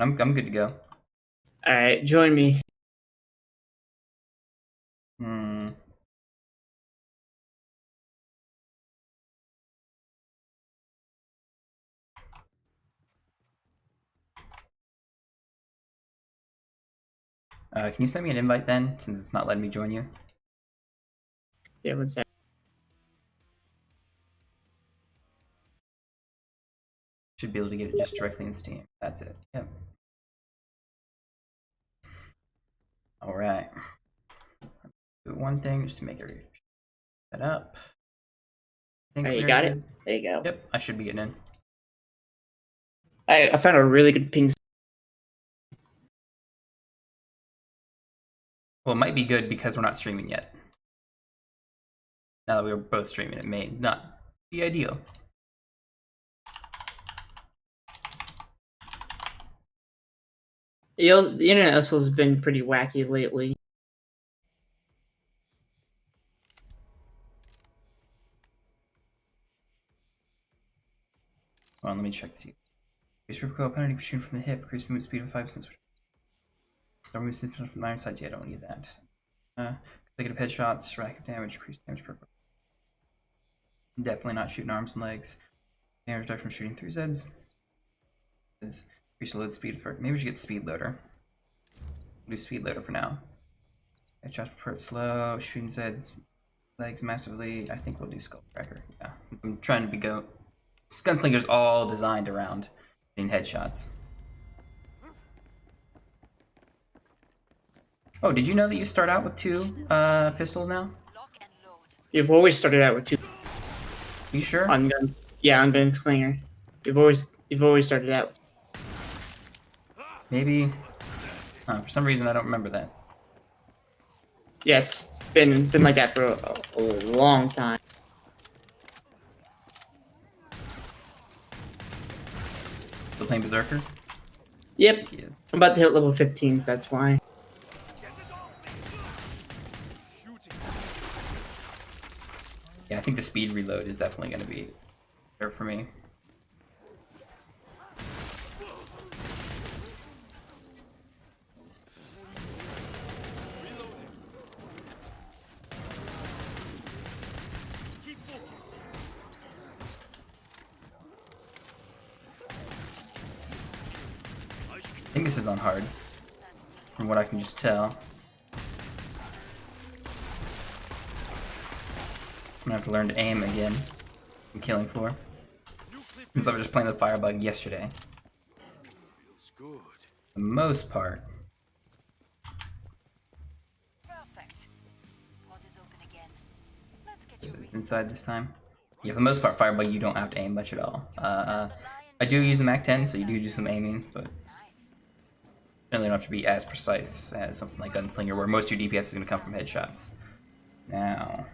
I'm good to go. All right, join me. Hmm. Can you send me an invite then, since it's not letting me join you? Yeah, one sec. Should be able to get it just directly in Steam. That's it. Yep. All right. Do one thing just to make it set up. All right, you got it. There you go. Yep, I should be getting in. I found a really good ping. Well, it might be good because we're not streaming yet. Now that we were both streaming, it may not be ideal. The internet also has been pretty wacky lately. Hold on, let me check to you. Increase recoil penalty for shooting from the hip. Increase movement speed of 5%. Don't move from the iron sides. Yeah, I don't need that. Consecutive headshots, rack of damage, increase damage per. Definitely not shooting arms and legs. Damage reduction from shooting 3 Zeds. Increase load speed for. Maybe we should get speed loader. We'll do speed loader for now. Headshots per slow, shooting Zeds, legs massively. I think we'll do skull cracker. Yeah, since I'm trying to be go. Gunslinger's all designed around getting headshots. Oh, did you know that you start out with 2 pistols now? You've always started out with 2. You sure? On gun. Yeah, on Gunslinger. You've always started out. Maybe. For some reason, I don't remember that. Yeah, it's been like that for a long time. Still playing Berserker? Yep. He is. I'm about to hit level 15, so that's why. Yeah, I think the speed reload is definitely going to be there for me. I think this is on hard, from what I can just tell. I'm gonna have to learn to aim again in Killing Floor, since I was just playing the Firebug yesterday. For the most part. Perfect. Pod is open again. Let's get Is you it inside this time? Yeah, for the most part, Firebug, you don't have to aim much at all. I do use a MAC-10, so you do some aiming, but generally don't have to be as precise as something like Gunslinger, where most of your DPS is going to come from headshots. Now,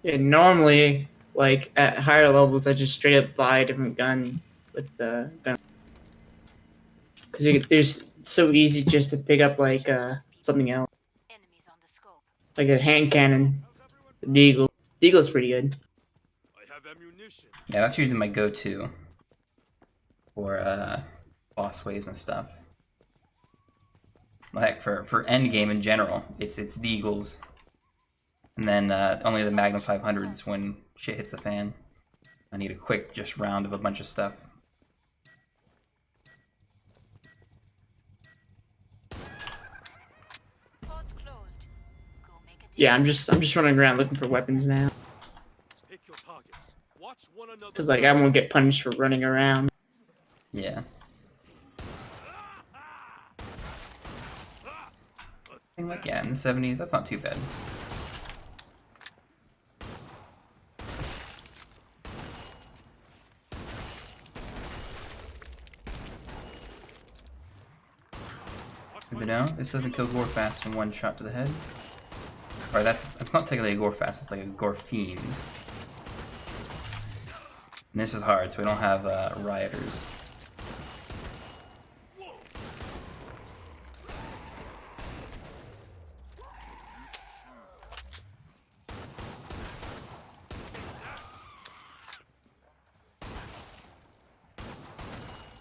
Yeah, normally, like at higher levels, I just straight up buy a different gun with the gun. Because there's so easy just to pick up like something else, enemies on the scope. like a hand cannon, the Deagle. Deagle's pretty good. yeah, that's usually my go-to for boss waves and stuff. Like for endgame in general, it's Deagles, and then only the Magnum 500s when shit hits the fan. I need a quick just round of a bunch of stuff. Pod's closed. Go make a deal. Yeah, I'm just running around looking for weapons now. Because like I won't get punished for running around. Yeah. I think like yeah, in the 70s, that's not too bad. Good to know. This doesn't kill Gore fast in one shot to the head. Or that's not technically a Gore fast, it's like a Gore fiend. And this is hard, so we don't have rioters.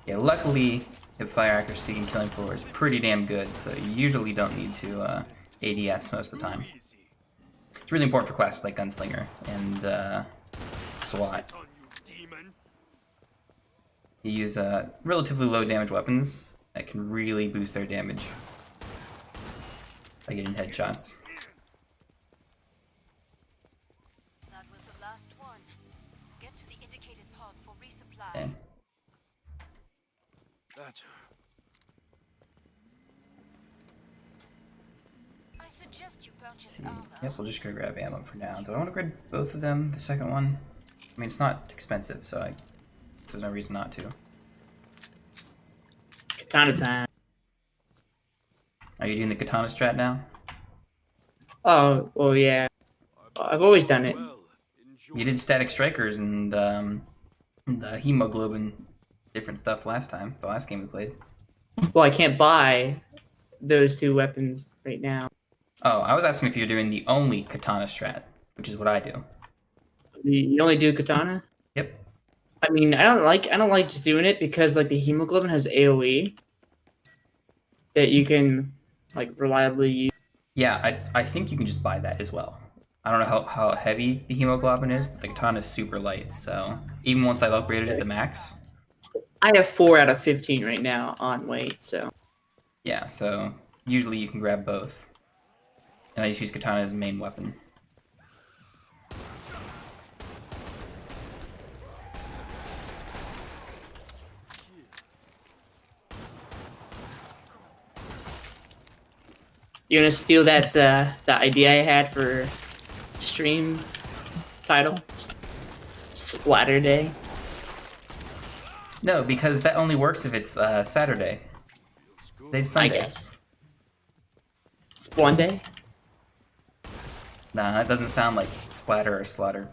Yeah, luckily, hip fire accuracy and killing floor is pretty damn good, so you usually don't need to ADS most of the time. It's really important for classes like Gunslinger and SWAT. You use relatively low damage weapons that can really boost their damage by getting headshots. That was the last one. Get to the indicated pod for resupply. Okay. That. I suggest you Let's purchase see. armor. Yep, we'll just go grab ammo for now. Do I want to grab both of them? The second one? I mean, it's not expensive, so there's no reason not to. Katana time. Are you doing the katana strat now? Oh, well, yeah. I've always done it. Well, enjoy. You did static strikers and the hemoglobin different stuff last time, the last game we played. Well, I can't buy those two weapons right now. Oh, I was asking if you're doing the only katana strat, which is what I do. You only do katana? Yep. I mean, I don't like just doing it because like the hemoglobin has AoE that you can like reliably use. Yeah, I think you can just buy that as well. I don't know how heavy the hemoglobin is, but the katana is super light, so even once I've upgraded it to max, I have 4 out of 15 right now on weight, so yeah, so usually you can grab both. And I just use katana as a main weapon. you gonna steal that idea I had for stream title? Splatter Day. No, because that only works if it's Saturday. Feels good. Today's I Sunday. guess. Spawn Day. Nah, that doesn't sound like splatter or slaughter.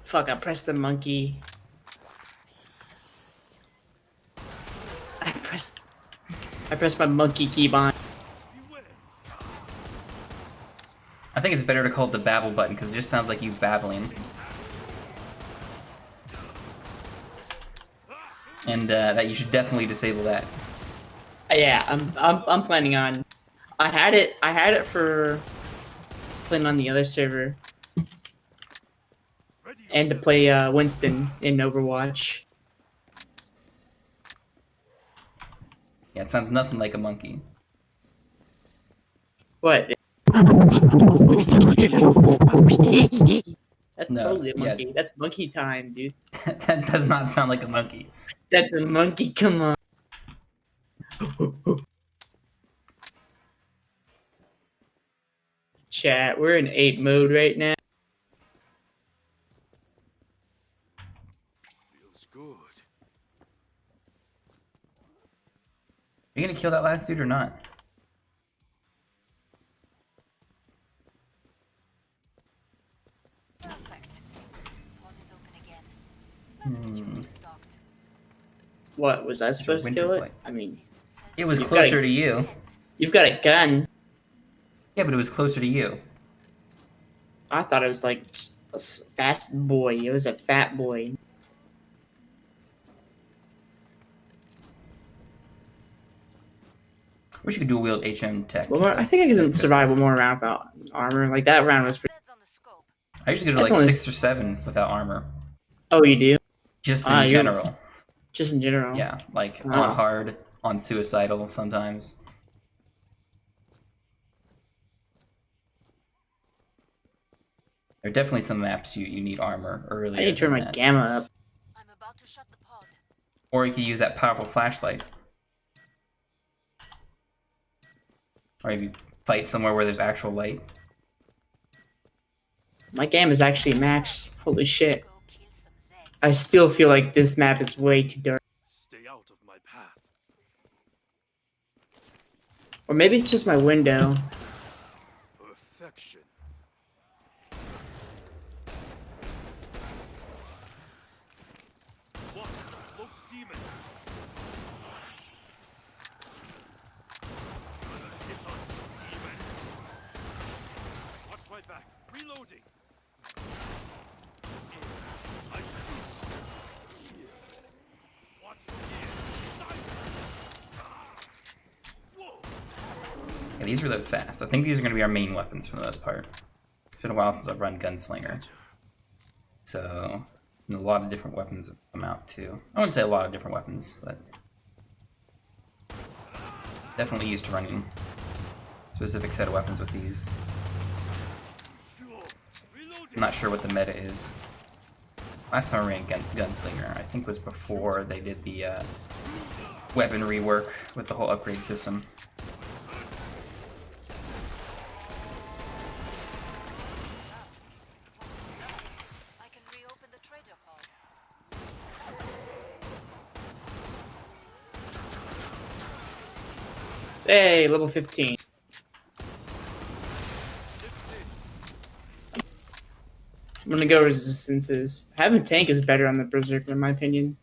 Fuck! I pressed the monkey. I pressed my monkey keybind. Beware. I think it's better to call it the babble button because it just sounds like you babbling. And that you should definitely disable that. Yeah, I'm planning on. I had it for playing on the other server Ready and to yourself. play Winston in Overwatch. Yeah, it sounds nothing like a monkey. What? That's No, totally a yeah. monkey. That's monkey time, dude. That does not sound like a monkey. That's a monkey. Come on. Chat, we're in 8 mode right now. Feels good. Are you gonna kill that last dude or not? Perfect. Pod is open again. Let's get you restocked. What was I supposed to winter kill it? blights. I mean, System says It was You've closer gotta- to you. you've got a gun. Yeah, but it was closer to you. I thought it was like a fast boy. It was a fat boy. Wish you could dual wield HM tech. One more, I think I can survive one more round without armor. Like that round was pretty. Zeds on the scope. I usually go to like That's only- 6 or 7 without armor. Oh, you do? Just Ah, in you're- general. Just in general. Yeah, like Wow. on hard, on suicidal sometimes. There are definitely some maps you need armor earlier. I need to turn than my that. gamma up. I'm about to shut the pod. Or you could use that powerful flashlight. Or maybe fight somewhere where there's actual light. My gamma is actually max. Holy shit. Go kill some Zeds. I still feel like this map is way too dark. Stay out of my path. Or maybe it's just my window. Perfection. What? Cloaked demons. Hit on you, demon. Watch my back. Reloading. Yeah, these reload fast. I think these are going to be our main weapons for the most part. It's been a while since I've run Gunslinger. So, and a lot of different weapons have come out too. I wouldn't say a lot of different weapons, but definitely used to running a specific set of weapons with these. I'm not sure what the meta is. Last time I ran Gunslinger, I think was before they did the weapon rework with the whole upgrade system. I can reopen the trader pod. Hey, level 15. I'm gonna go resistances. Having tank is better on the berserker in my opinion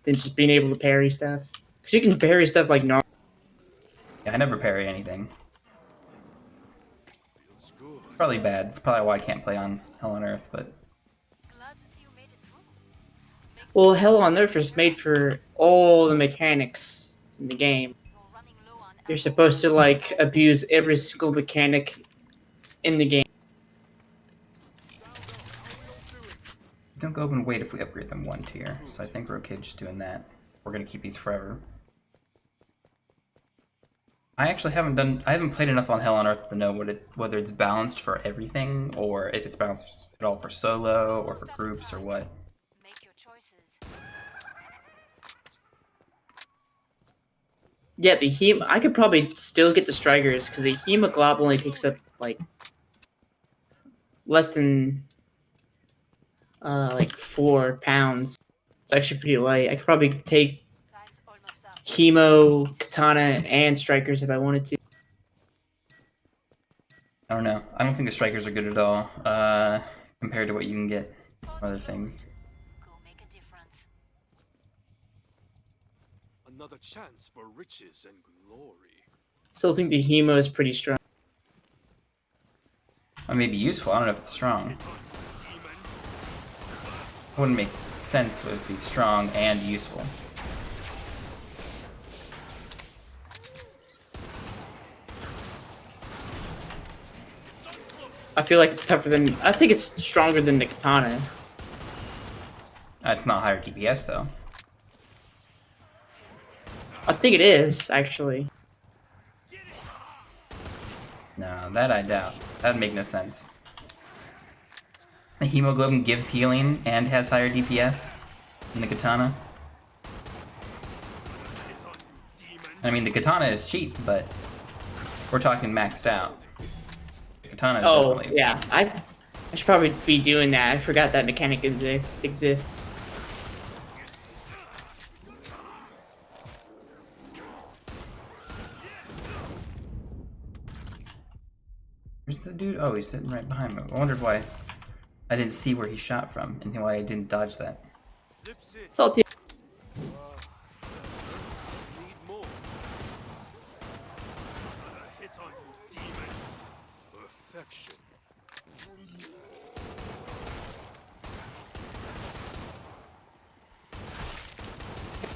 than just being able to parry stuff. Cause you can parry stuff like normal. Yeah, I never parry anything. Feels good. Probably bad. It's probably why I can't play on Hell on Earth, but Glad to see you made it through. Well, Hell on Earth is made for all the mechanics in the game. You're running low on You're ammo. supposed to like abuse every single mechanic in the game. don't go up and wait if we upgrade them 1 tier. So I think we're okay just doing that. We're gonna keep these forever. I actually I haven't played enough on Hell on Earth to know whether it's balanced for everything, or if it's balanced at all for solo, or for groups, or what. Make your choices. Yeah, the I could probably still get the strikers because the hemoglob only takes up like less than like 4 pounds. It's actually pretty light. I could probably take Time's almost up. hemo, katana, and strikers if I wanted to. I don't know. I don't think the strikers are good at all, compared to what you can get from other things. Go make a difference. Another chance for riches and glory. Still think the hemo is pretty strong. It may be useful, I don't know if it's strong. Demon. Wouldn't make sense with it be strong and useful. I feel like it's tougher than. I think it's stronger than the katana. It's not higher DPS though. I think it is actually. No, that I doubt. That'd make no sense. The hemoglobin gives healing and has higher DPS than the katana. Hit on you, demon. I mean, the katana is cheap, but we're talking maxed out. The katana is Oh definitely... yeah, I should probably be doing that. I forgot that mechanic exists. Where's the dude? Oh, he's sitting right behind me. I wondered why I didn't see where he shot from and why I didn't dodge that. Lips it. Salty. Need more. A hit on you, demon. Perfection.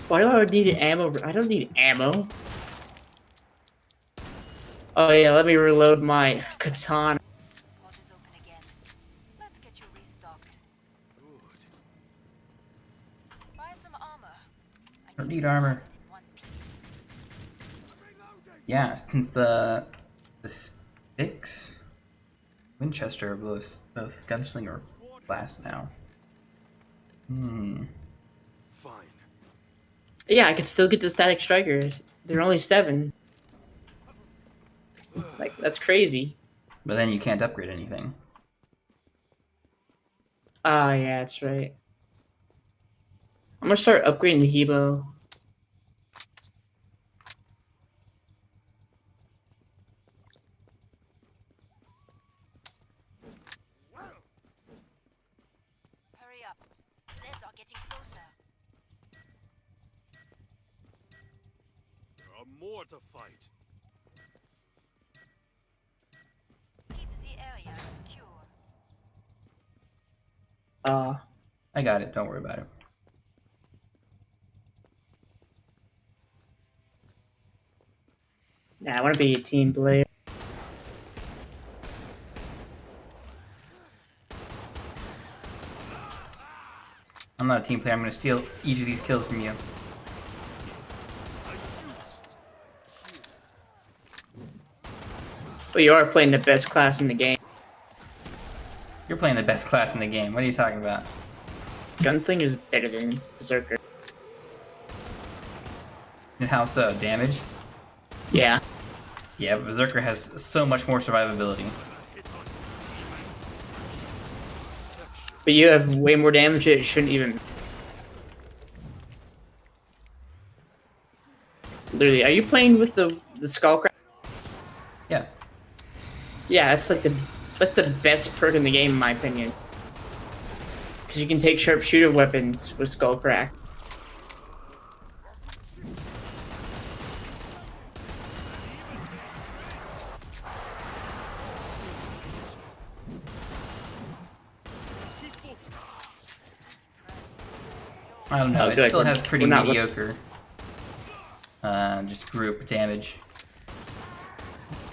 Why do I need ammo? I don't need ammo. Oh yeah, let me reload my katana. Pod is open again. Let's get you restocked. Good. Buy some armor. I Don't need need you armor. in one piece. Yeah, since the Spix Winchester are both gunslinger class now. Fine. Yeah, I could still get the static strikers. They're only 7. Like that's crazy. But then you can't upgrade anything. Ah, yeah, that's right. I'm gonna start upgrading the hebo. Hurry up. Zeds are getting closer. There are more to fight. Keep the area secure. I got it, don't worry about it. Nah, I want to be a team player. I'm not a team player. I'm gonna steal each of these kills from you. But you are playing the best class in the game. You're playing the best class in the game. What are you talking about? Gunslinger is better than Berserker. And how so? Damage? Yeah. Yeah, but Berserker has so much more survivability. But you have way more damage. It shouldn't even. Literally, are you playing with the Skullcracker? Yeah. Yeah, that's like the best perk in the game, in my opinion. Because you can take sharpshooter weapons with Skullcrack. I don't know. Oh, It good. still has pretty We're not mediocre just group damage.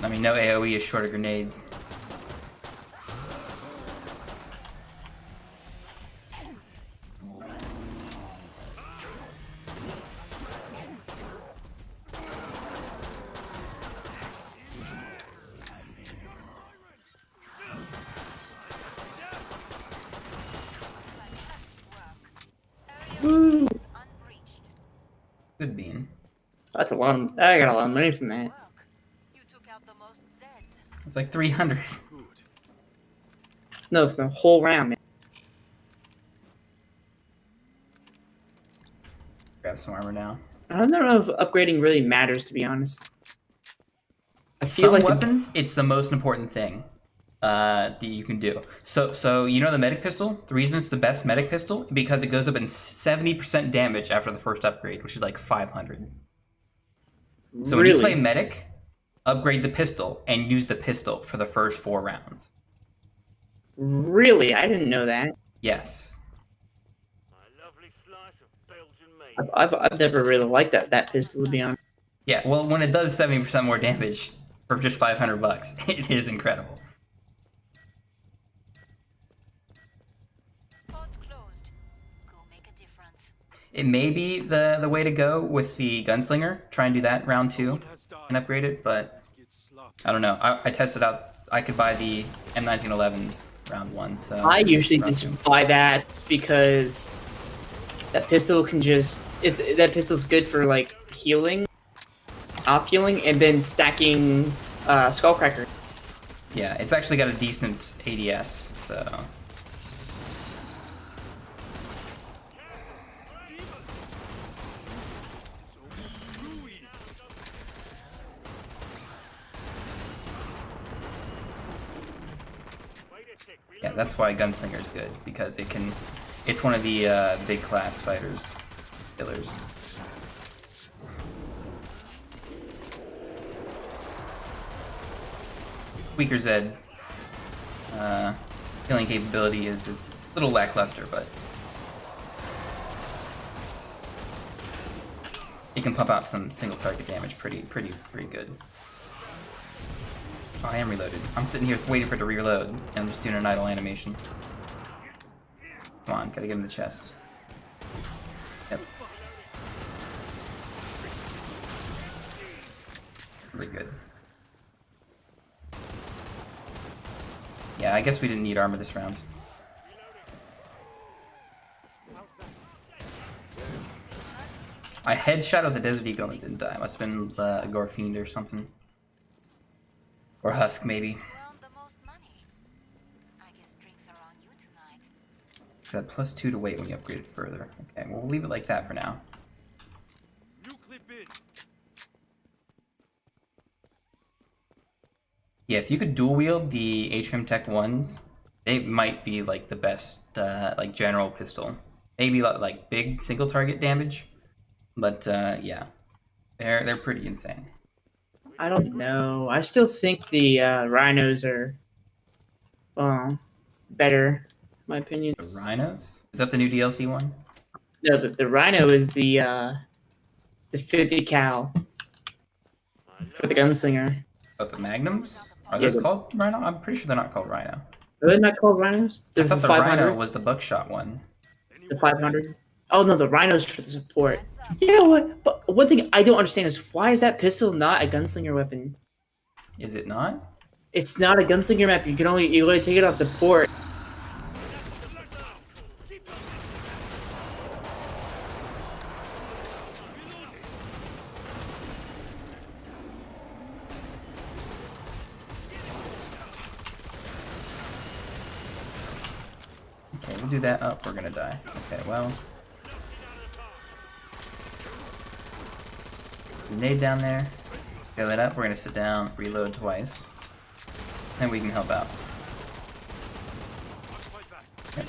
I mean, no AoE is short of grenades. Woo! Unbreached. Good bean. That's a lot. I got a lot of money from that. Work. You took out the most Zeds. It's like 300. Good. No, for the whole round, man. Grab some armor now. I don't know if upgrading really matters, to be honest. I feel Some like weapons, it's the most important thing that you can do. So you know the medic pistol? The reason it's the best medic pistol because it goes up in 70% damage after the first upgrade, which is like 500. So when you play medic, upgrade the pistol and use the pistol for the first 4 rounds. Really, I didn't know that. Yes. My lovely slice of Belgian meat. I've never really liked that pistol, to be honest. Yeah, well, when it does 70% more damage for just $500, it is incredible. Port's closed. Go make a difference. It may be the way to go with the gunslinger. Try and do that round 2 and upgrade it, but I don't know. I tested out. I could buy the M1911s round 1. So I usually round just 2. buy that because that pistol can just that pistol's good for like healing, off healing, and then stacking Skullcracker. Yeah, it's actually got a decent ADS. So yeah, that's why gunslinger is good because it can. It's one of the big class fighters, killers. Weaker Zed killing capability is a little lackluster, but he can pump out some single target damage pretty good. Oh, I am reloaded. I'm sitting here waiting for it to reload, and I'm just doing an idle animation. Come on, gotta get in the chest. Yep. Very good. Yeah, I guess we didn't need armor this round. I headshot the Desert Eagle and it didn't die. Must have been a Gore Fiend or something. Or Husk, maybe. Found the most money. I guess drinks are on you tonight. It's that +2 to wait when you upgrade it further. Okay, well, we'll leave it like that for now. New clip in. Yeah, if you could dual wield the HM Tech 1s, they might be like the best like general pistol. Maybe like big single target damage, but yeah, they're pretty insane. I don't know. I still think the rhinos are better, in my opinion. The Rhinos? Is that the new DLC one? No, the rhino is the 50 cal. for the gunslinger. Oh, the Magnums? Are Yeah, those called Rhino? I'm pretty sure they're not called Rhino. Are they not called rhinos? I There's thought the the Rhino 500. was the buckshot one. The 500. Oh no, the rhinos for the support. Hands up. Yeah, what? But one thing I don't understand is why is that pistol not a gunslinger weapon? Is it not? It's not a gunslinger map. You only take it off support. Okay, we'll do that. Oh, we're gonna die. Okay, well. Grenade down there. Fill it up. We're gonna sit down, reload twice. Then we can help out. Yep.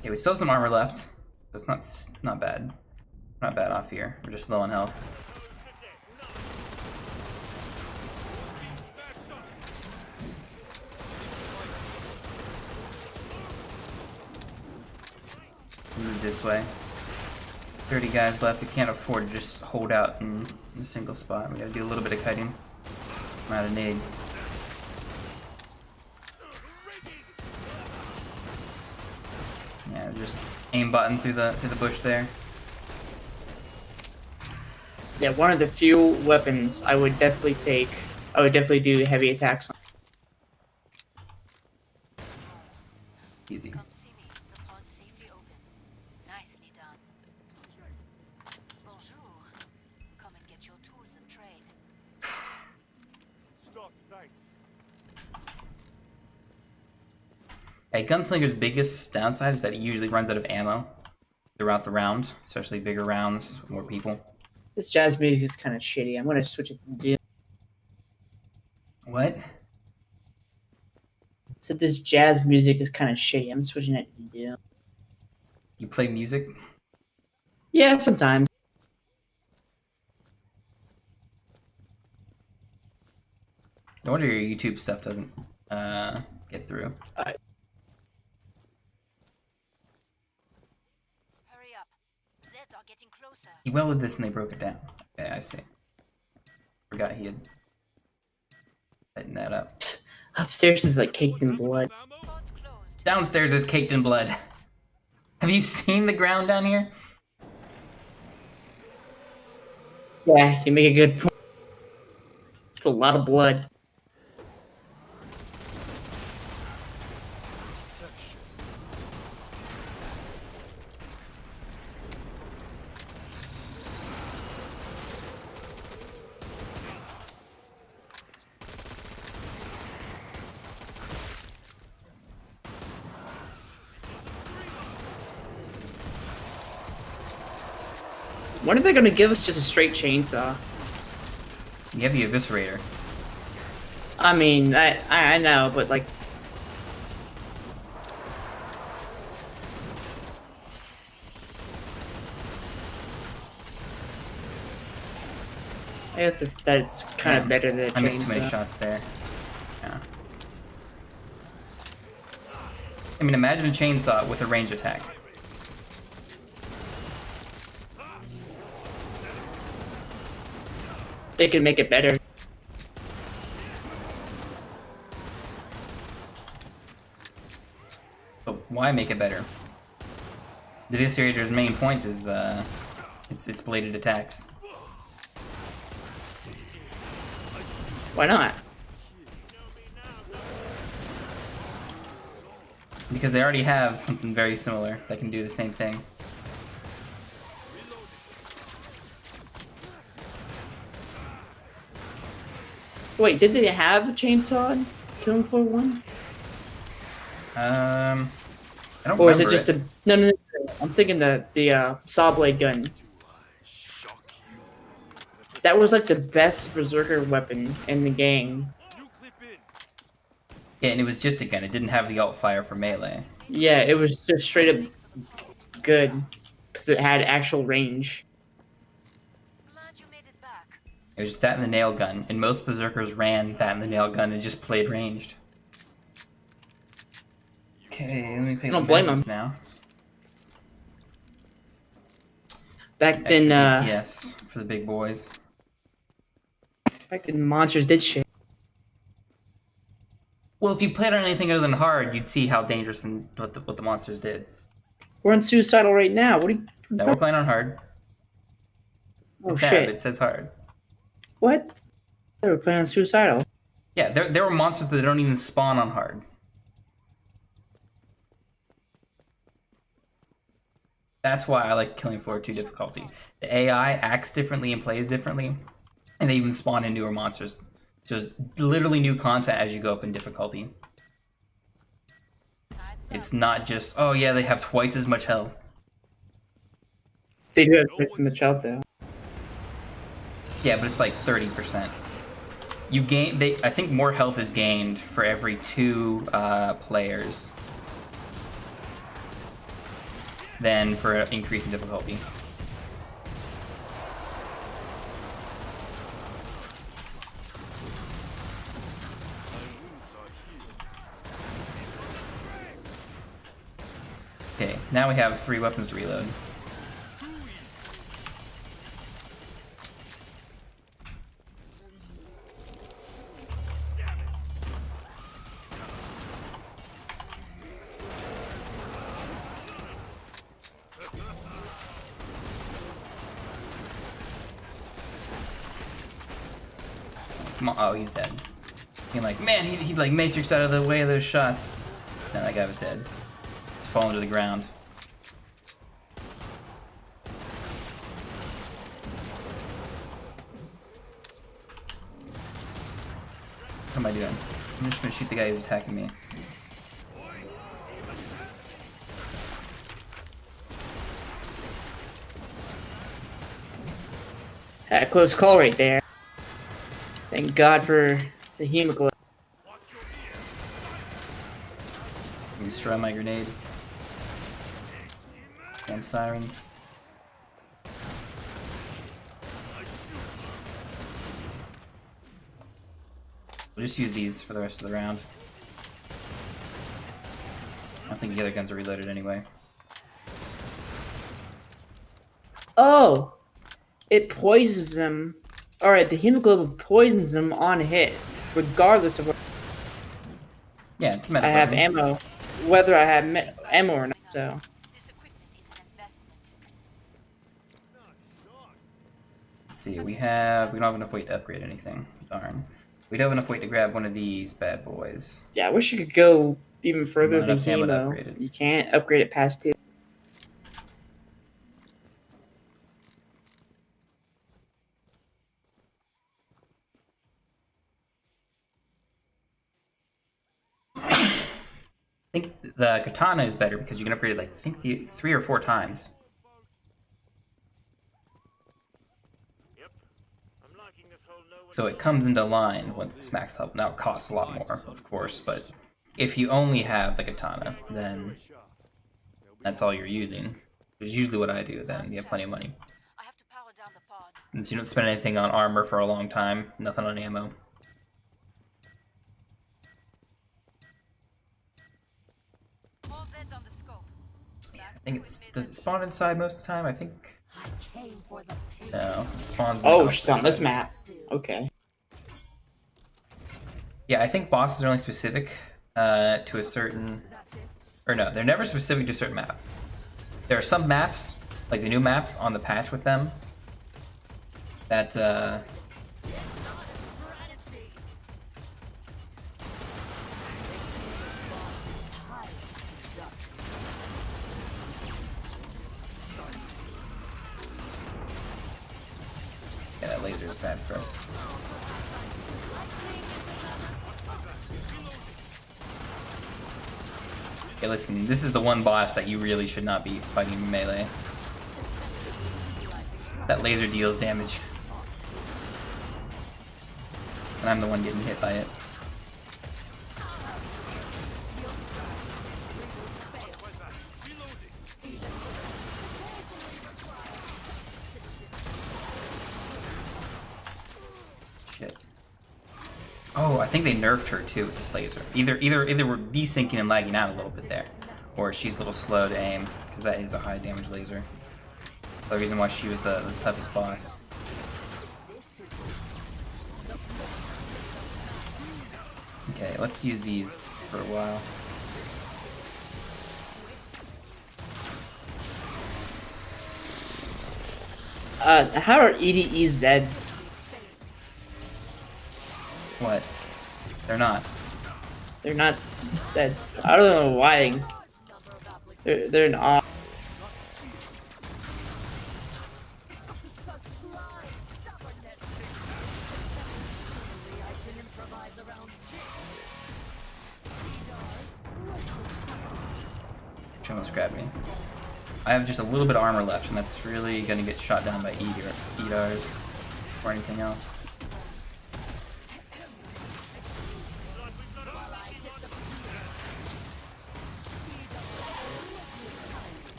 Okay, we still have some armor left, so it's not bad. Not bad off here. We're just low on health. Move this way. 30 guys left. We can't afford to just hold out in a single spot. We gotta do a little bit of kiting. I'm out of nades. Yeah, just aim button through the bush there. Yeah, one of the few weapons I would definitely take. I would definitely do heavy attacks on. Easy. Come see me. The pod's safely open. Nicely done. Bonjour. Come and get your tools of trade. Stop, thanks. A gunslinger's biggest downside is that it usually runs out of ammo throughout the round, especially bigger rounds, more people. This jazz music is kind of shitty. I'm gonna switch it to Doom. What? Said this jazz music is kind of shitty. I'm switching it to Doom. You play music? Yeah, sometimes. No wonder your YouTube stuff doesn't get through. Hurry up. Zeds are getting closer. He welded this and they broke it down. Okay, I see. Forgot he had tightened that up. Upstairs is like caked in blood. Pod's closed. Downstairs is caked in blood. Have you seen the ground down here? Yeah, you make a good point. It's a lot of blood. When are they gonna give us just a straight chainsaw? You have the Eviscerator. I mean, I know, but like, I guess that's kind of better than a I missed too many chainsaw. shots there. Yeah. I mean, imagine a chainsaw with a range attack. They could make it better. But why make it better? The Eviscerator's main point is its bladed attacks. Why not? Because they already have something very similar that can do the same thing. Wait, did they have a chainsaw in Killing Floor 1? I don't Or is it remember just a... No, no, no. I'm thinking the saw blade gun. That was like the best berserker weapon in the game. You clip in. Yeah, and it was just a gun. It didn't have the alt fire for melee. Yeah, it was just straight up good because it had actual range. It was just that and the nail gun, and most berserkers ran that and the nail gun and just played ranged. Okay, let me pick I don't the blame bad ones him. now. Back then, DPS for the big boys. monsters did shit. Well, if you played on anything other than hard, you'd see how dangerous and what the monsters did. We're on suicidal right now. What are you? No, we're playing on hard. Oh Tab, shit! it says hard. What? They were playing on suicidal. Yeah, there were monsters that don't even spawn on hard. That's why I like Killing Floor 2 difficulty. The AI acts differently and plays differently, and they even spawn in newer monsters. Just literally new content as you go up in difficulty. It's not just, oh yeah, they have twice as much health. They do have quite so much out though. Yeah, but it's like 30%. You gain, I think more health is gained for every 2 players than for increasing difficulty. Okay, now we have 3 weapons to reload. Come on, oh, he's dead. You're like, man, he like matrixed out of the way of those shots. No, that guy was dead. He's fallen to the ground. What am I doing? I'm just gonna shoot the guy who's attacking me. A close call right there. Thank God for the hemoglobin. Destroy my grenade. Damn sirens. We'll just use these for the rest of the round. I don't think the other guns are reloaded anyway. Oh! It poisons them. Alright, the hemoglobin poisons them on hit, regardless of what Yeah, it's I meta. have ammo. Whether I have ammo or not, so. This equipment is an investment. Let's see, we don't have enough weight to upgrade anything. Darn. We don't have enough weight to grab one of these bad boys. Yeah, I wish you could go even further Not with enough ammo to hemo. upgrade it. You can't upgrade it past 2. I think the katana is better because you can upgrade it like, I think 3 or 4 times. Yep. I'm liking this whole no one So it comes into line once it's maxed out. Now it costs a lot more, of course, but if you only have the katana, then that's all you're using. Which is usually what I do then. You have plenty of money. I have to power down the pod. Since you don't spend anything on armor for a long time, nothing on ammo. All Zeds on the scope. I think does it spawn inside most of the time? I think. No, it spawns. Oh, outside. she's on this map. Okay. Yeah, I think bosses are only specific to a certain, or no, they're never specific to a certain map. There are some maps, like the new maps on the patch with them, that yeah, that laser is bad for us. Okay, listen, this is the one boss that you really should not be fighting melee. That laser deals damage. And I'm the one getting hit by it. I think they nerfed her too with this laser. Either we're desyncing and lagging out a little bit there, or she's a little slow to aim because that is a high damage laser. The reason why she was the toughest boss. Okay, let's use these for a while. How are EDE Zeds? What? They're not. They're not Zeds. I don't know why. They're an odd. She almost grabbed me. I have just a little bit of armor left, and that's really gonna get shot down by Edars or anything else.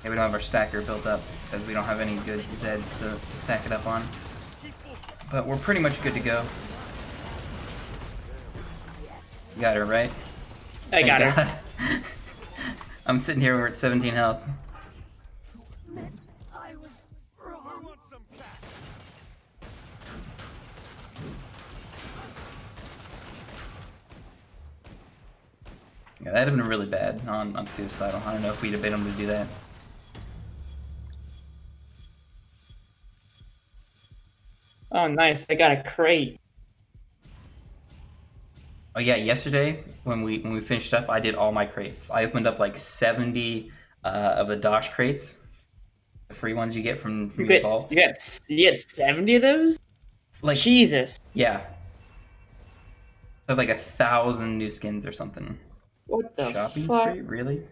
Yeah, we don't have our stacker built up because we don't have any good Zeds to stack it up on. But we're pretty much good to go. You got her, right? I got her. her. I'm sitting here, we're at 17 health. I want some cat. Yeah, that'd have been really bad on Suicidal. I don't know if we'd have been able to do that. Oh, nice. I got a crate. Oh yeah, yesterday when we finished up, I did all my crates. I opened up like 70 of the Dosh crates, the free ones you get from your vaults. You get 70 of those? It's like Jesus. yeah, I have like 1,000 new skins or something. What the Shopping fuck? spree, really?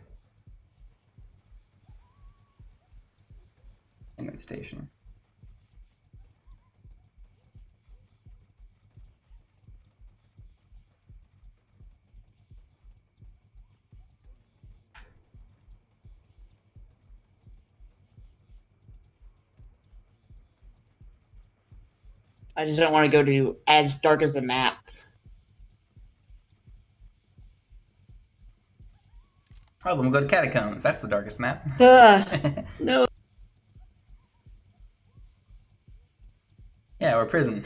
Payment station. I just don't want to go to as dark as the map. Oh, then we'll go to Catacombs. That's the darkest map. No. Yeah, we're prison.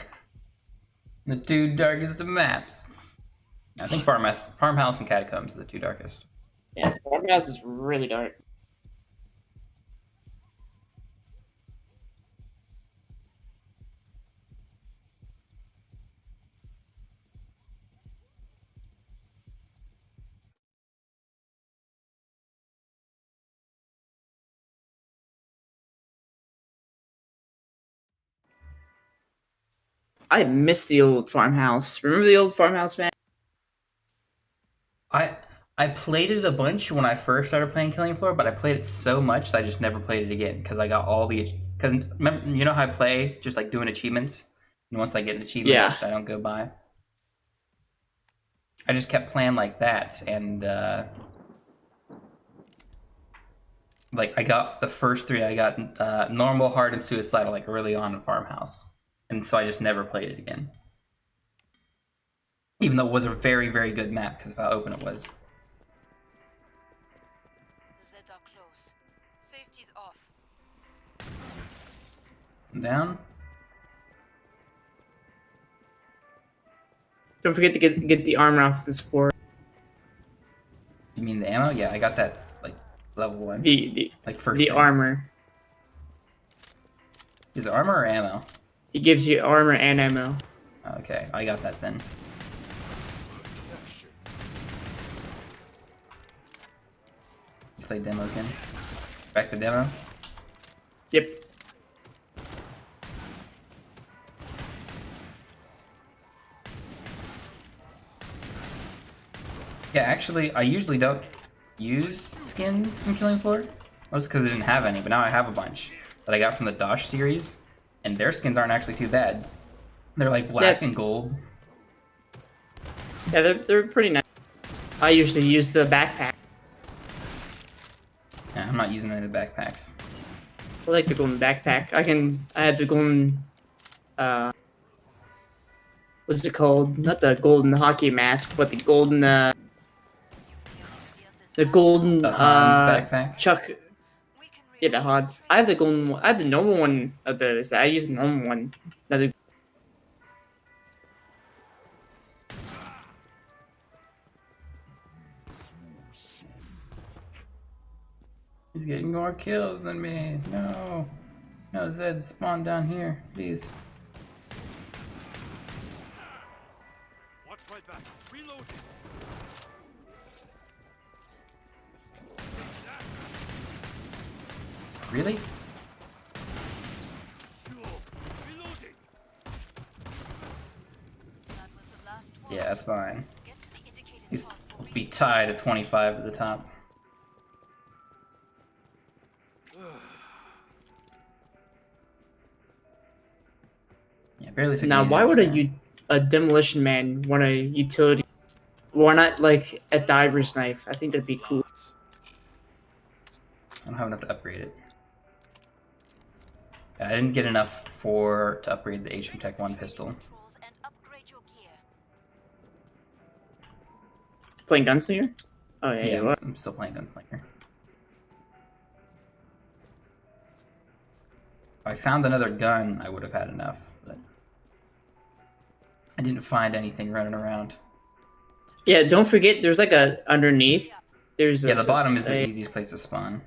The two darkest of maps. I think Farmhouse and Catacombs are the two darkest. Yeah, Farmhouse is really dark. I miss the old Farmhouse. Remember the old Farmhouse, man? I played it a bunch when I first started playing Killing Floor, but I played it so much that I just never played it again because I got all the remember, you know how I play just like doing achievements, and once I get an achievement, Yeah. I don't go by. I just kept playing like that, and like I got the first three. I got normal, hard, and suicidal like early on in Farmhouse, and so I just never played it again. Even though it was a very, very good map because of how open it was. Zeds are close. Safety's off. Down. Don't forget to get the armor off the support. You mean the ammo? Yeah, I got that like level 1. The like first the thing. armor. Is it armor or ammo? He gives you armor and ammo. Okay, I got that then. Let's play demo again. Back to demo. Yep. Yeah, actually, I usually don't use skins in Killing Floor. Most because I didn't have any, but now I have a bunch that I got from the Dosh series, and their skins aren't actually too bad. They're like black and gold. Yeah, they're pretty nice. I usually use the backpack. Yeah, I'm not using any of the backpacks. I like the golden backpack. I had the golden what's it called? Not the golden hockey mask, but the golden The Hans backpack. Chuck. Yeah, the Hans. I have the golden one. I have the normal one of those. I use the normal one. Another. He's getting more kills than me. No. No, Zed, spawn down here, please. Watch my back. Reloading. Really? Reloading. Yeah, that's fine. Get to the indicated He's pod for be tied at 25 at the top. Yeah, barely took Now, any why would damage a demolition man want a utility? Why not like a diver's knife? I think that'd be cool. I don't have enough to upgrade it. Yeah, I didn't get enough to upgrade the HM Tech 1 pistol. controls and upgrade your gear. Playing Gunslinger? Oh yeah, Yeah, you are. I'm still playing Gunslinger. If I found another gun, I would have had enough, but I didn't find anything running around. Yeah, don't forget there's like a underneath. There's a Yeah, the bottom is the a- easiest place to spawn.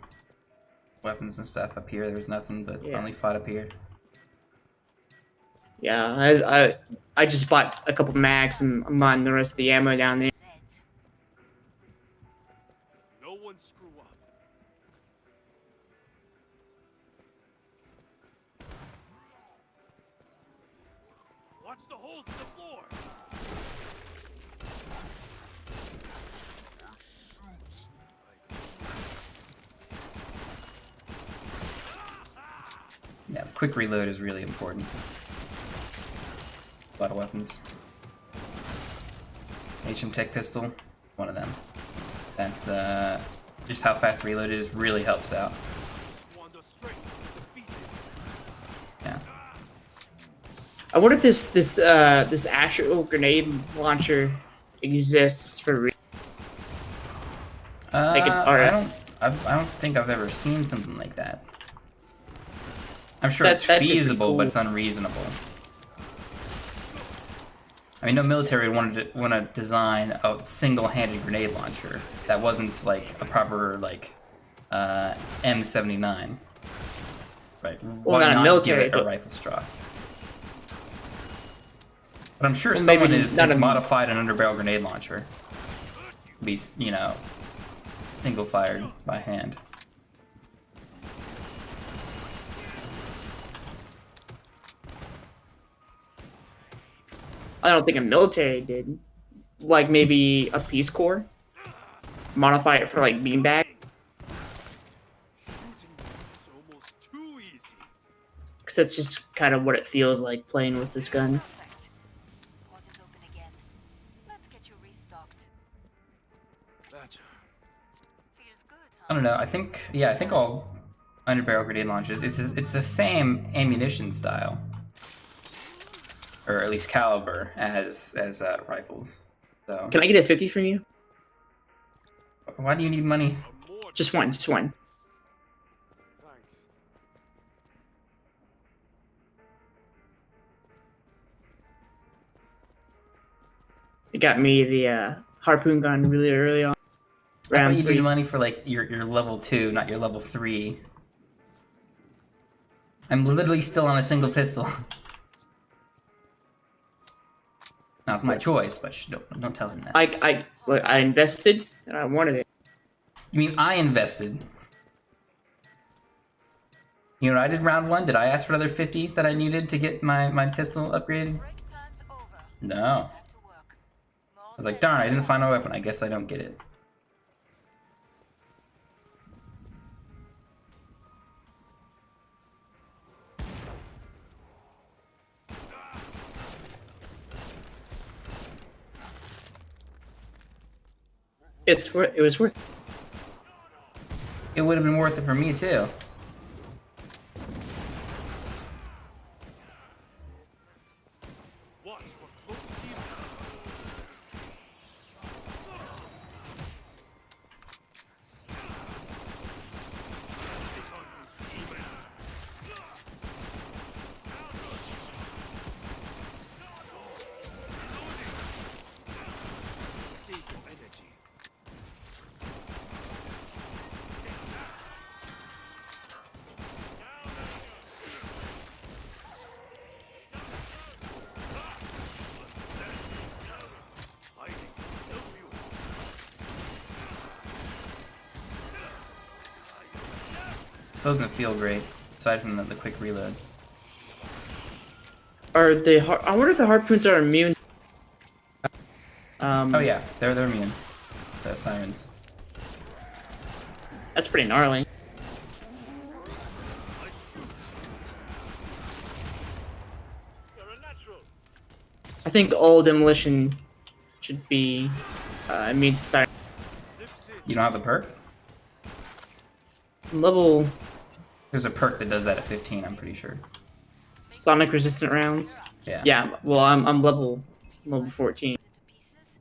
Weapons and stuff up here, there's nothing, but Yeah. only fought up here. Yeah, I just bought a couple mags and I'm on the rest of the ammo down there. Zeds. No one screw up. Watch the holes in the floor. Yeah, the quick reload is really important. A lot of weapons. HM Tech pistol, one of them. That, just how fast the reload is really helps out. Squander strength. Defeated. Yeah. I wonder if this actual grenade launcher exists for real. Like an RF. I don't think I've ever seen something like that. I'm sure That- it's that'd be pretty feasible, cool. but it's unreasonable. I mean, no military would want to design a single-handed grenade launcher that wasn't like a proper like M79. Right? Why not a not military, give it a but- rifle straw? But I'm sure Well, maybe someone has not a- modified an underbarrel grenade launcher. Be, you know, single fired by hand. I don't think a military did. Like maybe a Peace Corps. Modify it for like beanbag. Shooting is almost too easy. Because that's just kind of what it feels like playing with this gun. Perfect. Pod is open again. Let's get you restocked. Gotcha. Feels good, I huh? don't know. I think all underbarrel grenade launchers. It's the same ammunition style, or at least caliber as rifles. So Can I get a 50 from you? why do you need money? A more Just one, just one. thanks. It got me the harpoon gun really early on. I thought Round you 3. needed money for like your level 2, not your level 3. I'm literally still on a single pistol. Now it's my choice, but don't tell him that. I invested and I wanted it. You mean I invested? You know what I did round 1? Did I ask for another 50 that I needed to get my pistol upgraded? Break time's over. No. Back to work. I was like, darn, I didn't find my weapon. I guess I don't get it. It was worth. It would have been worth it for me too. Watch for close Still doesn't feel great, aside from the quick reload. Are they? I wonder if the harpoons are immune. Oh yeah, they're immune. The sirens. That's pretty gnarly. You're a natural. I think all demolition should be immune to siren. You don't have the perk? Level There's a perk that does that at 15, I'm pretty sure. sonic resistant rounds. Yeah. Yeah. Well, I'm level 14. Into pieces.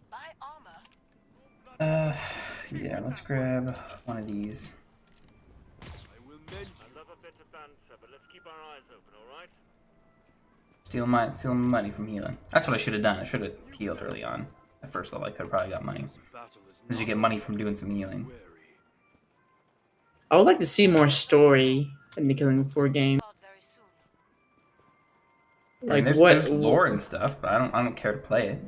Buy armor. Yeah, let's grab one of these. I will mend. I love a bit of banter, but let's keep our eyes open, all right? Steal money from healing. That's what I should have done. I should have healed early on. At first level, I could have probably got money. Battle is Because you get money from doing some healing. weary. I would like to see more story in the Killing Floor game. Pod very soon. I mean, Like there's, what? there's lore and stuff, but I don't care to play it.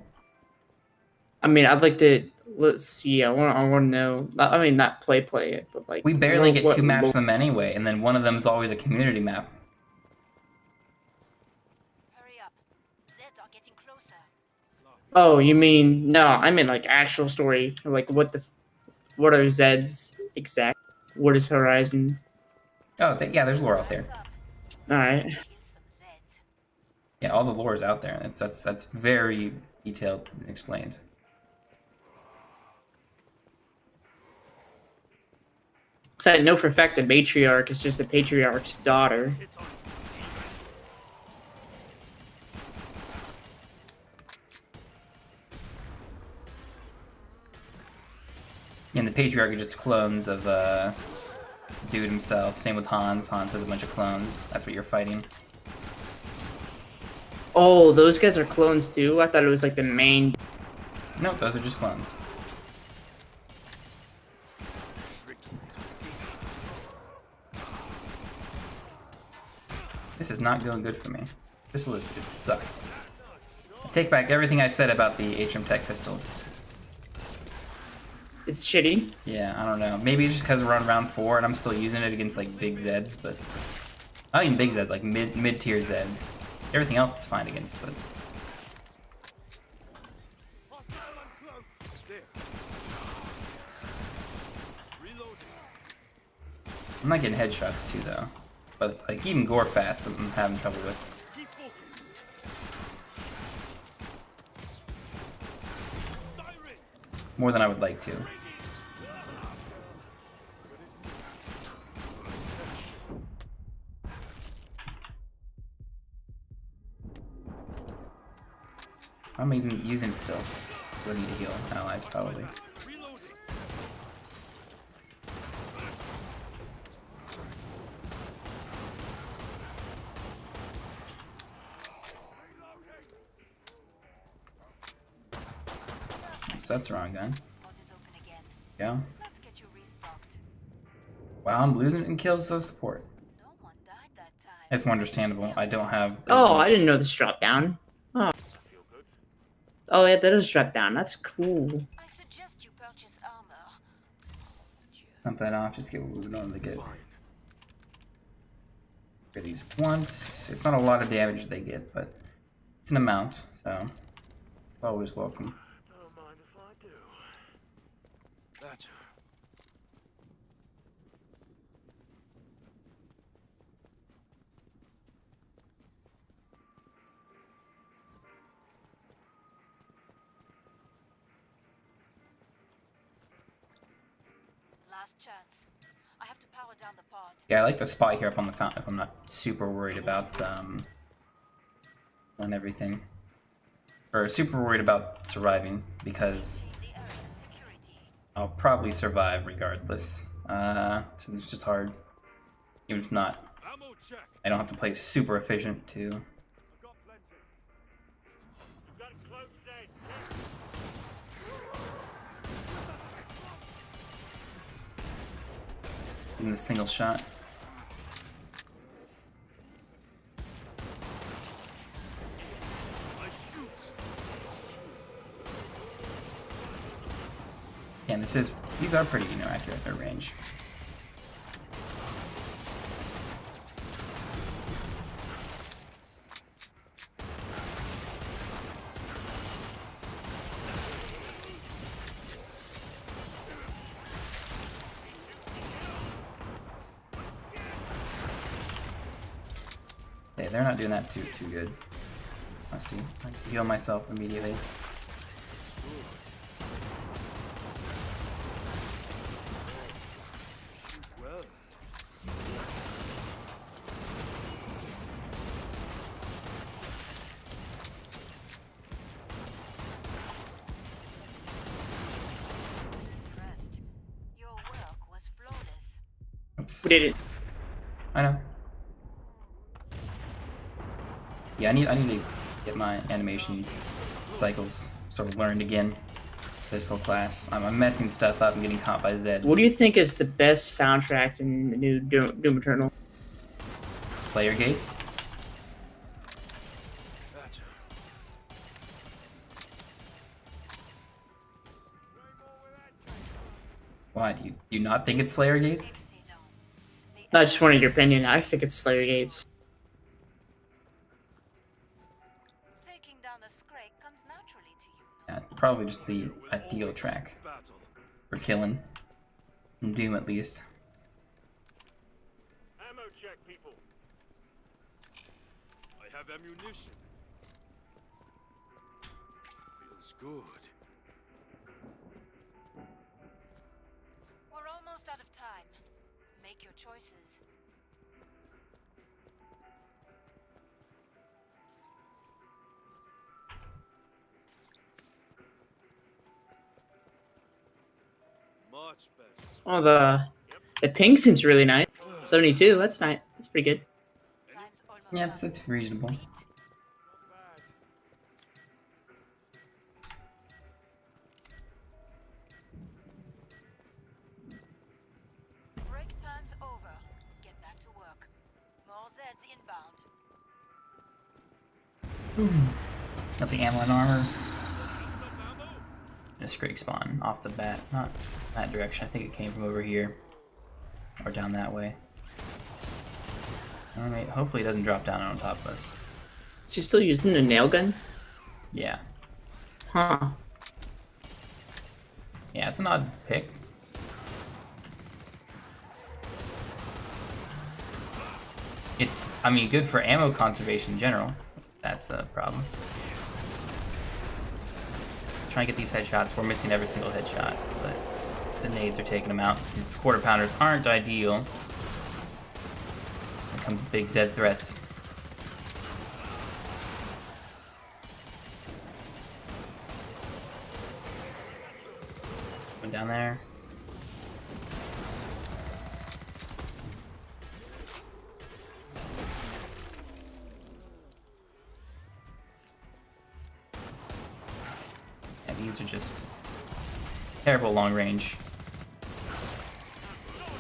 I mean, I'd like to. Let's see. I want to know. I mean, not play it, but like We barely get what 2 maps lore- from them anyway, and then one of them's always a community map. Hurry up. Zeds are getting closer. Oh, you mean no? I mean like actual story. Like what are Zeds exact? What is Horizon? Oh, yeah, there's lore out there. Up. All right. Kill some Zeds. Yeah, all the lore is out there. That's very detailed and explained. Because I know for a fact the matriarch is just the patriarch's daughter. It's on. And the patriarch are just clones of dude himself. Same with Hans. Hans has a bunch of clones. That's what you're fighting. Oh, those guys are clones too. I thought it was like the main. Nope, those are just clones. This is not going good for me. This is suck. I take back everything I said about the Atrium Tech pistol. It's shitty. Yeah, I don't know. Maybe it's just because we're on round 4 and I'm still using it against like big Zeds, but not even big Zeds, like mid-tier Zeds. Everything else it's fine against, but Hostile uncloaked. There. Reloading. I'm not getting headshots too though. But like even Gore Fast I'm having trouble with. Keep focused. Siren. More than I would like to. I'm even using it still. We'll need to heal allies probably. Reloading. So that's the wrong gun. Pod is open again. Yeah. Let's get you restocked. Wow, I'm losing in kills to support. No one died that time. It's more understandable. I don't have. as Oh, much- I didn't know this dropped down. Oh, Feel good? oh yeah, that does drop down. That's cool. I suggest you purchase armor. Dump that off. Just get what we would normally get. Fine. For these once. It's not a lot of damage they get, but it's an amount, so it's always welcome. Don't mind if I do. That. Last chance. I have to power down the pod. Yeah, I like the spot here up on the fountain if I'm not super worried about on everything. Or super worried about surviving because The Earth's security. I'll probably survive regardless. So it's just hard. Even if not, Ammo check. I don't have to play super efficient too. I've got plenty. You've got cloaked Zed. In the single shot. I shoot. Yeah, these are pretty accurate at their range. Okay, they're not doing that too good. Musty. I can heal myself immediately. Well, Impressed. Your work was flawless. Oops. We did it. I know. Yeah, I need to get my animations cycles sort of learned again. This whole class. I'm messing stuff up and getting caught by Zeds. What do you think is the best soundtrack in the new Doom Eternal? Slayer Gates? gotcha. Why do you not think it's Slayer Gates? I just wanted your opinion. I think it's Slayer Gates. Taking down a Scrake comes naturally to you. Yeah, probably just the ideal track Battle. for killing. In Doom at least. Ammo check, people. I have ammunition. Feels good. We're almost out of time. Make your choices. Much better. Oh, the ping seems really nice. 72. That's nice. That's pretty good. Time's almost Yeah, up. it's reasonable. Beat. Not bad. Break time's over. Get back to work. More Zeds inbound. Got the ammo and armor. Enough ammo? And a Scrake spawn off the bat. Not that direction. I think it came from over here. Or down that way. Alright, hopefully it doesn't drop down on top of us. Is he still using the nail gun? Yeah. Huh. Yeah, it's an odd pick. It's, I mean, good for ammo conservation in general. That's a problem. Trying to get these headshots. We're missing every single headshot, but the nades are taking them out. These quarter pounders aren't ideal. Here comes big Zed threats. Going down there. Yeah, these are just terrible long range.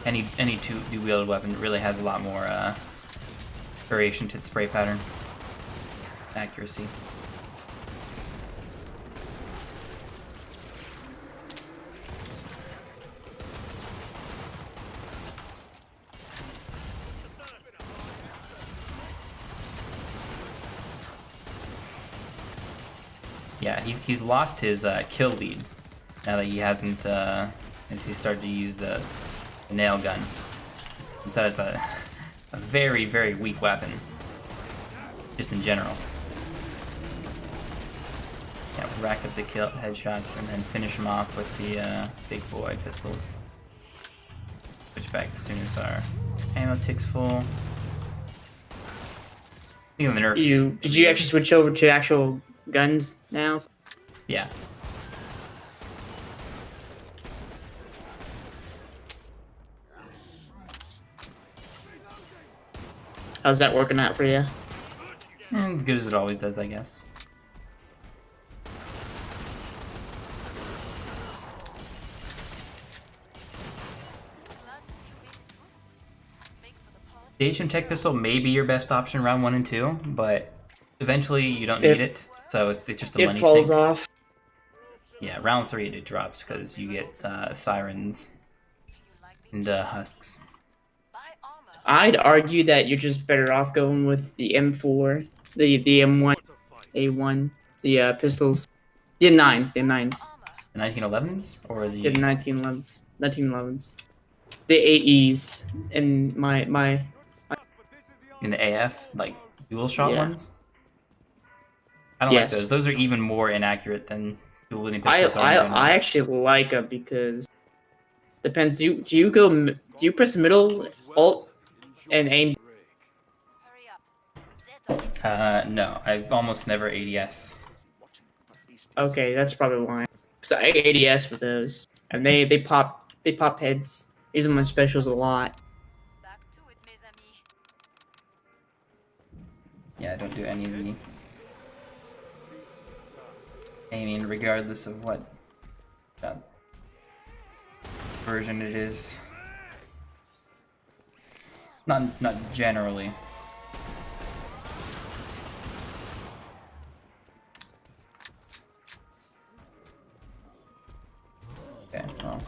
Any two-wielded weapon really has a lot more variation to its spray pattern. Accuracy. Yeah, he's lost his kill lead now that he hasn't as he started to use the nail gun. Instead, it's a very, very weak weapon, just in general. Yeah, rack up the kill headshots and then finish them off with the big boy pistols. Switch back as soon as our ammo tick's full. Think of the nerfs. Did you actually switch over to actual guns now? Yeah. How's that working out for you? As good as it always does, I guess. Glad to see you made it through. Make for the pod. The HM Tech pistol may be your best option round 1 and 2, but eventually you don't need it, so it's just a It money falls sink. off. Yeah, round 3 it drops because you get sirens You like being and husks. buy armor. I'd argue that you're just better off going with the M4, the M1, What a fight. A1, the pistols, the M9s, Armor. The 1911s or the the 1911s, the AEs, and my in the AF, like dual shot Yeah. ones. I don't like Yes. those. Those are even more inaccurate than dual wielding I pistols are in general. I actually like them because depends. Do you press middle alt and aim? Hurry up. Zeds are No, I almost never ADS. Okay, that's probably why. So I ADS with those, and they pop heads. Use them on specials a lot. back to it, mes amis. Yeah, I don't do any of the aiming, regardless of what version it is. Not generally. Okay, well.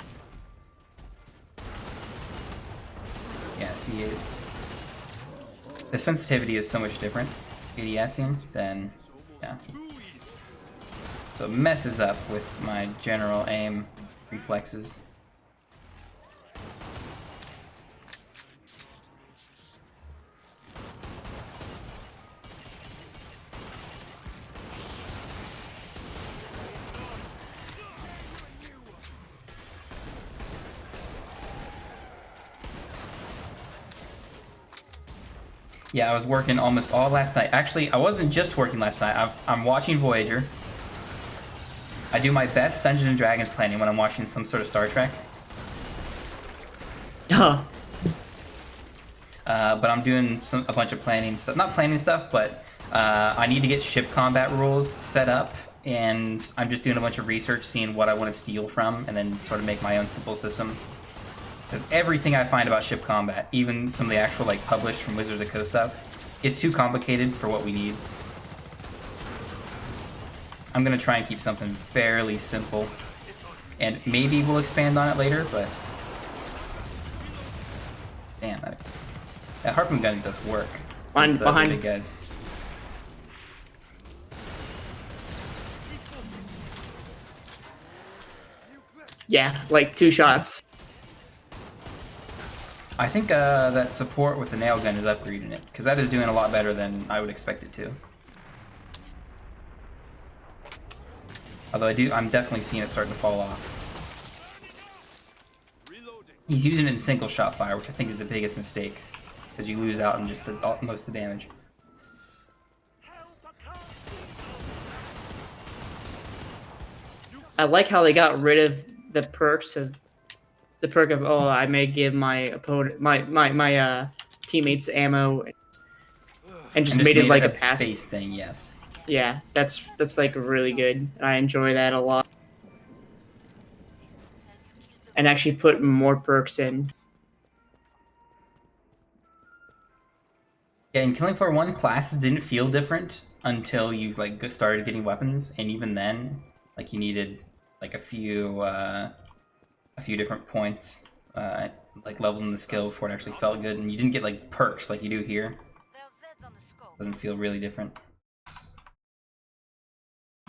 Yeah, see it. The sensitivity is so much different ADSing than, yeah. So it messes up with my general aim reflexes. Yeah, I was working almost all last night. Actually, I wasn't just working last night. I'm watching Voyager. I do my best Dungeons and Dragons planning when I'm watching some sort of Star Trek. Huh. But I'm doing a bunch of planning stuff. Not planning stuff, but I need to get ship combat rules set up. And I'm just doing a bunch of research, seeing what I want to steal from, and then sort of make my own simple system. Because everything I find about ship combat, even some of the actual like published from Wizards of the Coast stuff, is too complicated for what we need. I'm gonna try and keep something fairly simple, and maybe we'll expand on it later. But damn, that harpoon gun does work. It's the Behind. big guys. Yeah, like 2 shots. I think that support with the nail gun is upgrading it, because that is doing a lot better than I would expect it to. Although I'm definitely seeing it starting to fall off. He's using it in single shot fire, which I think is the biggest mistake, because you lose out on just most of the damage. I like how they got rid of the perks of oh, I may give my opponent my teammates ammo and just made it like a pass. base thing. Yes. Yeah, that's like really good. I enjoy that a lot. And actually put more perks in. Yeah, in Killing Floor 1, classes didn't feel different until you like started getting weapons, and even then, like you needed like a few different points, like leveling the skill before it actually felt good, and you didn't get like perks like you do here. There's Zeds on the scope. Doesn't feel really different.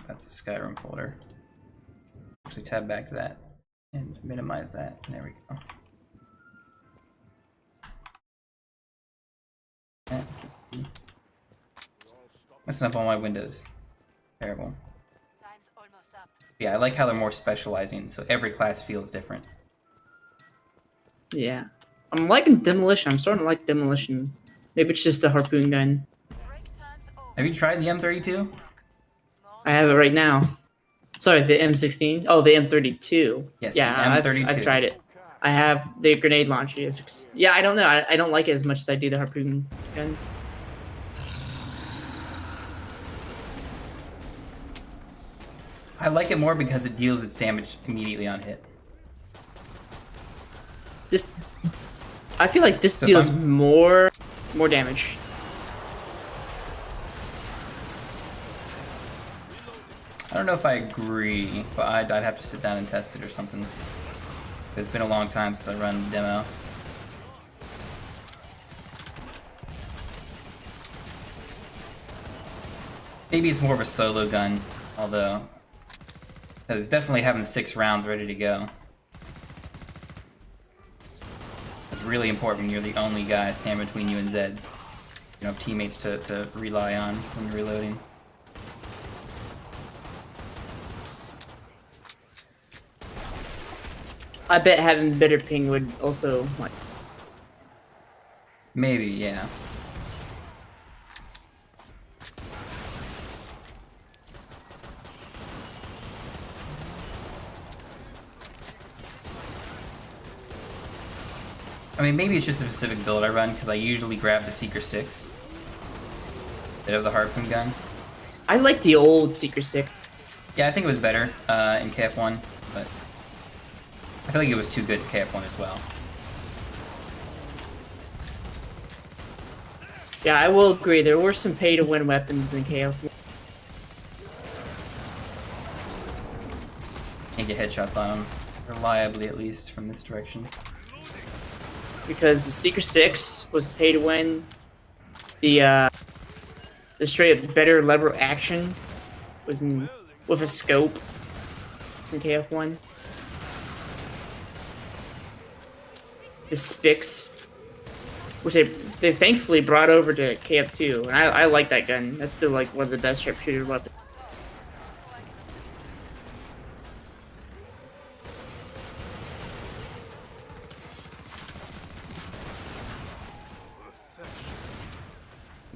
That's a Skyrim folder. Actually, tab back to that and minimize that. There we go. Messing up all my windows. Terrible. Time's almost up. Yeah, I like how they're more specializing, so every class feels different. Yeah. I'm liking Demolition. I'm starting to like Demolition. Maybe it's just a harpoon gun. Break time's over. Have you tried the M32? I have it right now. Sorry, the M16. Oh, the M32. Yes, the yeah, M32. I've tried it. I have the grenade launcher. Yeah, I don't know. I don't like it as much as I do the harpoon gun. I like it more because it deals its damage immediately on hit. This, I feel like this So deals more damage. I don't know if I agree, but I'd have to sit down and test it or something. It's been a long time since I run a demo. Maybe it's more of a solo gun, although it's definitely having 6 rounds ready to go. It's really important when you're the only guy standing between you and Zeds. teammates to rely on when you're reloading. I bet having better ping would also like. Maybe, yeah. I mean, maybe it's just a specific build I run, because I usually grab the Seeker 6 instead of the Harpoon gun. I like the old Seeker 6. Yeah, I think it was better in KF1, but I feel like it was too good in KF1 as well. Yeah, I will agree. There were some pay-to-win weapons in KF1. Can't get headshots on them, reliably at least, from this direction. Because the Seeker 6 was pay to win. The straight up better lever action was in, with a scope. It's in KF1. The Spix, which they thankfully brought over to KF2, and I like that gun. That's still like one of the best sharpshooter weapons.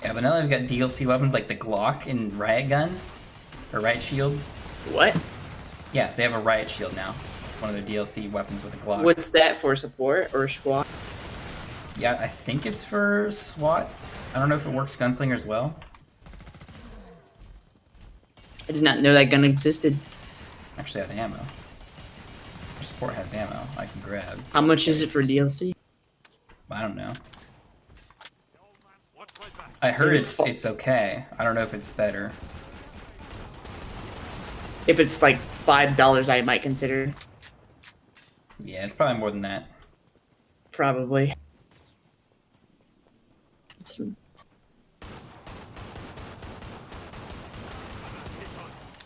Yeah, but now that we've got DLC weapons like the Glock and Riot Gun, or Riot Shield. What? Yeah, they have a Riot Shield now. One of their DLC weapons with a Glock. What's that for, support or SWAT? Yeah, I think it's for SWAT. I don't know if it works Gunslinger as well. I did not know that gun existed. Actually, I have ammo. Our support has ammo I can grab. How much is it for DLC? I don't know. Watch my back. I heard It's it's okay. I don't know if it's better. If it's like $5, I might consider. Yeah, it's probably more than that. Probably. It's,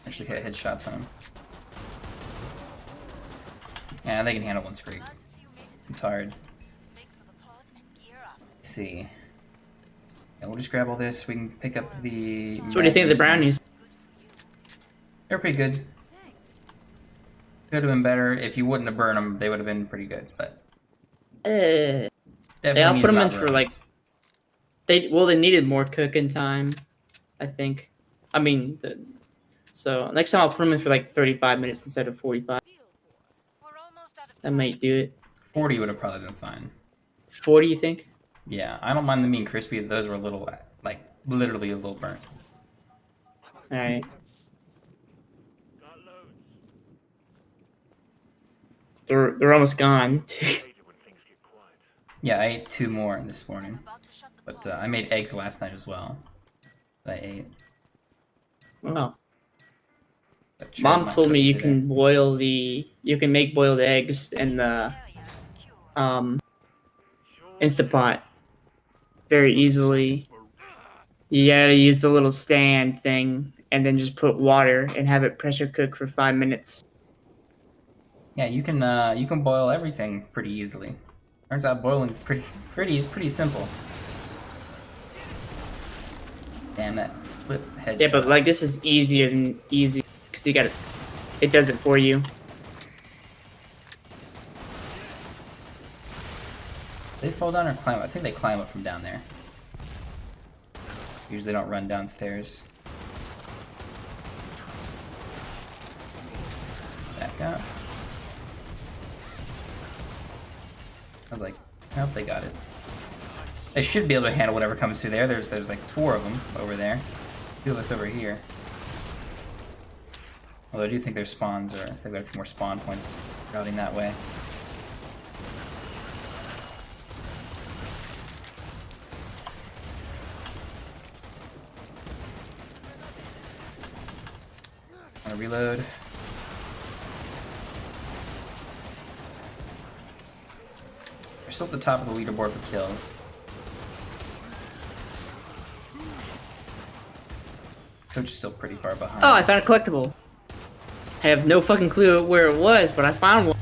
Actually hit headshots on him. Yeah, they can handle one scrape. Glad to see you made it. It's hard. Make for the pod and gear up. Let's see. Yeah, we'll just grab all this. We can pick up the... so what do you think of the brownies? They're pretty good. Could have been better. If you wouldn't have burned them, they would have been pretty good, but... Yeah, Definitely I'll need put them to in not for burn. like... They needed more cooking time, I think. I mean, so next time I'll put them in for like 35 minutes instead of 45. We're almost out of That time. might do it. 40 would have probably been fine. 40, you think? Yeah, I don't mind them being crispy. Those were a little, like, literally a little burnt. Alright. Got loads. They're almost gone. Hate it when things get quiet. Yeah, I ate 2 more this morning. About to shut the But pod. I made eggs last night as well. That I ate. Wow. But sure, Mom might told me cook you today. you can make boiled eggs in the Area secure. Instapot very easily. You gotta use the little stand thing and then just put water and have it pressure cook for 5 minutes. Yeah, you can boil everything pretty easily. Turns out boiling's pretty simple. Damn that flip headshot. Yeah, but like this is easier than easy because you got it does it for you. They fall down or climb up? I think they climb up from down there. Usually don't run downstairs. Back up. I was like, I hope they got it. They should be able to handle whatever comes through there. There's like 4 of them over there. 2 of us over here. Although I do think their spawns are, they've got a few more spawn points routing that way. I'm gonna reload. They're still at the top of the leaderboard for kills. Coach is still pretty far behind. Oh, I found a collectible. I have no fucking clue where it was, but I found one.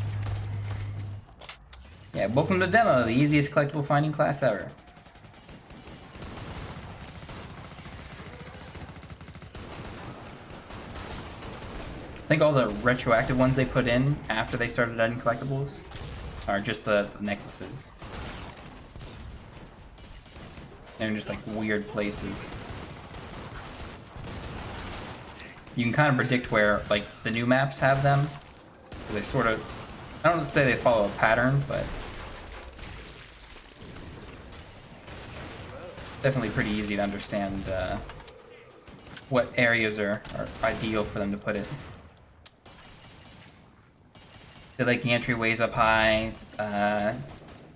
Yeah, welcome to demo, the easiest collectible finding class ever. think all the retroactive ones they put in after they started adding collectibles are just the necklaces. They're in just like weird places. You can kind of predict where like the new maps have them. They sort of, I don't want to say they follow a pattern, but definitely pretty easy to understand what areas are ideal for them to put it. They like the entryways up high,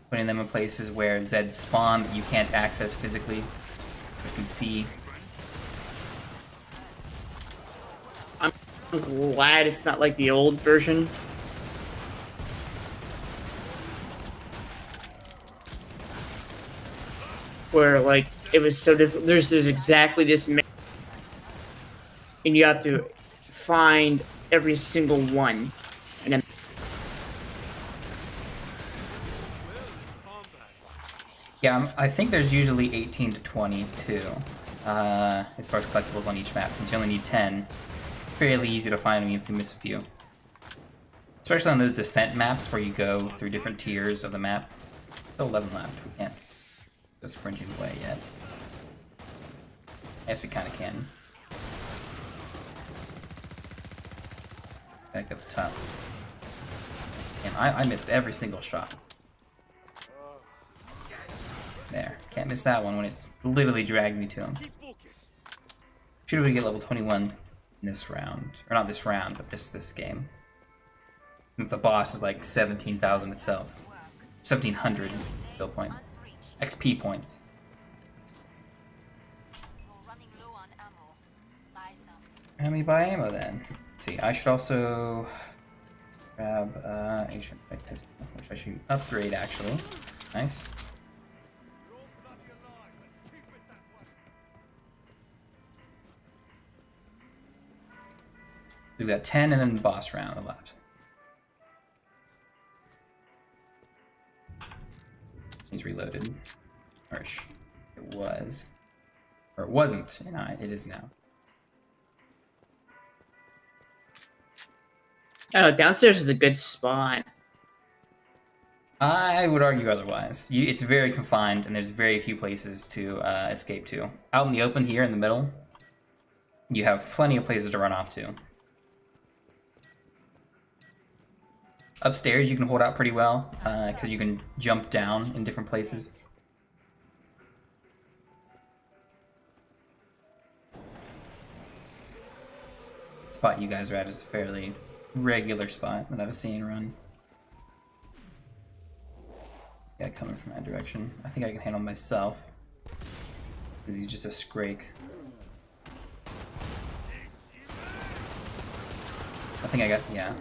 putting them in places where Zeds spawn that you can't access physically. You can see. I'm glad it's not like the old version. Where like it was so difficult. There's exactly this and you have to find every single one. And then Yeah, I think there's usually 18 to 20 too, as far as collectibles on each map, since you only need 10. Fairly easy to find them if you miss a few. Especially on those descent maps where you go through different tiers of the map. Still 11 left, we can't go sprinting away yet. I guess we kind of can. Back up the top. And I missed every single shot. There. Can't miss that one when it literally dragged me to him. Should we get level 21 in this round? Or not this round, but this game. Since the boss is like 17,000 itself. 1,700 skill points. XP points. We're running low on ammo. Buy some. Let me buy ammo then. Let's see, I should also grab Ancient Light Pistol, which I should upgrade actually. Nice. We've got 10 and then the boss round left. He's reloaded. Or it was. Or it wasn't, and it is now. oh, downstairs is a good spot. I would argue otherwise. It's very confined, and there's very few places to escape to. Out in the open here in the middle, you have plenty of places to run off to. Upstairs, you can hold out pretty well, because you can jump down in different places. The spot you guys are at is a fairly regular spot that I've seen run. Yeah, coming from that direction. I think I can handle myself, because he's just a Scrake. I think I got, yeah.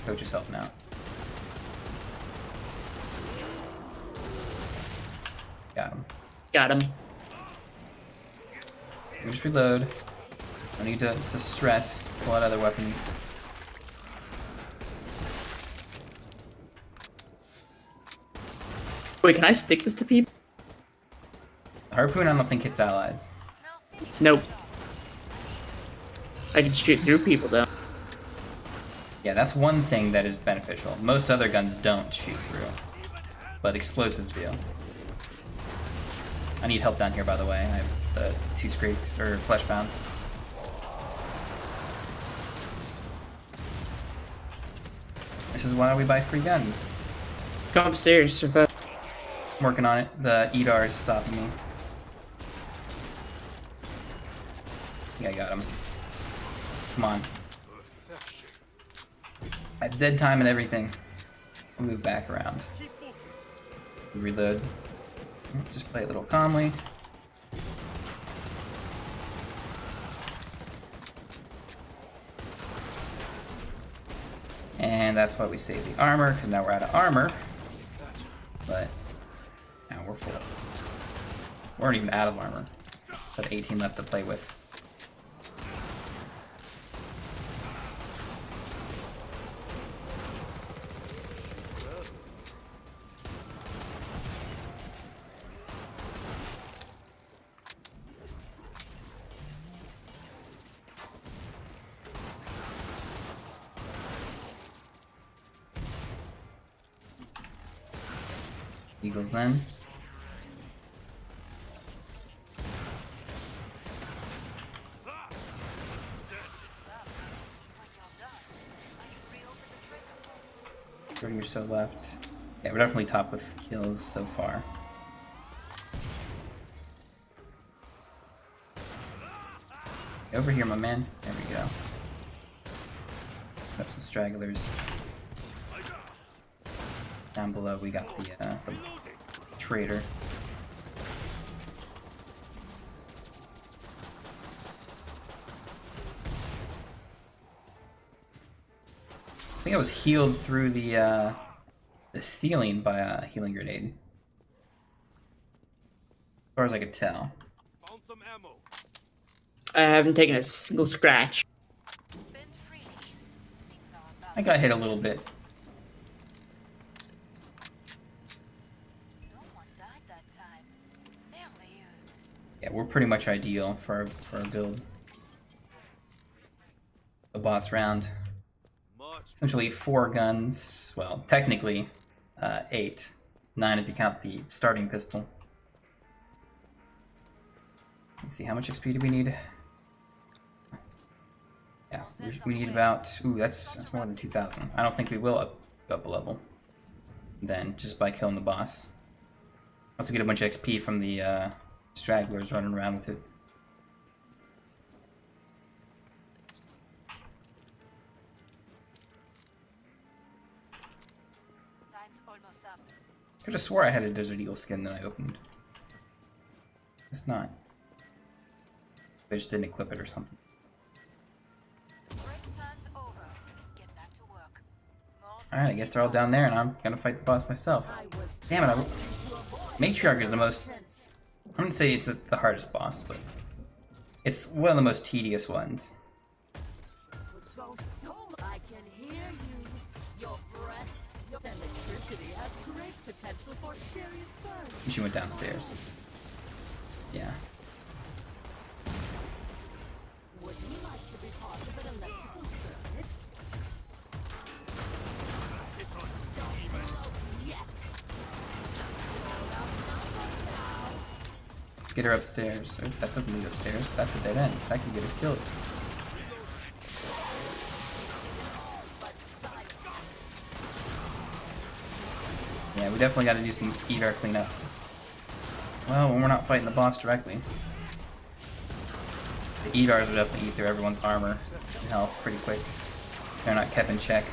Coach yourself now. Got him. Got him. We just reload. I need to stress a lot of other weapons. Wait, can I stick this to people? The harpoon, I don't think hits allies. Nope. I can shoot through people though. Yeah, that's one thing that is beneficial. Most other guns don't shoot through, but explosives do. I need help down here, by the way. I have the 2 Scrakes, or flesh bounds. This is why we buy free guns. Come upstairs, survive. I'm working on it. The EDAR is stopping me. Yeah, I got him. Come on. At Z time and everything. We'll move back around. Reload. Just play a little calmly. And that's why we save the armor, because now we're out of armor. But now we're full. We aren't even out of armor. So I have 18 left to play with. Eagles then. When you're done, I can reopen the trigger. 30 or so left. Yeah, we're definitely top with kills so far. Over here, my man. There we go. Got some stragglers. Down below, we got the traitor. I think I was healed through the ceiling by a healing grenade. As far as I could tell. Found some ammo. I haven't taken a single scratch. Spin freely. Things are about I got hit a little bit. no one died that time. Merveilleux. Yeah, we're pretty much ideal for our build. The boss round. Much. Essentially 4 guns. Well, technically 8. 9 if you count the starting pistol. Let's see, how much XP do we need? Yeah, we need about... Ooh, that's more than 2,000. I don't think we will up a level. Then, just by killing the boss. Also get a bunch of XP from the stragglers running around with it. Time's almost up. Could have swore I had a Desert Eagle skin that I opened. It's not. I just didn't equip it or something. Break time's over. Get back to work. More Alright, I guess they're all down there and I'm gonna fight the boss myself. Damn it, Matriarch is the most... I wouldn't say it's the hardest boss, but... It's one of the most tedious ones. I can hear you. Your breath, your electricity has great potential for serious burns. And she went downstairs. Yeah. Would you like to be part of an electrical circuit? Don't yet. Let's get her upstairs. Oh, that doesn't lead upstairs. That's a dead end. That can get us killed. Yeah, we definitely gotta do some EDAR cleanup. Well, when we're not fighting the boss directly. The EDARs will definitely eat through everyone's armor and health pretty quick. They're not kept in check.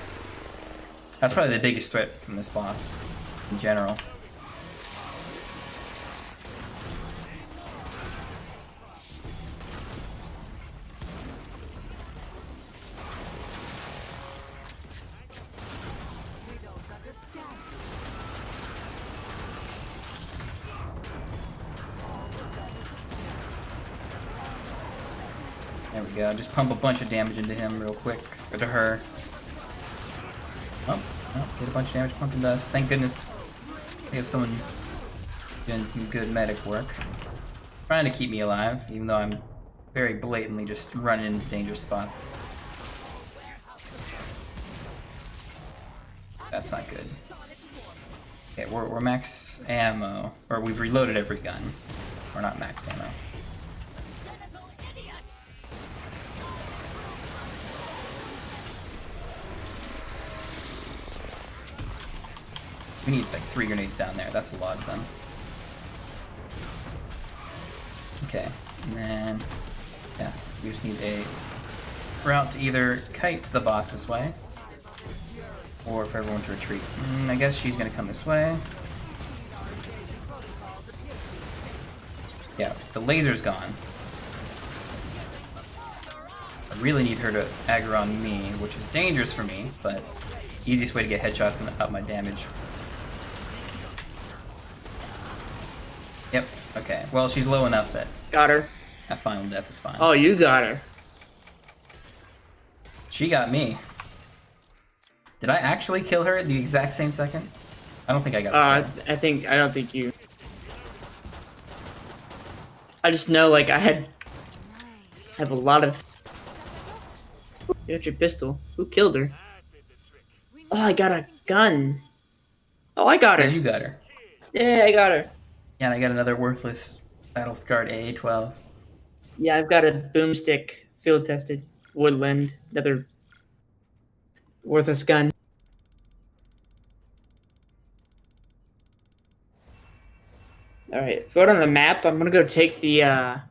That's probably the biggest threat from this boss in general. We don't understand. There we go. Just pump a bunch of damage into him real quick. Or to her. Oh, get a bunch of damage pumped into us. Thank goodness we have someone doing some good medic work. Trying to keep me alive, even though I'm very blatantly just running into dangerous spots. That's not good. Okay, we're max ammo. Or we've reloaded every gun. We're not max ammo. We need like 3 grenades down there. That's a lot of them. Okay, and then yeah, we just need a route to either kite the boss this way, or for everyone to retreat. I guess she's gonna come this way. Yeah, the laser's gone. I really need her to aggro on me, which is dangerous for me, but easiest way to get headshots and up my damage. Yep, okay. Well, she's low enough that Got her. that final death is fine. Oh, you got her. She got me. Did I actually kill her at the exact same second? I don't think I got her. I don't think you. I just know, like, I have a lot of. You got your pistol. Who killed her? Oh, I got a gun. Oh, I got Says her. you got her. Yeah, I got her. Yeah, and I got another worthless battle scarred AA-12. Yeah, I've got a boomstick field tested woodland, another worthless gun. All right, vote on the map. I'm gonna go take the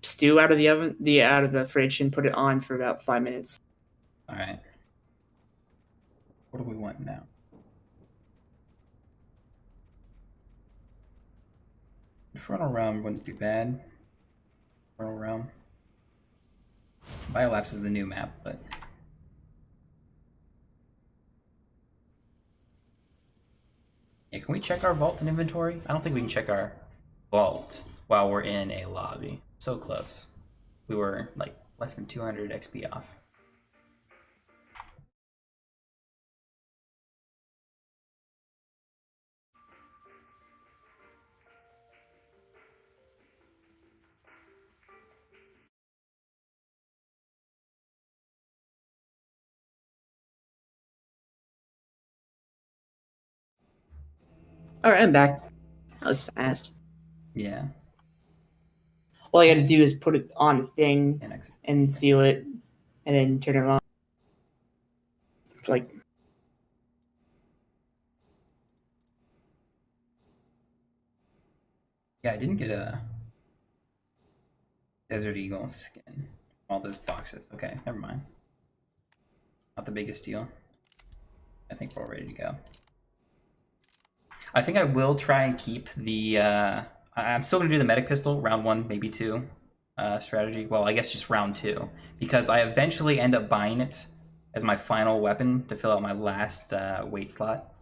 stew out of the oven, out of the fridge, and put it on for about 5 minutes. All right. What do we want now? Infernal Realm wouldn't be bad. Infernal Realm. Biolapse is the new map, but yeah, can we check our vault and inventory? I don't think we can check our vault while we're in a lobby. So close. We were like less than 200 XP off. All right, I'm back. That was fast. Yeah. All I got to do is put it on the thing And access. and seal it, and then turn it on. Like, Yeah, I didn't get a Desert Eagle skin. All those boxes. Okay, never mind. Not the biggest deal. I think we're all ready to go. I think I will try and keep the I'm still gonna do the medic pistol round 1, maybe 2 strategy. Well, I guess just round 2, because I eventually end up buying it as my final weapon to fill out my last weight slot.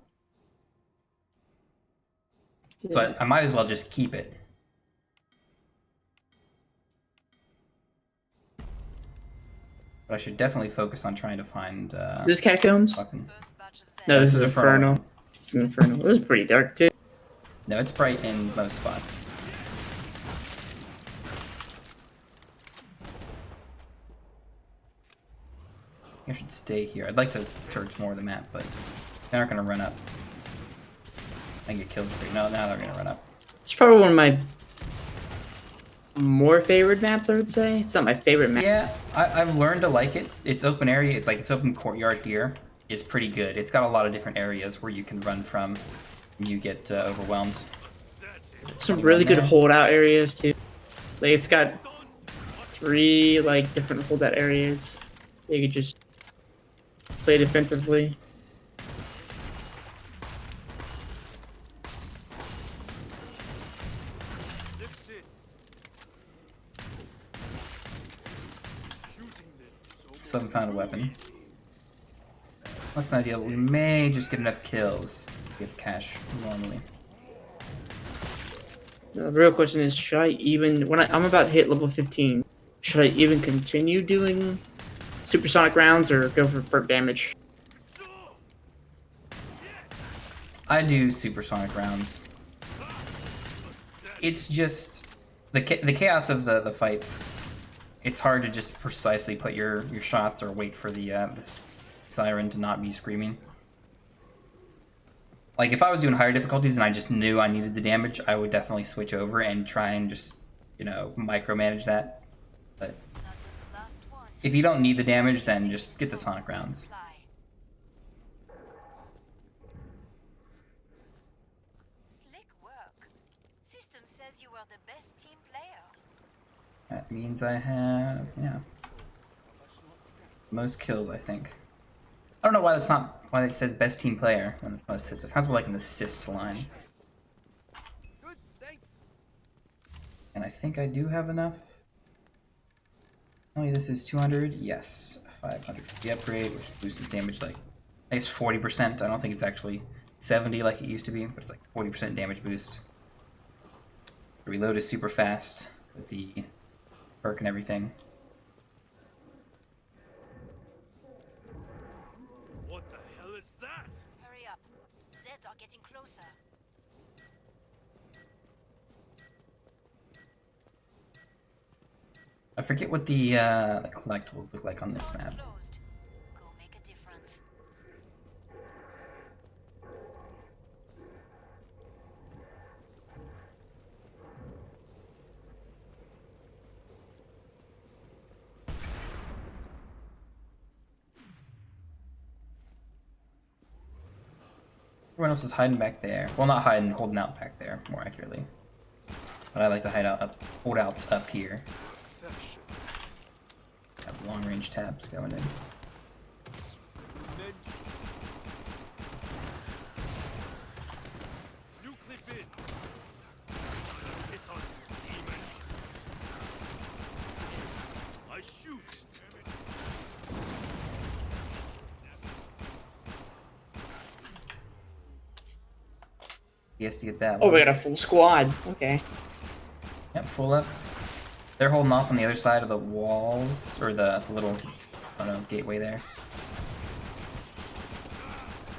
So I might as well just keep it. But I should definitely focus on trying to find this catacombs? weapon. First batch of No, Zen. this is Inferno. This is Inferno. This is pretty dark too. No, it's bright in most spots. I should stay here. I'd like to search more of the map, but they're not gonna run up. I get killed for no, now they're gonna run up. It's probably one of my more favorite maps, I would say. It's not my favorite map. Yeah, I've learned to like it. It's open area, it's like its open courtyard here is pretty good. It's got a lot of different areas where you can run from when you get overwhelmed. Some really good there? holdout areas too. Like it's got 3 like different holdout areas. You could just play defensively. That's it. Shooting them so Still haven't found a weapon. That's not ideal. We may just get enough kills to get the cash normally. The real question is, should I even I'm about to hit level 15? Should I even continue doing supersonic rounds or go for perk damage? I do supersonic rounds. It's just the chaos of the fights. It's hard to just precisely put your shots or wait for the siren to not be screaming. Like if I was doing higher difficulties and I just knew I needed the damage, I would definitely switch over and try and just, you know, micromanage that. But That was the last one. if you don't need the damage, then just get the sonic rounds. Fly. Slick work. System says you are the best team player. That means I have, yeah, most kills, I think. I don't know why why it says best team player when it's not assist. It sounds more like an assist line. good. Thanks. And I think I do have enough. Only this is 200. Yes, 500 the upgrade, which boosts damage like I guess 40%. I don't think it's actually 70 like it used to be, but it's like 40% damage boost. The reload is super fast with the perk and everything. What the hell is that? Hurry up. Zeds are getting closer. I forget what the collectibles look like on this Port map. closed. Go make a difference. Everyone else is hiding back there. Well, not hiding, holding out back there, more accurately. But I like to hold out up here. Have long range tabs going in. New clip in. It's on you, demon. I shoot. He has to get that Oh, one. we got a full squad. Okay. Yep, full up. They're holding off on the other side of the walls, or the little, I don't know, gateway there.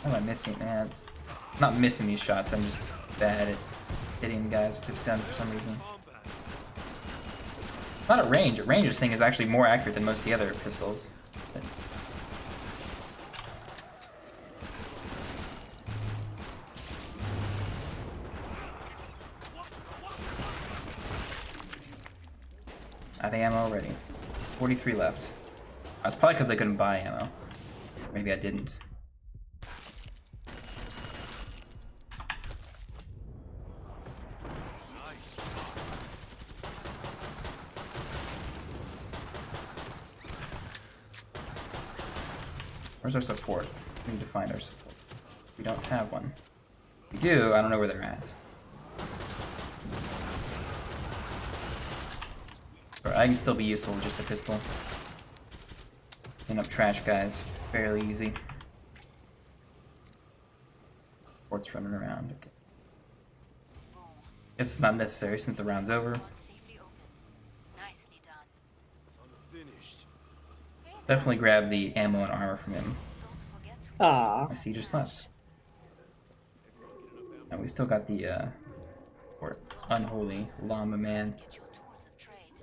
How am I missing, man? I'm not missing these shots, I'm just bad at hitting guys with this gun for some reason. Not at range. At range, this thing is actually more accurate than most of the other pistols. But out of ammo already. 43 left. That's probably because I couldn't buy ammo. Maybe I didn't. Where's our support? We need to find our support. We don't have one. We do, I don't know where they're at. But I can still be useful with just a pistol. Clean up trash guys, fairly easy. Support's running around. Okay. Guess it's not necessary since the round's over. Pod safely open. Nicely done. Unfinished. Definitely grab the ammo and armor from him. Don't forget to Ah. I see he just left. And we still got the or unholy llama man. get your tools of trade.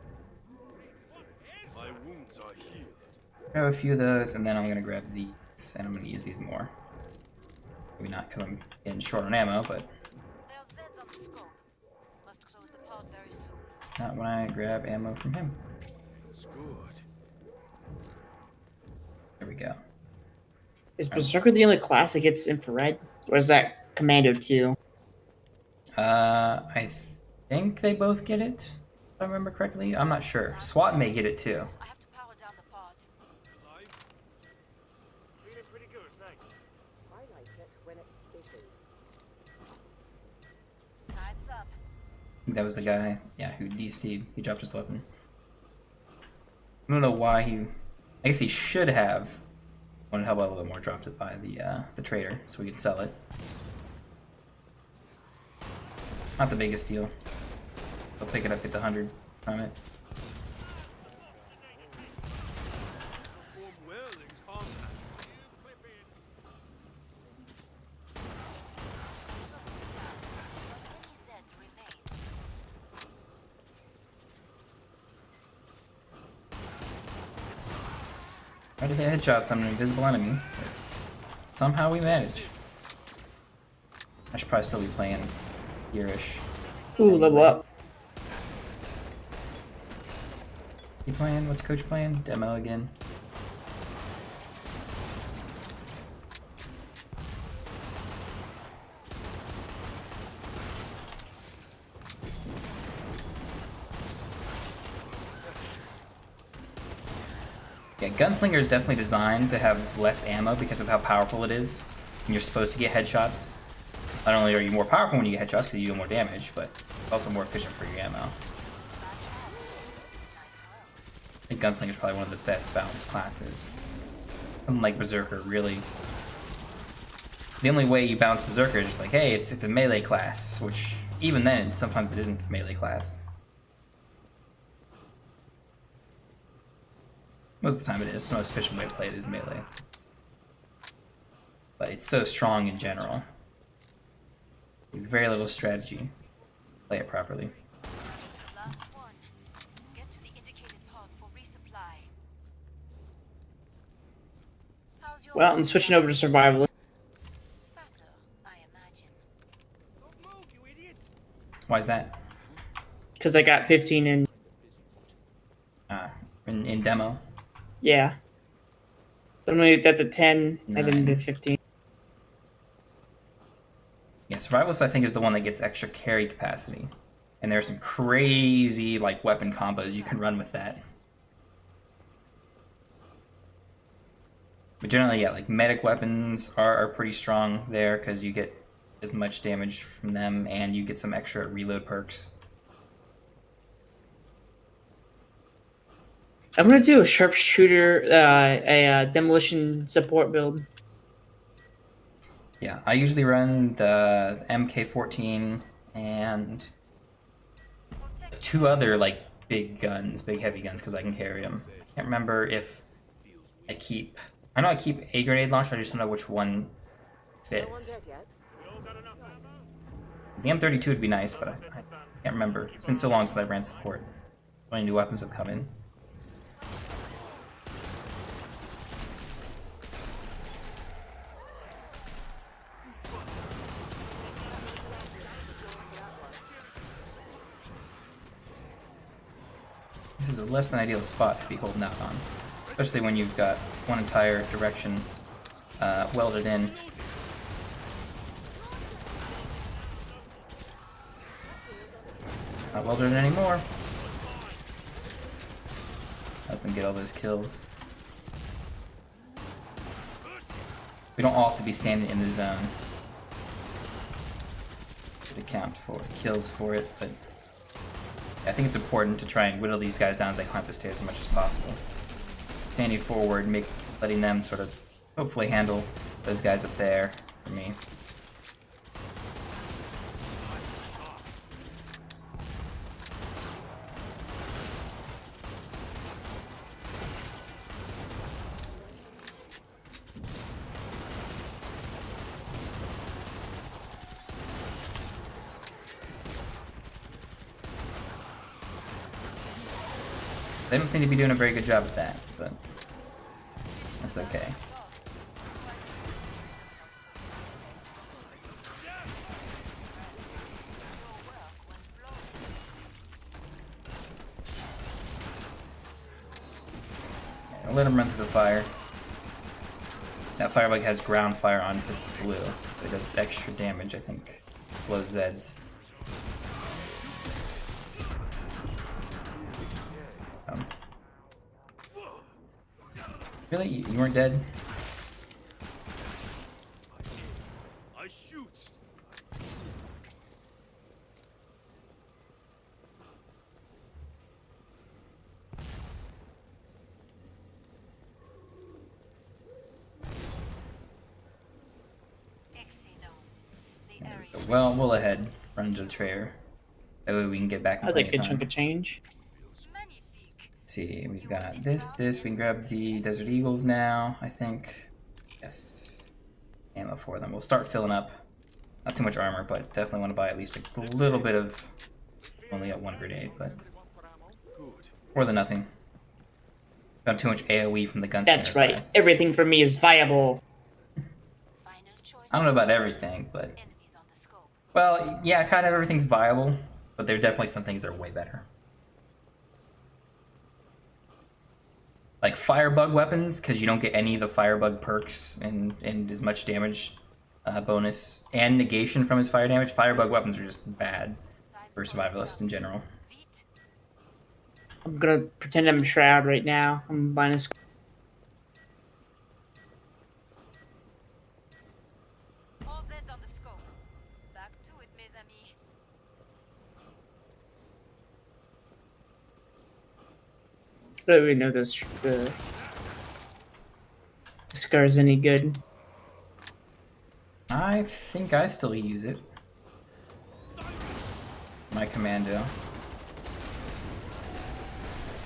My wounds are healed. Grab a few of those, and then I'm gonna grab these, and I'm gonna use these more. Maybe not coming in short on ammo, but There's Zeds on the scope. Must close the pod very soon. not when I grab ammo from him. It's good. There we go. Is Berserker the only class that gets infrared? Or is that Commando too? I think they both get it, if I remember correctly. I'm not sure. SWAT may get it too. I have to power down the pod. Alive? Feeling pretty good, thanks. I like it when it's busy. Time's up. I think that was the guy, yeah, who DC'd. He dropped his weapon. I don't know why he... I guess he should have, when it helped out a little more, dropped it by the trader, so we could sell it. Not the biggest deal. I'll pick it up, get the 100 from it. Perform well in combat. New clip in. Many Zeds remain. Try to hit headshots on an invisible enemy. Somehow we manage. I should probably still be playing here-ish. Ooh, level up. You playing? What's coach playing? Demo again. Yeah, Gunslinger is definitely designed to have less ammo because of how powerful it is. And you're supposed to get headshots. Not only are you more powerful when you get headshots because you do more damage, but it's also more efficient for your ammo. Nice work. I think Gunslinger is probably one of the best balanced classes. Unlike Berserker, really. The only way you balance Berserker is just like, hey, it's a melee class, which even then, sometimes it isn't a melee class. Most of the time it is. The most efficient way to play it is melee. But it's so strong in general. There's very little strategy. Play it properly. Last one. Get to the indicated pod for resupply. How's your Well, I'm switching over to survival. fatter, I imagine. Don't move, you idiot. Why is that? Because I got 15 in. In demo? Yeah. So I'm gonna get that to 10 and then Nine. the 15. Yeah, Survivalist I think is the one that gets extra carry capacity. And there's some crazy like weapon combos you can run with that. But generally, yeah, like medic weapons are pretty strong there because you get as much damage from them and you get some extra reload perks. I'm gonna do a sharpshooter, a demolition support build. Yeah, I usually run the MK14 and two other like big guns, big heavy guns, because I can carry them. I can't remember if I keep. I know I keep a grenade launcher. I just don't know which one fits. The M32 would be nice, but I can't remember. It's been so long since I ran support. So many new weapons have come in. This is a less than ideal spot to be holding out on, especially when you've got one entire direction welded in. Not welded in anymore. Let them get all those kills. We don't all have to be standing in the zone to account for kills for it, but I think it's important to try and whittle these guys down as they climb the stairs as much as possible. Standing forward, letting them sort of hopefully handle those guys up there for me. They don't seem to be doing a very good job of that, but that's okay. I'll let him run through the fire. That firebug has ground fire on because it's blue, so it does extra damage, I think. Slows Zeds. Really? You weren't dead? I shoot. Well, we'll ahead. Run into the trader. That way we can get back in That's a plenty good of time. chunk of change. Let's see, we've got this. We can grab the Desert Eagles now, I think. Yes. Ammo for them. We'll start filling up. Not too much armor, but definitely want to buy at least a little bit of... Only got one grenade, but... More than nothing. Got too much AoE from the gunslinger That's right. class. Everything for me is viable. I don't know about everything, but... Well, yeah, kind of everything's viable, but there are definitely some things that are way better. Like firebug weapons, because you don't get any of the firebug perks and as much damage bonus and negation from his fire damage. Firebug weapons are just bad for survivalists in general. I'm gonna pretend I'm Shroud right now. I'm buying a All Zeds on the scope. Back to it, mes amis. I don't even know the scar's any good. I think I still use it. My commando.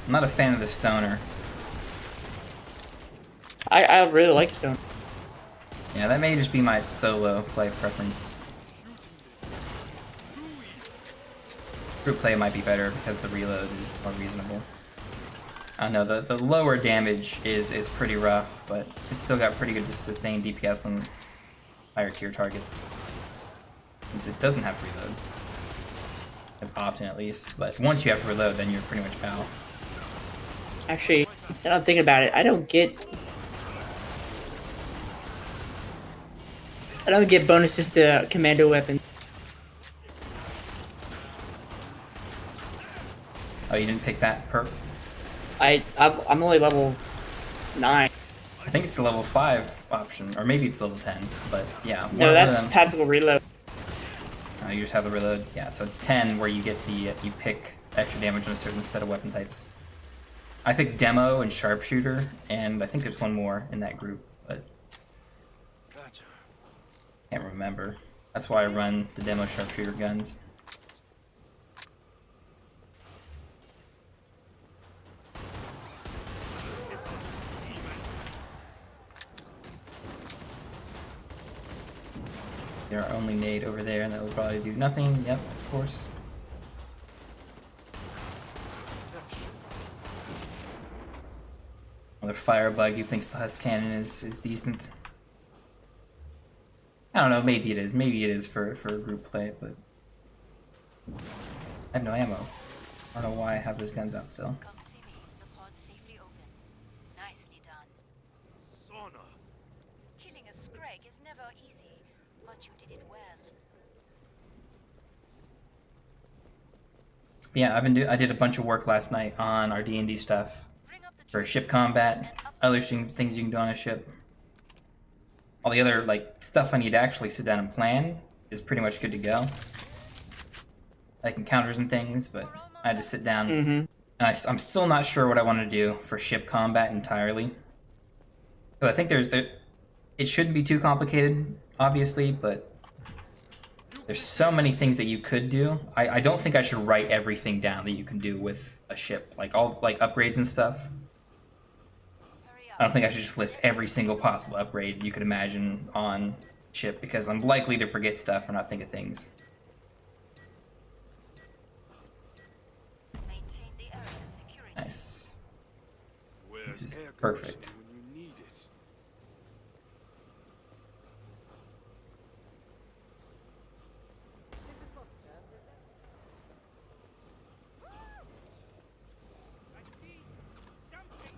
I'm not a fan of the stoner. I really like Stone. Yeah, that may just be my solo play preference. Group play might be better because the reload is more reasonable. I don't know, the lower damage is pretty rough, but it's still got pretty good sustained DPS on higher tier targets. Since it doesn't have to reload. As often at least, but once you have to reload, then you're pretty much POW. Actually, now I'm thinking about it, I don't get I don't get bonuses to commando weapons. Oh, you didn't pick that perk? I'm only level 9. I think it's a level 5 option, or maybe it's level 10, but yeah. No, that's tactical reload. Oh, you just have the reload. Yeah, so it's 10 where you get the, you pick extra damage on a certain set of weapon types. I picked Demo and Sharpshooter, and I think there's one more in that group, but can't remember. That's why I run the Demo Sharpshooter guns. There are only nade over there, and that will probably do nothing. Yep, of course. Another firebug who thinks the Husk Cannon is decent. I don't know, maybe it is. Maybe it is for group play, but I have no ammo. I don't know why I have those guns out still. Come see me. The pod's safely open. Nicely done. Sauna. Killing a Scrag is never easy, but you did it well. Yeah, I did a bunch of work last night on our D&D stuff Bring up the for troops ship combat, and up other things you can do on a ship. All the other like stuff I need to actually sit down and plan is pretty much good to go. Like encounters and things, but I had to sit down. And I'm still not sure what I want to do for ship combat entirely. So I think it shouldn't be too complicated, obviously, but there's so many things that you could do. I don't think I should write everything down that you can do with a ship, like all like upgrades and stuff. Hurry I up. don't think I should just list every single possible upgrade you could imagine on ship because I'm likely to forget stuff or not think of things. Maintain the area's security. Nice. Where's This is air perfect. conditioning when you need it? Mrs. Foster, present. I see something.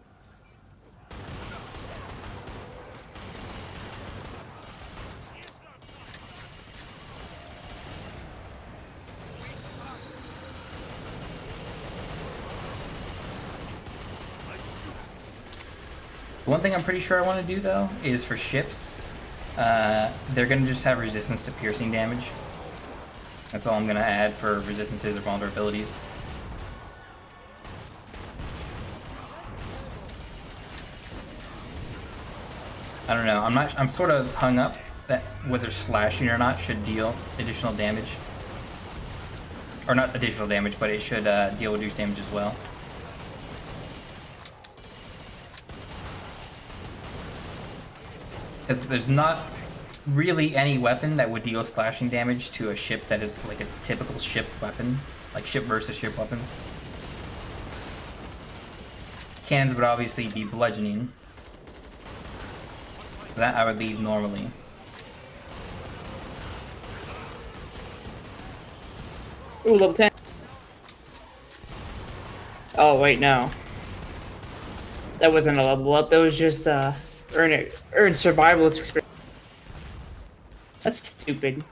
One thing I'm pretty sure I want to do though is for ships, they're gonna just have resistance to piercing damage. That's all I'm gonna add for resistances or vulnerabilities. I don't know. I'm sort of hung up that whether slashing or not should deal additional damage, or not additional damage, but it should deal reduced damage as well. Because there's not really any weapon that would deal slashing damage to a ship that is like a typical ship weapon, like ship versus ship weapon. Cannons would obviously be bludgeoning. So that I would leave normally. Ooh, level 10. Oh, wait, no. That wasn't a level up. That was just, earn survivalist experience. That's stupid.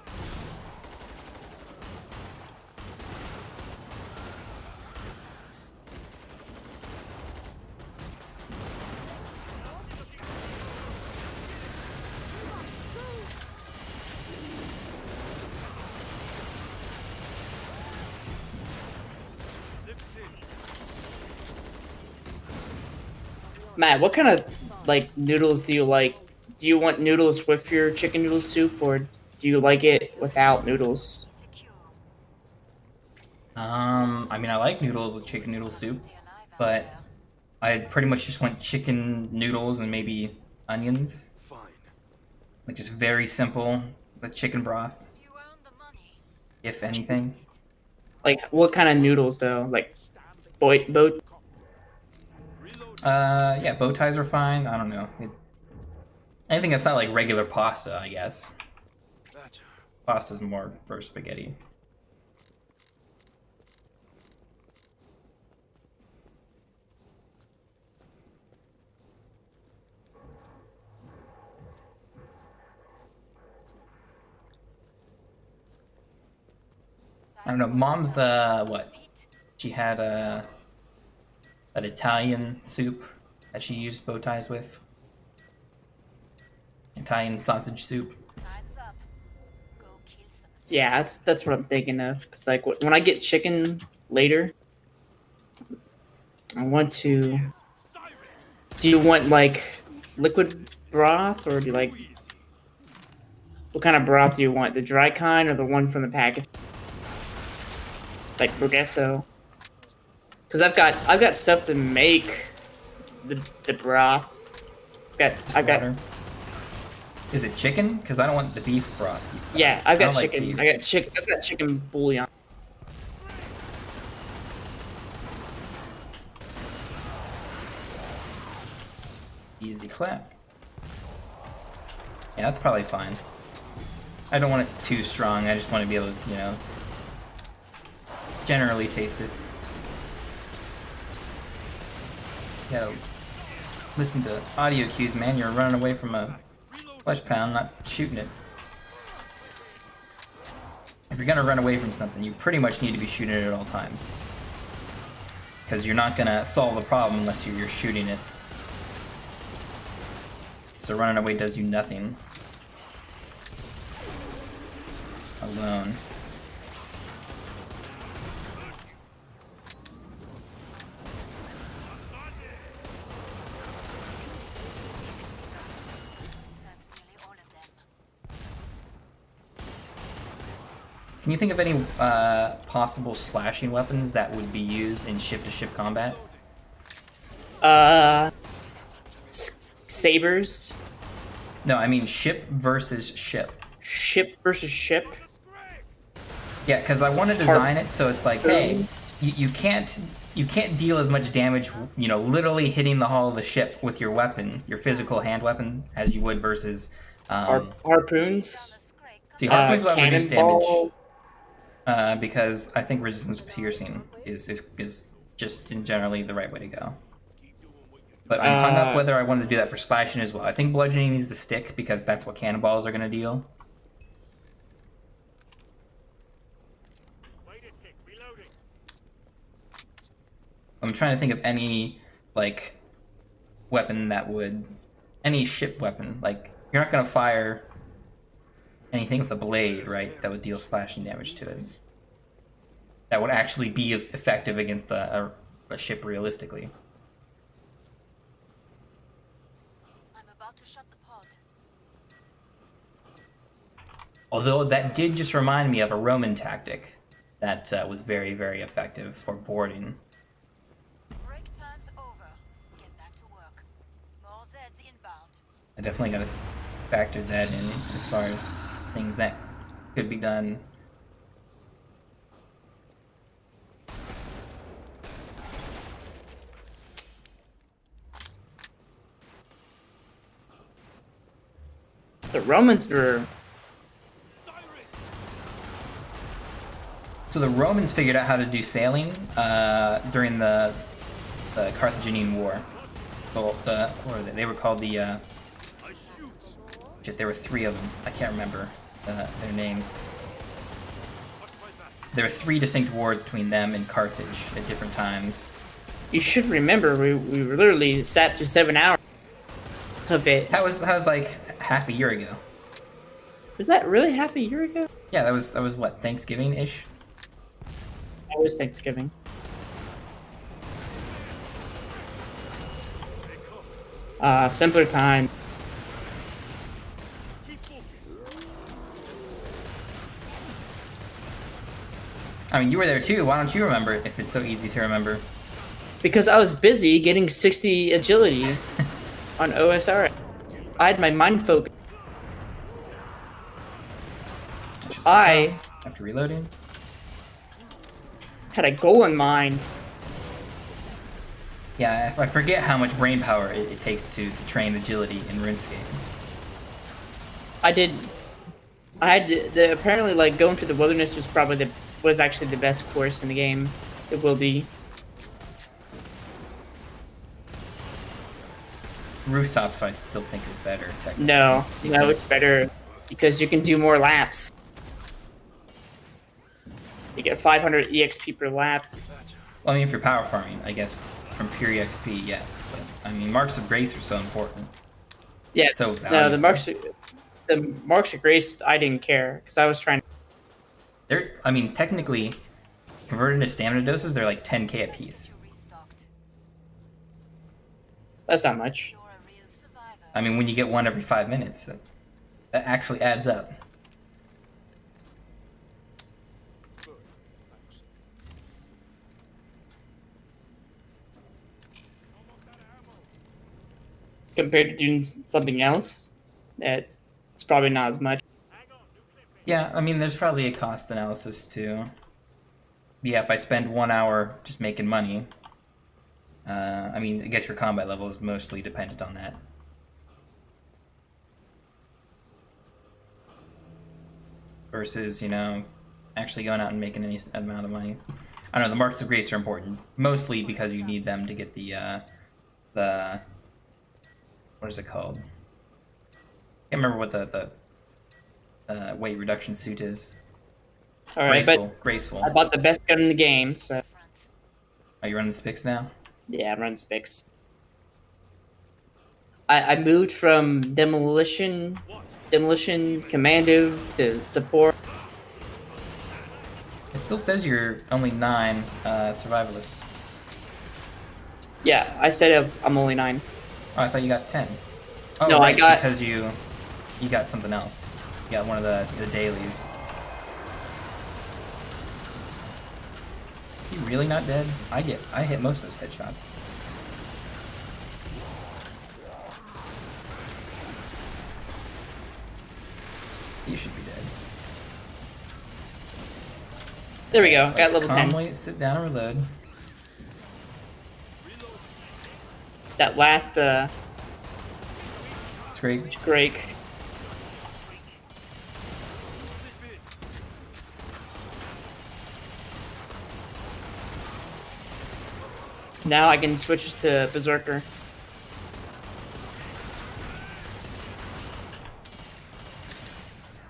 Matt, what kind of like noodles do you like? Do you want noodles with your chicken noodle soup, or do you like it without noodles? Secure. I mean, I like noodles with chicken noodle soup, Stay alive out but there. I pretty much just want chicken noodles and maybe onions. Fine. Like just very simple, the chicken broth, You earned the money. if anything. Like, what kind of noodles though? Like, boat? Reload. Yeah, bow ties are fine. I don't know. Anything that's not like regular pasta, I guess. That. Pasta's more for spaghetti. I don't know. Mom's what? She had an Italian soup that she used bow ties with. Italian sausage soup. Time's up. Go kill some. Yeah, that's what I'm thinking of. Cause like when I get chicken later, I want to. Do you want like liquid broth, or do you like? What kind of broth do you want? The dry kind or the one from the package? Like Progresso. Cause I've got stuff to make the broth. I've got. Water. Is it chicken? Because I don't want the beef broth. Yeah, I've I don't got like chicken. beef. I've got chicken bouillon. Easy clap. Yeah, that's probably fine. I don't want it too strong. I just want to be able to, you know, generally taste it. Yeah, listen to audio cues, man. You're running away from a flesh pound, not shooting it. If you're gonna run away from something, you pretty much need to be shooting it at all times. Because you're not gonna solve the problem unless you're shooting it. So running away does you nothing. Alone. That's nearly all of them. Can you think of any possible slashing weapons that would be used in ship-to-ship combat? Sabers. No, I mean ship versus ship. Ship versus ship. Yeah, because I want to design it so it's like, hey, you can't deal as much damage, you know, literally hitting the hull of the ship with your weapon, your physical hand weapon, as you would versus. Harpoons. See, harpoons will have reduced damage. Cannonball. Because I think resistance piercing is just in generally the right way to go. But I'm hung up whether I wanted to do that for slashing as well. I think bludgeoning needs to stick because that's what cannonballs are going to deal. Wait a tick, reloading. I'm trying to think of any, like, weapon that would... Any ship weapon. Like, you're not going to fire anything with a blade, right? That would deal slashing damage to it. That would actually be effective against a ship realistically. I'm about to shut the pod. Although that did just remind me of a Roman tactic that was very, very effective for boarding. Break time's over. Get back to work. More Zeds inbound. I definitely got to factor that in as far as things that could be done. The Romans were. So the Romans figured out how to do sailing during the Carthaginian War. Well, what were they? They were called the. Shit, there were 3 of them. I can't remember their names. There were 3 distinct wars between them and Carthage at different times. You should remember, we literally sat through 7 hours of it. That was like half a year ago. Was that really half a year ago? Yeah, that was what, Thanksgiving-ish? That was Thanksgiving. Simpler time. I mean, you were there too. Why don't you remember it if it's so easy to remember? Because I was busy getting 60 agility on OSR. I had my mind focused. It's just so I- tough after reloading. Had a goal in mind. Yeah, I forget how much brain power it takes to train agility in RuneScape. I had the apparently like going through the wilderness was actually the best course in the game. It will be. Rooftops, I still think is better. Technically. No, Because- it's better because you can do more laps. You get 500 EXP per lap. Well, I mean, for power farming, I guess from pure EXP, yes. But I mean, marks of grace are so important. Yeah. So No, valuable. the marks of grace, I didn't care because I was trying. They're, I mean, technically, converted into stamina doses, they're like 10k a piece. You restocked. That's not much. You're a real survivor. I mean, when you get one every 5 minutes, that actually adds up. Compared to doing something else, it's probably not as much. Yeah, I mean, there's probably a cost analysis too. Yeah, if I spend 1 hour just making money, I mean, I guess your combat level is mostly dependent on that. Versus, you know, actually going out and making any amount of money. I don't know, the marks of grace are important. Mostly because you need them to get the what is it called? Can't remember what the weight reduction suit is. All right, Graceful. I bought the best gun in the game, so Friends. Are you running Spix now? yeah, I'm running Spix. I moved from demolition commando to support. It still says you're only 9 survivalist. Yeah, I said I'm only 9. Oh, I thought you got 10. Oh, No, I right, got- because you got something else. You got one of the dailies. Is he really not dead? I hit most of those headshots. You should be dead. There we go. Got Let's level 10. calmly sit down and reload. That last It's great. Drake. Now I can switch to Berserker.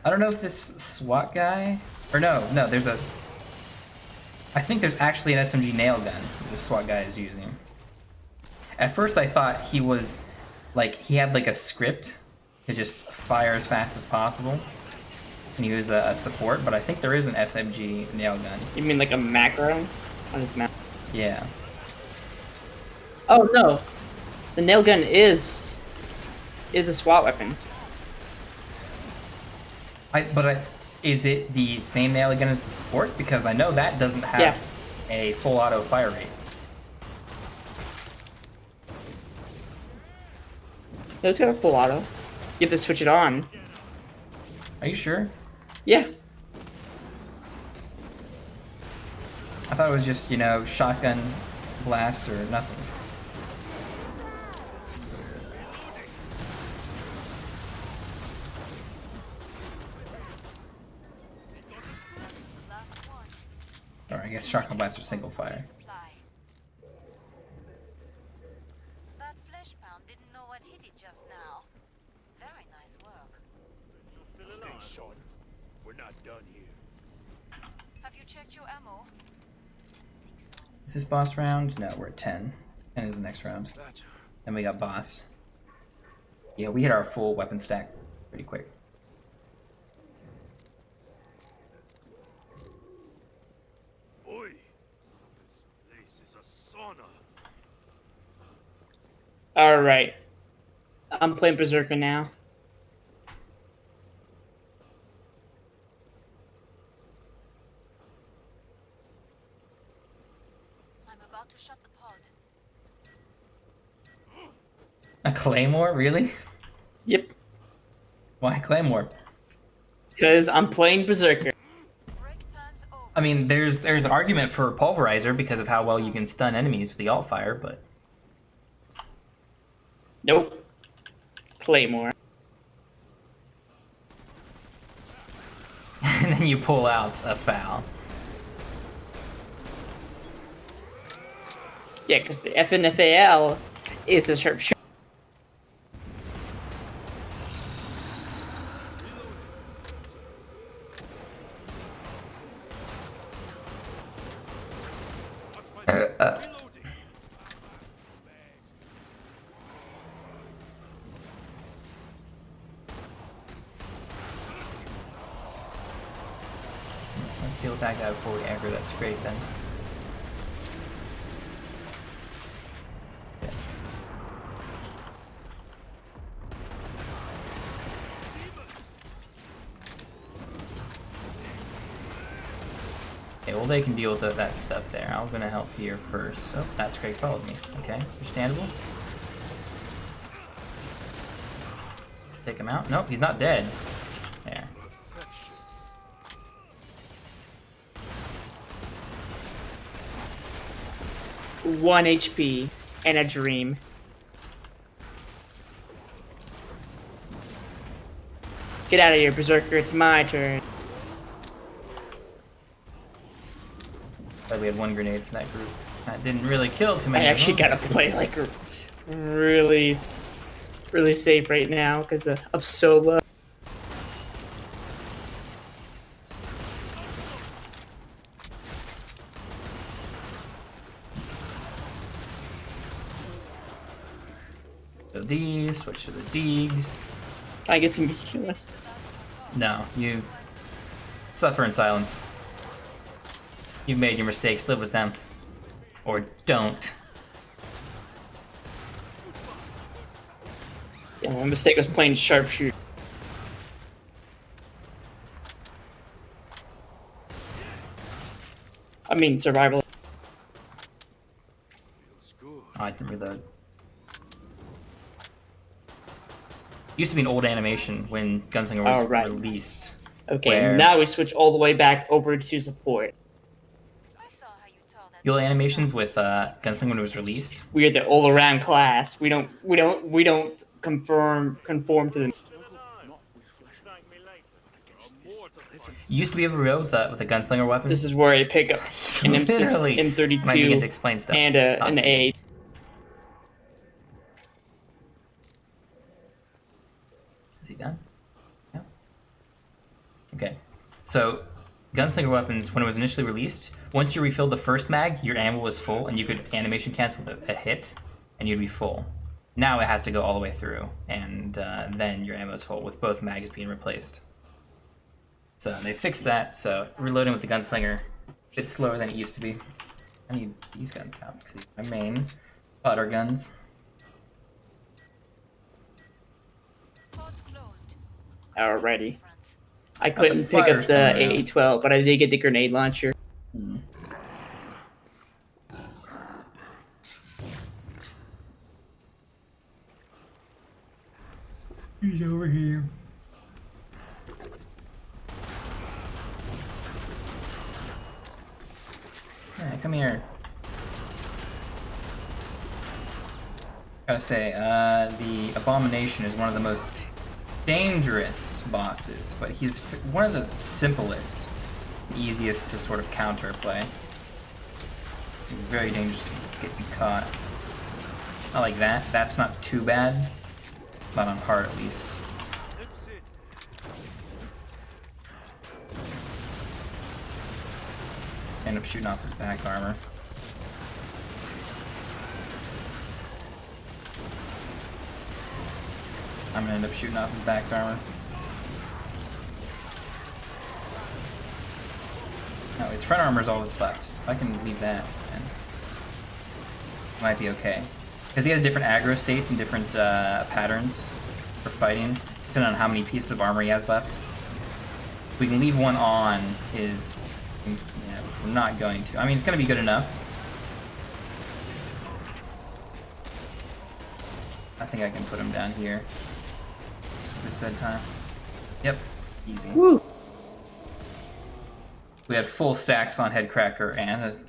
I don't know if this SWAT guy, or no, there's a. I think there's actually an SMG nail gun that the SWAT guy is using. At first, I thought he was, like, he had like a script to just fire as fast as possible, and he was a support. But I think there is an SMG nail gun. You mean like a macro on his map? Yeah. Oh no, the nail gun is a SWAT weapon. Is it the same nail gun as the support? Because I know that doesn't have a full auto fire rate. No, it's got a full auto. You have to switch it on. Are you sure? Yeah. I thought it was just, you know, shotgun blast or nothing. Last one. Or I guess shotgun blast or single fire. Supply. That flesh pound didn't know what hit it just now. Very nice work. Stay short. We're not done here. Have you checked your ammo? Think so. Is this boss round? No, we're at 10. 10 is the next round. Then we got boss. Yeah, we hit our full weapon stack pretty quick. Oi! This place is a sauna. All right. I'm playing Berserker now. I'm about to shut the pod. A claymore? Really? Yep. Why claymore? Because I'm playing Berserker. Break time's over. I mean, there's an argument for pulverizer because of how well you can stun enemies with the alt fire, but Nope. Claymore. and then you pull out a foul. Yeah, because the FNFAL is a sharpshooter. Let's deal with that guy before we aggro. That's great then. Yeah. Okay, well they can deal with that stuff there. I'm gonna help here first. Oh, that's great. Followed me. Okay, understandable. Take him out. Nope, he's not dead. There. 1 HP and a dream. Get out of here, Berserker. It's my turn. But we had 1 grenade from that group. That didn't really kill too I many. of actually them. gotta play like really, really safe right now because I'm so low. So these, switch to the Deegs. I get some healing. No, you suffer in silence. You've made your mistakes, live with them. Or don't. Yeah, my mistake was playing sharpshooter. I mean survival. Oh, I didn't reload. Used to be an old animation when Gunslinger was Oh, right. released. Okay, Where- now we switch all the way back over to support. I saw how you tore that The old animations with Gunslinger when it was released. We are the all-around class. We don't conform to the. Thank me later. There are more to find. You used to be able to reload with a Gunslinger weapon. This is where I pick up an M6, Literally. Might get to M32, explain stuff. and an Awesome. A. Is he done? No. Okay. So, Gunslinger weapons, when it was initially released, once you refilled the first mag, your ammo was full, and you could animation cancel a hit, and you'd be full. Now it has to go all the way through, and then your ammo is full, with both mags being replaced. So they fixed that, so reloading with the Gunslinger a bit slower than it used to be. I need these guns out, because these are my main powder guns. Port closed. Alrighty. France. I couldn't pick up fire's the coming around. AA-12, but I did get the grenade launcher. He's over here. Alright, come here. Gotta say, the Abomination is one of the most dangerous bosses, but he's one of the simplest, easiest to sort of counterplay. He's very dangerous to get you caught. Not like that. That's not too bad. Not on hard, at least. That's it. End up shooting off his back armor. I'm gonna end up shooting off his back armor. No, his front armor is all that's left. If I can leave that, then it might be okay. Because he has different aggro states and different patterns for fighting, depending on how many pieces of armor he has left. We can leave one on his, yeah, which we're not going to. I mean, it's going to be good enough. I think I can put him down here. Just for this said time. Yep, easy. Woo! We had full stacks on Headcracker and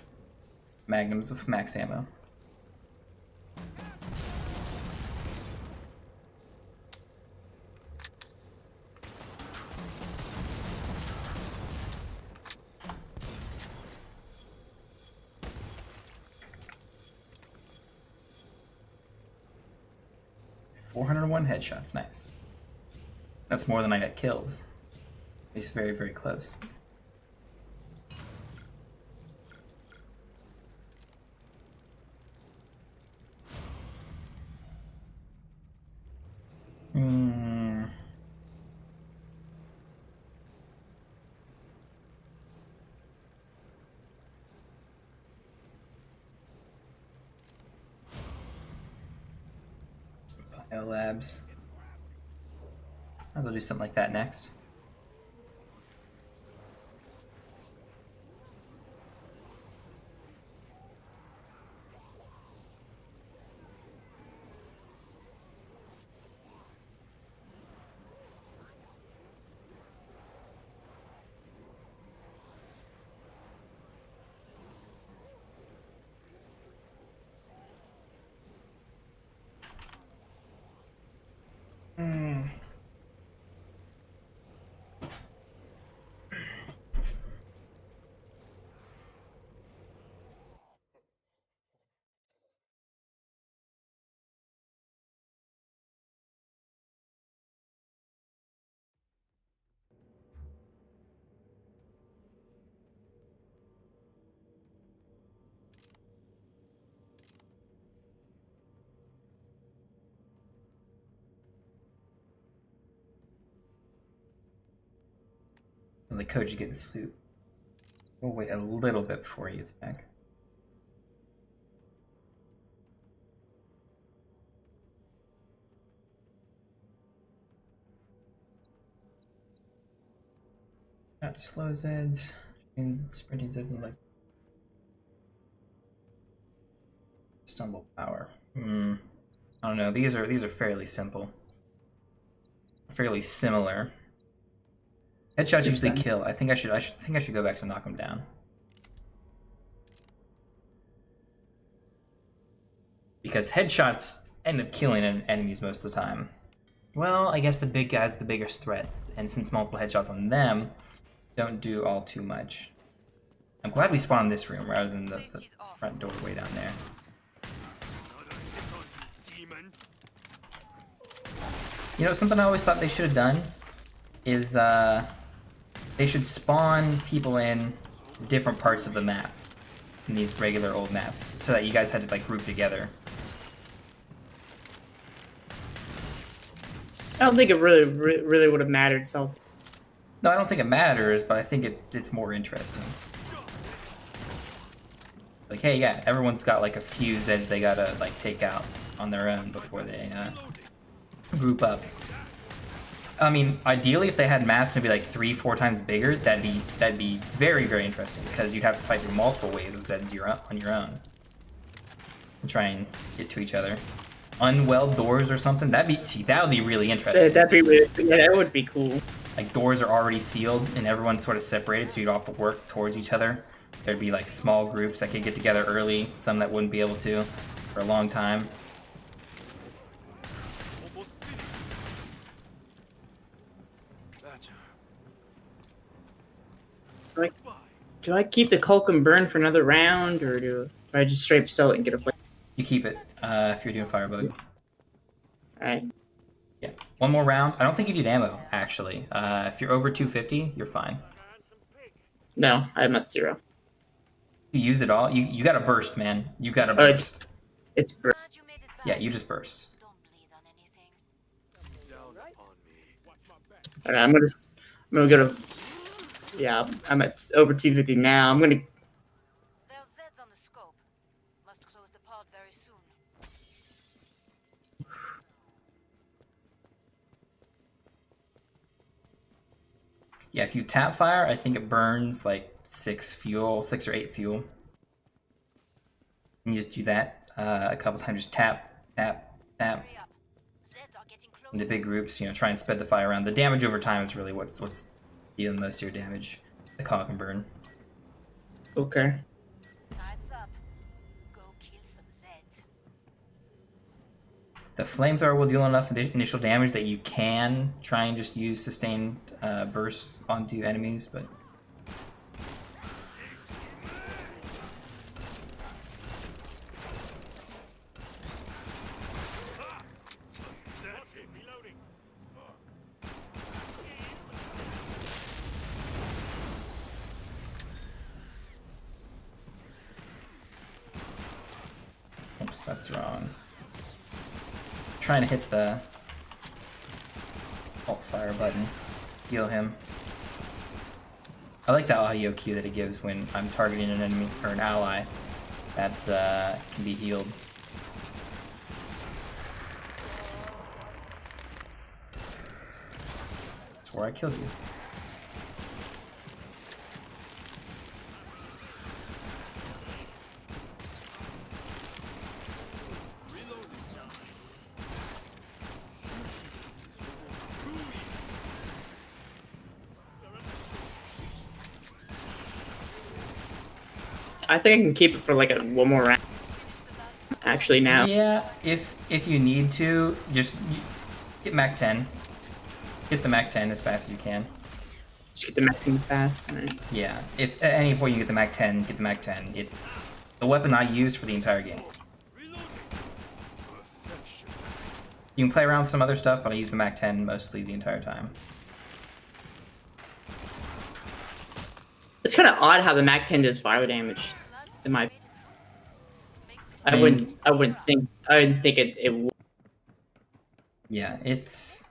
magnums with max ammo. .401 headshots, nice. That's more than I got kills. It's very, very close. Biolabs. I'll do something like that next. The coach is getting sloop. We'll wait a little bit before he gets back. Got slow Zeds and sprinting Zeds and like stumble power. I don't know. These are fairly simple, fairly similar. Headshots usually kill. I think I should go back to knock them down. Because headshots end up killing enemies most of the time. Well, I guess the big guy's the biggest threat, and since multiple headshots on them don't do all too much. I'm glad we spawned in this room rather than the front door way down there. You know, something I always thought they should have done is they should spawn people in different parts of the map in these regular old maps so that you guys had to like group together. I don't think it really would have mattered. So No, I don't think it matters, but I think it's more interesting. Like, hey, yeah, everyone's got like a few Zeds they gotta like take out on their own before they group up. I mean, ideally, if they had maps maybe like 3-4 times bigger, that'd be very, very interesting because you'd have to fight through multiple waves of Zeds on your own and try and get to each other. Unweld doors or something. That would be really interesting. that would be cool. Like doors are already sealed and everyone's sort of separated, so you'd have to work towards each other. There'd be like small groups that could get together early, some that wouldn't be able to for a long time. Do I keep the Culk and Burn for another round, or do I just straight up sell it and get a play? You keep it if you're doing Firebug. Alright. Yeah, one more round. I don't think you need ammo, actually. If you're over 250, you're fine. No, I'm at 0. You use it all. You got to burst, man. You got to burst. It's burn. Glad you made it back. Yeah, you just burst. Don't bleed on anything. Alright, I'm gonna go to. Yeah, I'm at over 250 now. I'm gonna. There's Zeds on the scope. Must close the pod very soon. Yeah, if you tap fire, I think it burns like 6 or 8 fuel. You just do that a couple times. Just tap, tap, tap Hurry up. Zeds are getting close. into big groups. You know, try and spread the fire around. The damage over time is really what's dealing most of your damage. The Culk and Burn. Okay. Time's up. Go kill some Zeds. The flamethrower will deal enough initial damage that you can try and just use sustained bursts onto enemies, but That's it. Reloading. oops, that's wrong. Trying to hit the alt fire button, heal him. I like the audio cue that it gives when I'm targeting an enemy or an ally that can be healed. before I killed you. I think I can keep it for like one more round. Actually, now. Yeah, if you need to, just get Mac 10. Get the Mac 10 as fast as you can. Just get the mech things fast. Alright. Yeah, if at any point you get the Mac 10, get the Mac 10. It's the weapon I use for the entire game. You can play around with some other stuff, but I use the Mac 10 mostly the entire time. It's kind of odd how the Mac 10 does fire damage. In my, I mean- wouldn't think it would. Yeah, it's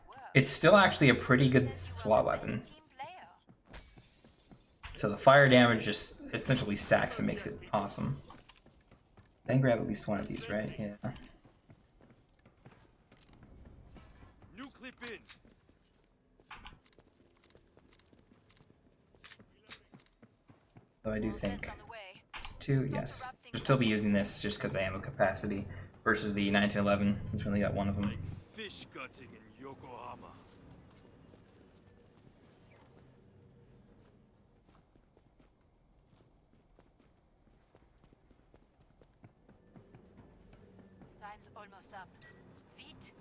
still actually a pretty good SWAT weapon. Team player. So the fire damage just essentially stacks and makes it awesome. Then grab at least one of these, right? Yeah. New clip in. So I do All think sets on the way. 2, yes. I'll still be using this just because of ammo capacity versus the 1911 since we only got one of them. Like fish gutting in Yokohama. Time's almost up. Vite.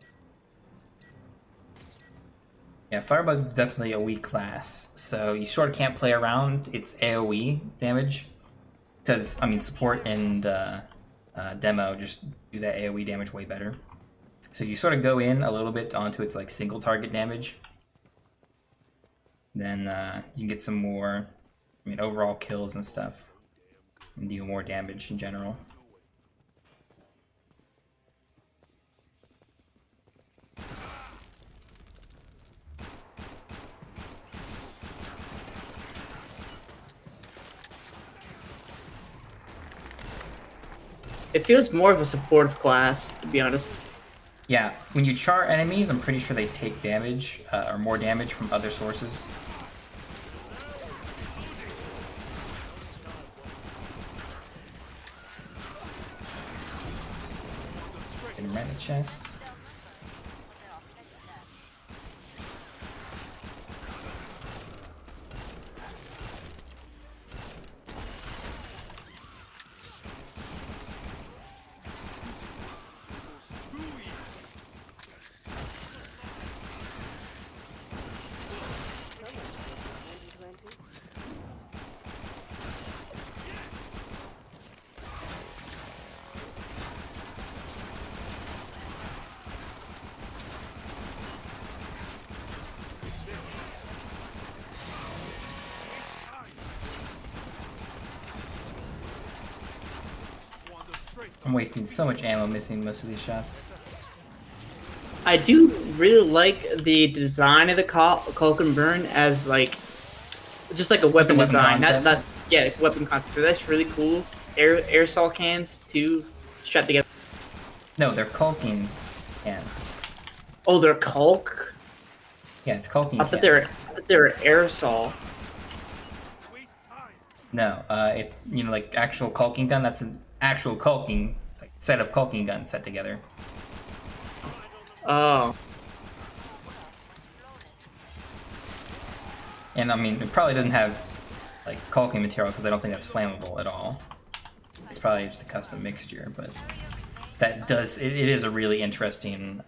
Yeah, Firebug's definitely a weak class, so you sort of can't play around its AoE damage. Because, I mean, support and demo just do that AoE damage way better. So you sort of go in a little bit onto its like single target damage. Then you can get some more, I mean, overall kills and stuff. And do more damage in general. It feels more of a supportive class, to be honest. Yeah, when you char enemies, I'm pretty sure they take damage, or more damage from other sources. Get him right in the chest. I'm wasting so much ammo missing most of these shots. I do really like the design of the Culk and Burn as like just like a weapon weapon design, concept. not yeah, weapon concept. That's really cool. Aerosol cans too, strapped together. No, they're caulking cans. Oh, they're Culk. Yeah, it's caulking I cans. thought they were aerosol. Waste time. No, it's, you know, like actual caulking gun. That's an actual caulking, like, set of caulking guns set together. Oh, And I mean, it probably doesn't have like caulking material because I don't think that's flammable at all. It's probably just a custom mixture, but that does, it is a really interesting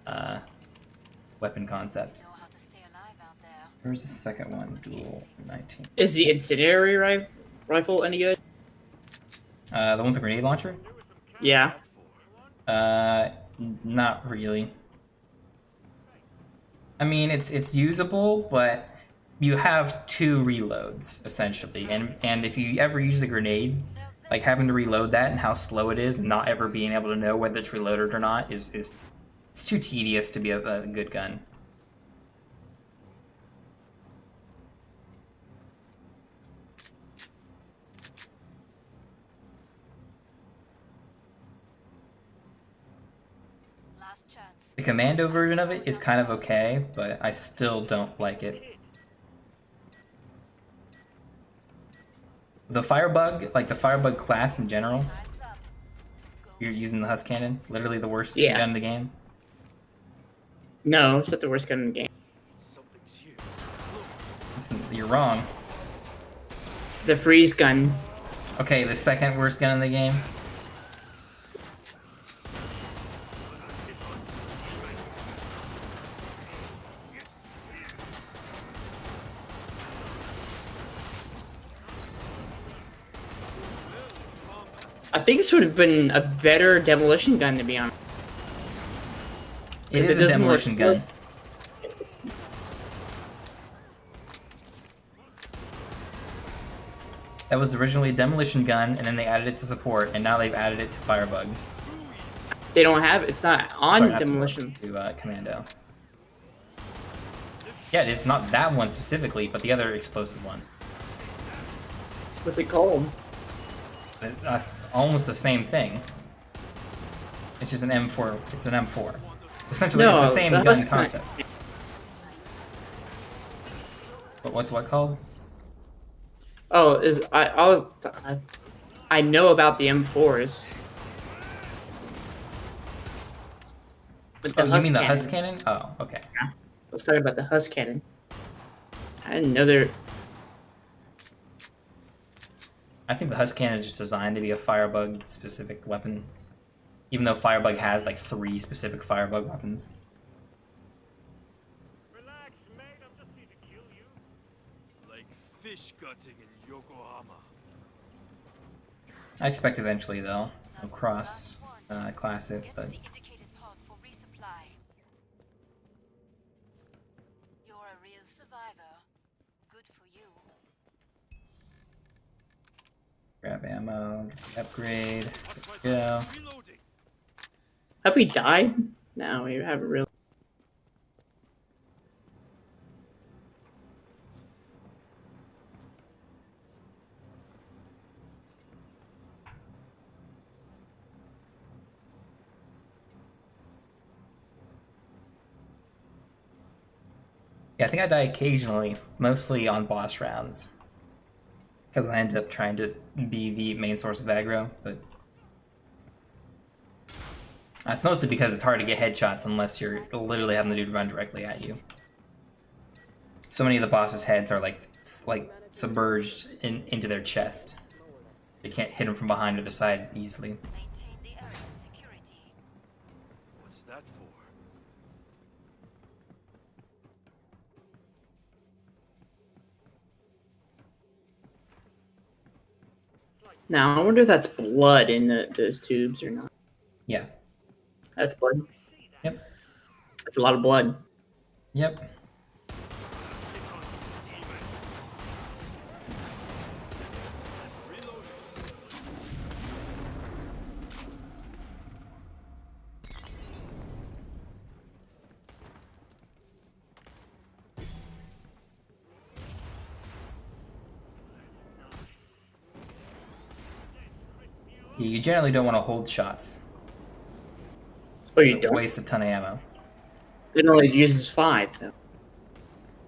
weapon concept. Know how to stay alive out there. Where's the second one? Dual 19. is the incendiary rifle any good? The one with the grenade launcher? Yeah. Not really. I mean, it's usable, but you have 2 reloads essentially, and if you ever use the grenade, like having to reload that and how slow it is, and not ever being able to know whether it's reloaded or not is it's too tedious to be a good gun. Last chance. The commando version of it is kind of okay, but I still don't like it. The Firebug, like the Firebug class in general, Time's up. you're using the Husk Cannon, literally the worst Yeah. gun in the game. No, it's not the worst gun in the game. Something's here. Listen, you're wrong. The freeze gun. Okay, the second worst gun in the game. I think this would have been a better demolition gun, to be honest. It It is a doesn't demolition work. gun. It's, That was originally a demolition gun, and then they added it to support, and now they've added it to Firebug. they don't have it. It's not on Sorry, not demolition. support, to Commando. Yeah, it's not that one specifically, but the other explosive one. What they call them. Almost the same thing. It's just an M4. It's an M4. Essentially, No, it's the same the gun Husk concept. But what's what called? Oh, I know about the M4s. But the Oh, you Husk mean the cannon. Husk Cannon? Oh, okay. Let's talk about the Husk cannon. I didn't know there. I think the Husk Cannon is just designed to be a Firebug specific weapon. Even though Firebug has like 3 specific Firebug weapons. Relax, mate. I'm just here to kill you. Like fish gutting in Yokohama. I expect eventually though. I'll cross class it, Get to but the indicated pod for resupply. You're a real survivor. Good for you. grab ammo, upgrade, go. Reloading. Have we died? No, we haven't really. Yeah, I think I die occasionally, mostly on boss rounds. Because I end up trying to be the main source of aggro, but that's mostly because it's hard to get headshots unless you're literally having the dude run directly at you. So many of the boss's heads are like submerged into their chest. You can't hit them from behind or the side easily. Maintain the area's security. What's that for? Now I wonder if that's blood in those tubes or not. Yeah. That's blood. Yep. That's a lot of blood. Yep. You generally don't want to hold shots. Oh, you It don't? wastes a ton of ammo. It only uses 5, though.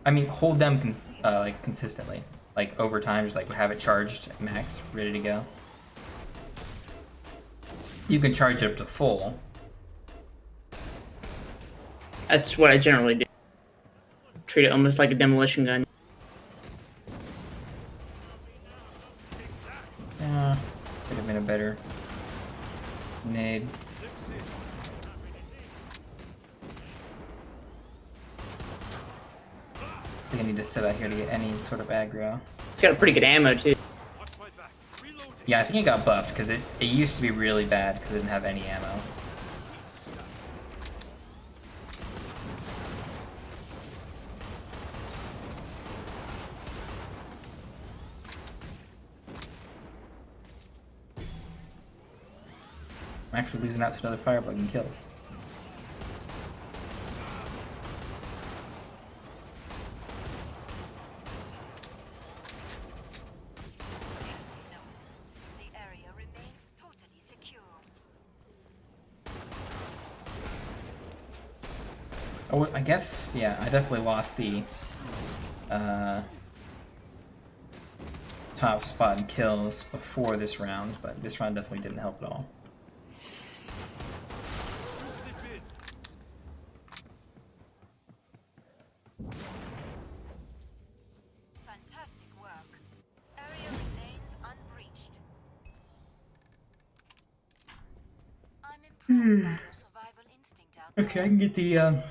I mean, hold them like consistently, like over time. Just like have it charged at max, ready to go. You can charge it up to full. That's what I generally do. Treat it almost like a demolition gun. Yeah, could have been a better nade. I think I need to sit out here to get any sort of aggro. It's got a pretty good ammo, too. Watch my back. Reloading. Yeah, I think it got buffed because it used to be really bad because it didn't have any ammo. I'm actually losing out to another firebug and kills. The area remains totally secure. Oh, I guess, yeah, I definitely lost the top spot in kills before this round, but this round definitely didn't help at all. Fantastic work. Area remains unbreached. I'm impressed by your survival instinct out there. Okay, I can get the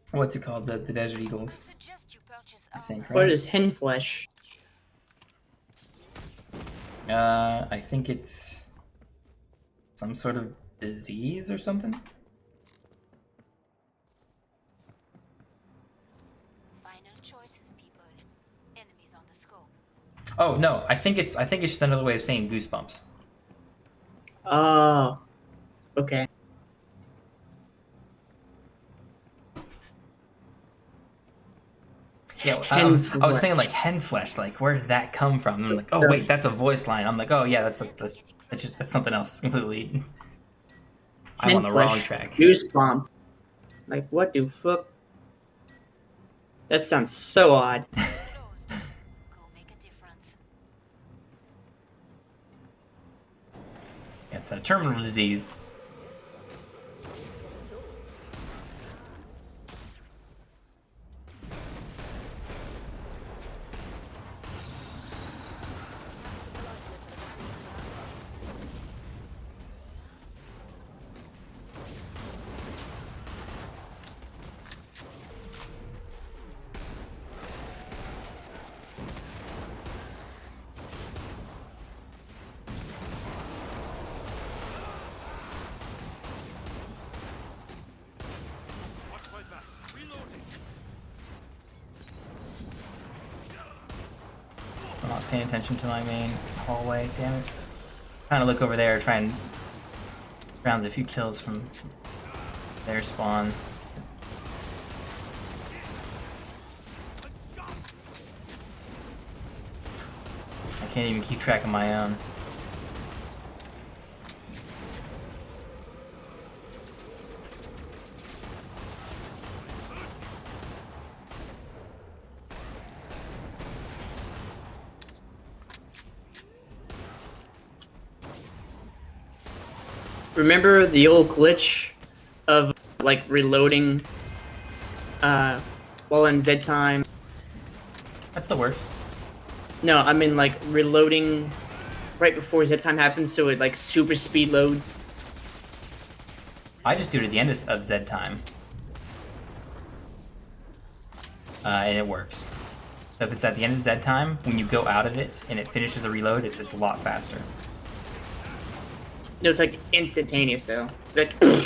what's it called? The Desert Eagles, Suggest you purchase I think, What right? is hen flesh? I think it's some sort of disease or something. Final choices, people. Enemies on the scope. Oh no, I think it's just another way of saying goosebumps. Oh, okay. Yeah, Hen I was flesh. thinking like hen flesh, like where did that come from? And I'm like, oh wait, that's a voice line. I'm like, oh yeah, that's something else completely. I'm on the wrong track. Goosebump. Like, what the fuck? That sounds so odd. Closed. Go make a difference. It's a terminal disease. Watch my back. Reloading. I'm not paying attention to my main hallway. Damn it! Trying to look over there, try and round a few kills from their spawn. I can't even keep track of my own. Remember the old glitch of like reloading while in Z time? That's the worst. No, I mean like reloading right before Z time happens, so it like super speed loads. I just do it at the end of Z time. And it works. So if it's at the end of Z time, when you go out of it and it finishes the reload, it's a lot faster. No, it's like instantaneous though. Like Perfect.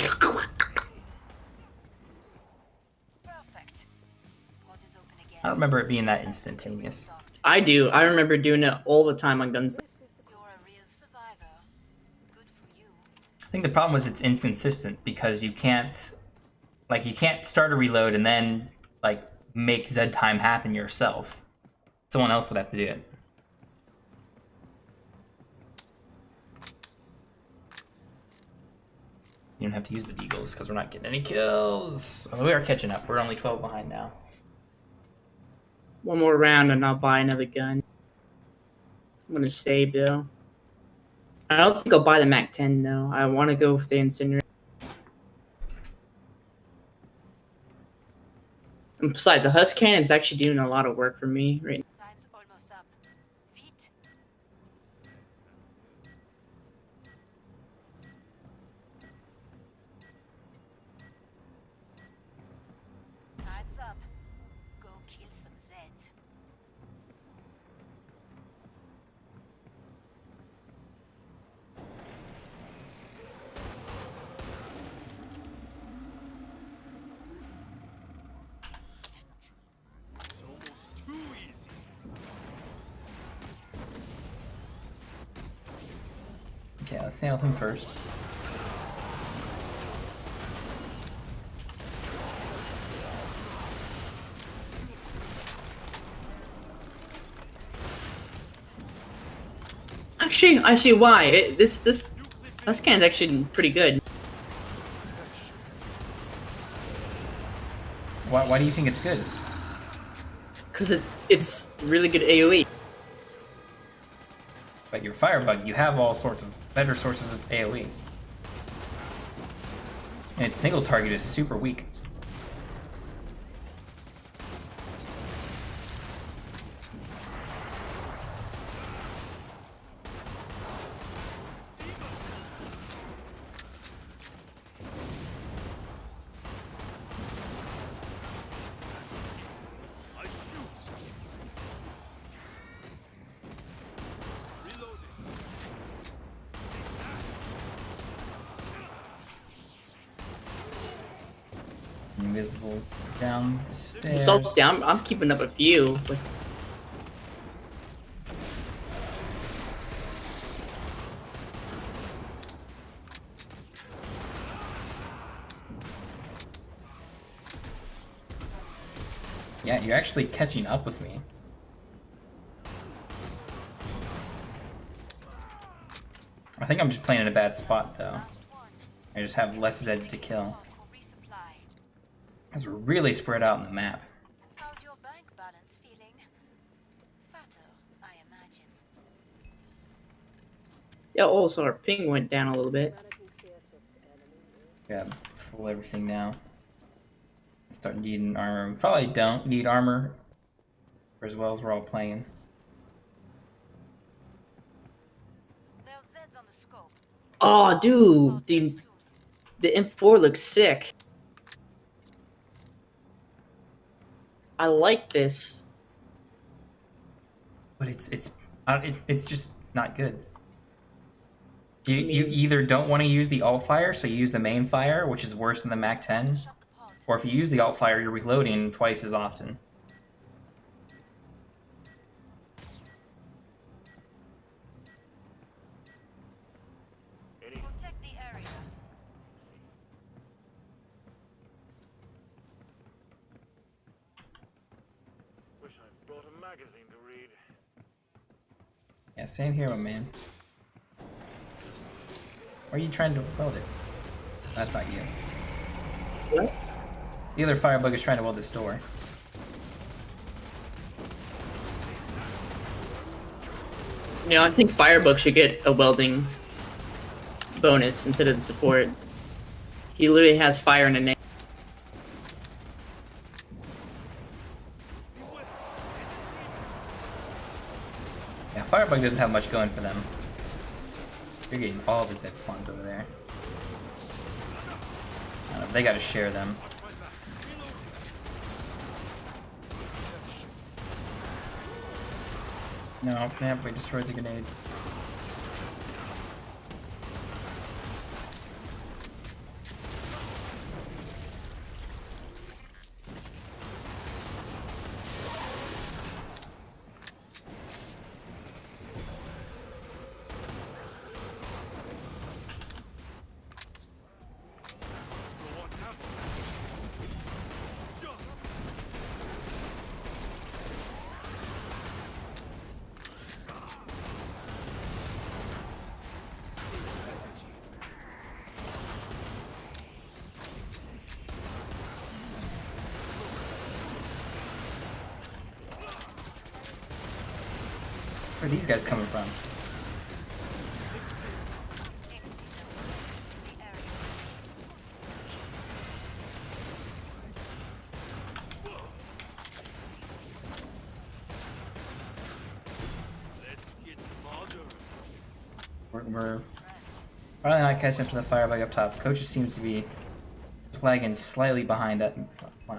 Pod is open again. I don't remember it being that instantaneous. I do. I remember doing it all the time on Guns. You're a real survivor. Good for you. I think the problem was it's inconsistent because you can't start a reload and then like make Z time happen yourself. Someone else would have to do it. You don't have to use the Deagles because we're not getting any kills. Although we are catching up. We're only 12 behind now. One more round and I'll buy another gun. I'm gonna save though. I don't think I'll buy the MAC-10 though. I want to go for the Incinerator. And besides, the Husk Cannon is actually doing a lot of work for me right now. Time's almost up. Vite. Time's up. Go kill some Zeds. It's almost too easy. Okay, let's nail him first. Actually, I see why. This Husk Cannon's actually pretty good. Why do you think it's good? Because it's really good AoE. But your Firebug, you have all sorts of better sources of AoE. And its single target is super weak. I shoot. Reloading. Invisibles down the stairs. Results down. I'm keeping up a few. But Yeah, you're actually catching up with me. I think I'm just playing in a bad spot though. Last one. I just have less Zeds to kill. Pod for resupply. Because we're really spread out on the map. How's your bank balance feeling? Fatter, I imagine. yeah, also our ping went down a little bit. Yeah, full everything now. Start needing armor. We probably don't need armor as well as we're all playing. There's Zeds on the scope. Oh, dude, Out there the soon. the M4 looks sick. I like this. But it's just not good. You either don't want to use the alt fire, so you use the main fire, which is worse than the Mac 10, Shut the pod. or if you use the alt fire, you're reloading twice as often. Protect the area. Wish I brought a magazine to read. Yeah, same here, my man. Why are you trying to weld it? That's not you. What? The other Firebug is trying to weld this door. You know, I think Firebug should get a welding bonus instead of the support. He literally has fire in a name. Yeah, Firebug doesn't have much going for them. You're getting all of his hit spawns over there. I don't know, they gotta share them. No, yep, we destroyed the grenade. Where are these guys coming from? The area. Let's get modern. We're probably not catching up to the Firebug up top. Coach just seems to be lagging slightly behind us. You were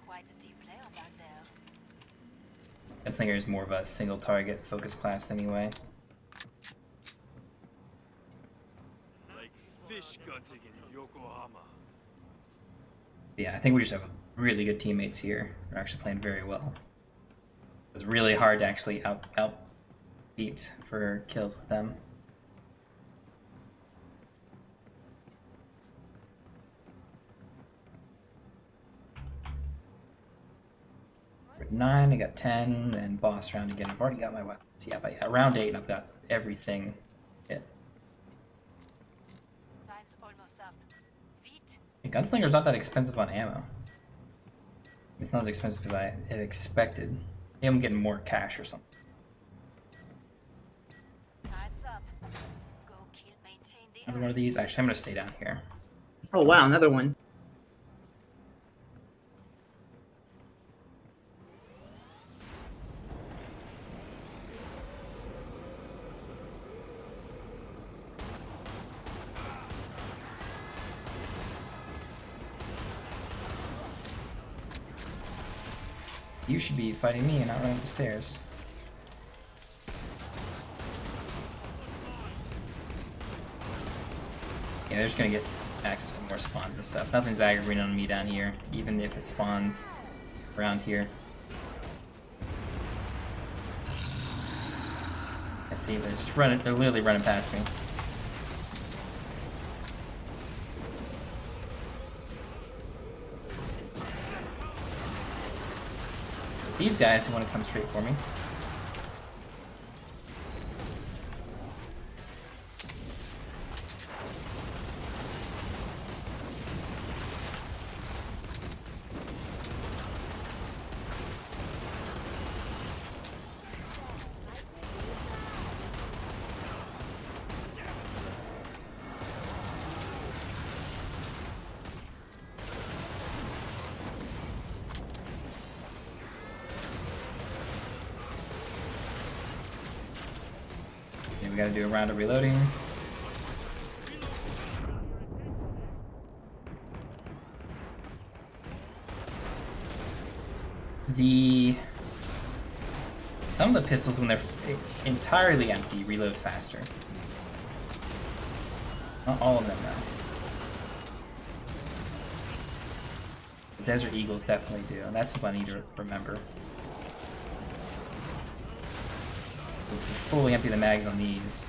quite the team player back there. Gunslinger is more of a single target focus class anyway. Like fish gutting in Yokohama. Yeah, I think we just have really good teammates here. We're actually playing very well. It's really hard to actually outbeat for kills with them. We're at 9, I got 10, and boss round again. I've already got my weapons. Yeah, but yeah, round 8, I've got everything hit. Time's almost up. Vite. The Gunslinger's not that expensive on ammo. It's not as expensive as I had expected. Maybe I'm getting more cash or something. Another one of these. Actually, I'm gonna stay down here. Oh wow, another one. You should be fighting me and not running up the stairs. Yeah, they're just gonna get access to more spawns and stuff. Nothing's aggravating on me down here, even if it spawns around here. I see, they're just running, they're literally running past me. These guys who want to come straight for me. We gotta do a round of reloading. Some of the pistols, when they're entirely empty, reload faster. Not all of them, though. The Desert Eagles definitely do, and that's something I need to remember. Fully empty the mags on these.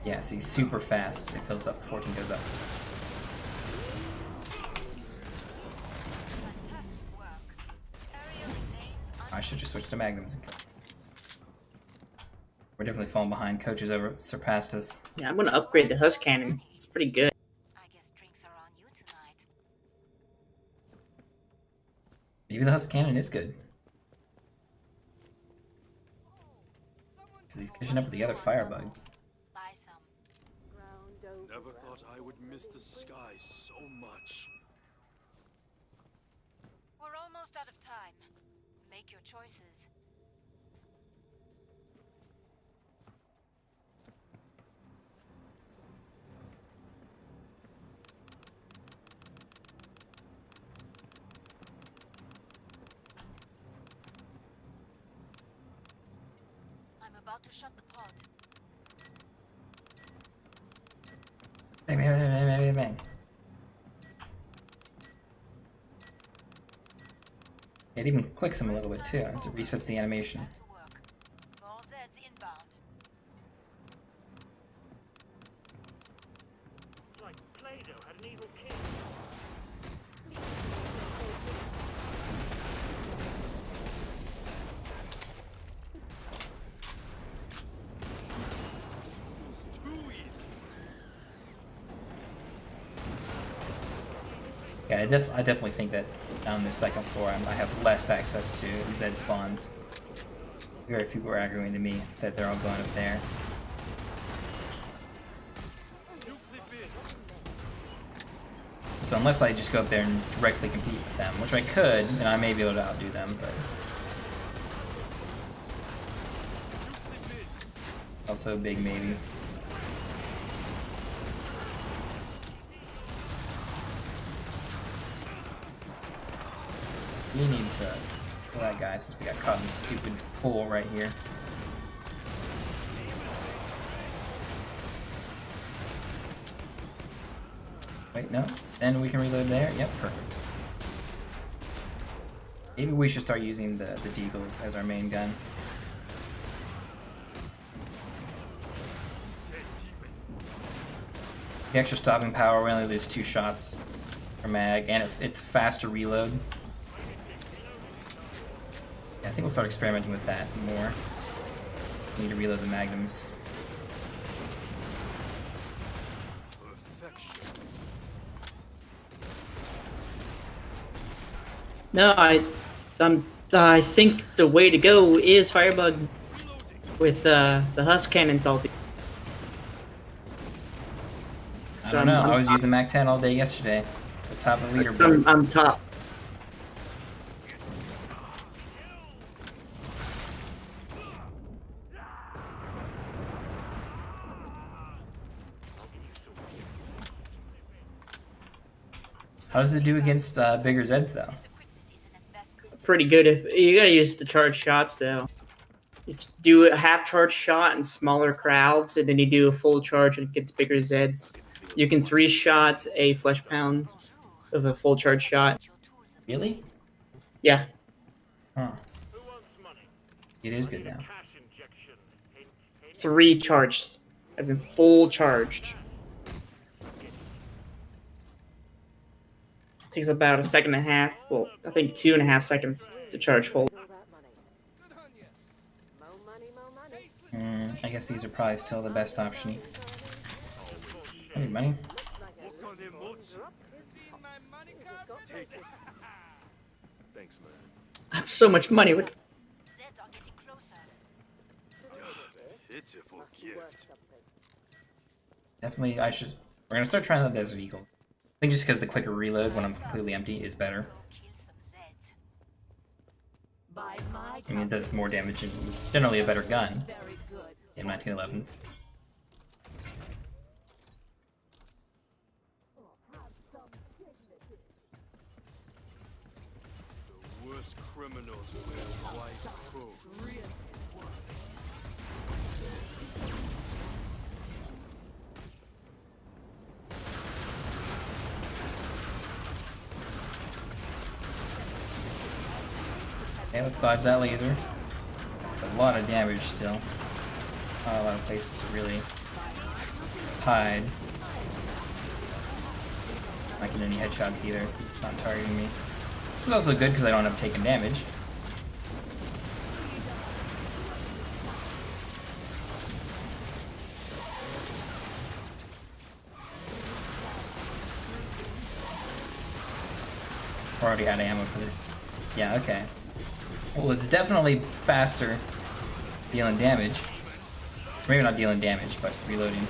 Yeah, see, super fast. It fills up before it goes up. Fantastic work. Area remains I should just switch to magnums and kill. We're definitely falling behind. Coaches over surpassed us. Yeah, I'm gonna upgrade the Husk Cannon. It's pretty good. I guess drinks are on you tonight. Maybe the Husk Cannon is good. He's catching up with the other Firebug. Buy some. Never thought I would miss the sky so much. We're almost out of time. Make your choices. I'm about to shut the pod. Bang, bang, bang, bang, bang, bang. It even clicks him a little bit too, as it resets the animation. Back to work. All Zeds inbound. It's like Play-Doh had an evil king. It's too easy. Yeah, I definitely think that on the second floor I have less access to Zed spawns. Very few were aggroing to me. Instead, they're all going up there. You clip in. So unless I just go up there and directly compete with them, which I could, and I may be able to outdo them, but also a big maybe. We need to kill that guy since we got caught in this stupid hole right here. Wait, no. Then we can reload there. Yep, perfect. Maybe we should start using the Deagles as our main gun. The extra stopping power, we only lose 2 shots per mag, and it's faster reload. Yeah, I think we'll start experimenting with that more. Need to reload the magnums. Perfection. No, I think the way to go is Firebug with the Husk Cannon salty. I don't know. I was using the MAC-10 all day yesterday. The top of I'm, leaderboards. I'm top. How does it do against bigger Zeds though? This equipment is an investment. Pretty good. If you gotta use the charged shots though. You do a half charge shot in smaller crowds, and then you do a full charge against bigger Zeds. You can 3-shot a flesh pound of a full charge shot. Your tools and Really? Yeah. Huh. Who wants money? It is good now. Cash injection. Hint, hint. 3 charged, as in full charged. Takes about a second and a half. Well, I think 2.5 seconds to charge full. I guess these are probably still the best option. I need money. Work on them mods. Take it. Thanks, man. I have so much money. With Zeds are getting closer. It's a full gift. Definitely, I should. We're gonna start trying the Desert Eagle. I think just because the quicker reload when I'm completely empty is better. Go kill some Zeds. By my I mean, it does more damage and generally a better gun very good. in 1911s. The worst criminals wear white coats. Okay, let's dodge that laser. A lot of damage still. Not a lot of places to really hide. Not getting any headshots either. It's not targeting me. It's also good because I don't have taken damage. We're already out of ammo for this. Yeah, okay. Well, it's definitely faster dealing damage. Maybe not dealing damage, but reloading.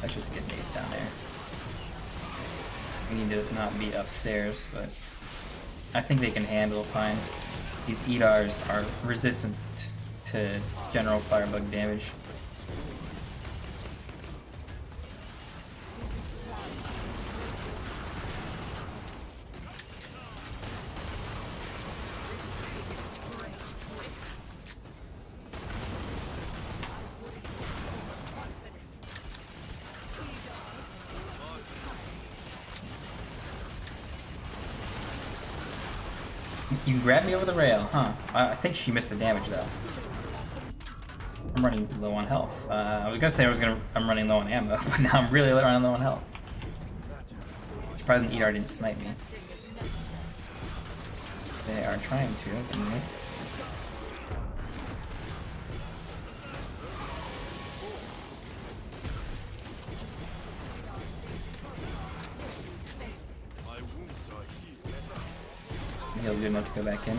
Let's just get nades down there. We need to not be upstairs, but I think they can handle fine. These EDARs are resistant to general firebug damage. You grabbed me over the rail, huh? I think she missed the damage though. I'm running low on health. I was gonna say I'm running low on ammo, but now I'm really running low on health. Surprising ER didn't snipe me. They are trying to, didn't they? My wounds are healed. He'll do enough to go back in.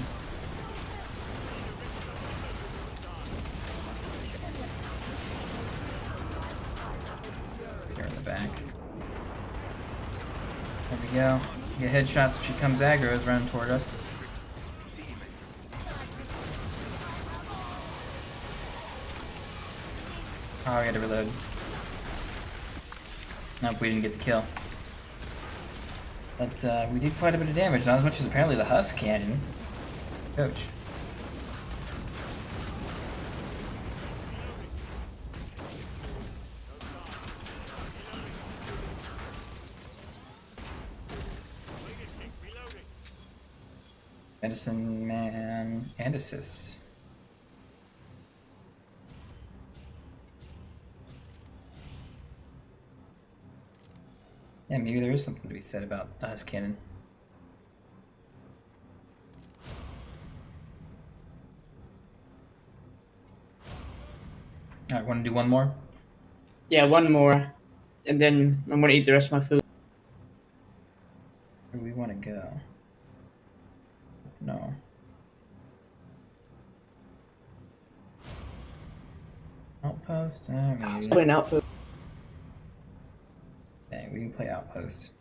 Here in the back. There we go. Get headshots if she comes aggro is running toward us. Oh, I gotta reload. Nope, we didn't get the kill. But we did quite a bit of damage, not as much as apparently the Husk Cannon. Coach. Medicine Man and assist. Yeah, maybe there is something to be said about the Husk Cannon. Alright, wanna do one more? Yeah, one more, and then I'm gonna eat the rest of my food. go? No. Outpost? Let's play an outpost. Dang, we can play Outpost.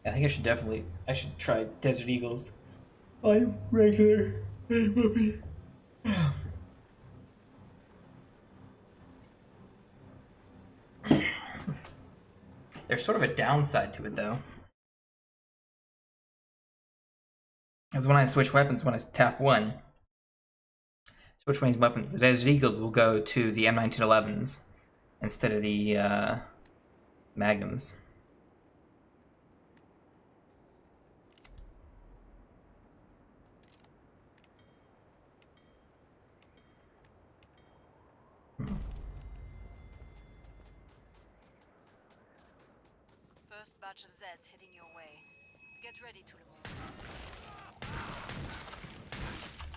I think I should try Desert Eagles. I'm regular. Hey, puppy. There's sort of a downside to it, though. Because when I switch weapons, when I tap 1, switch weapons, the Desert Eagles will go to the M1911s instead of the Magnums. First batch of Zeds heading your way. Get ready to move.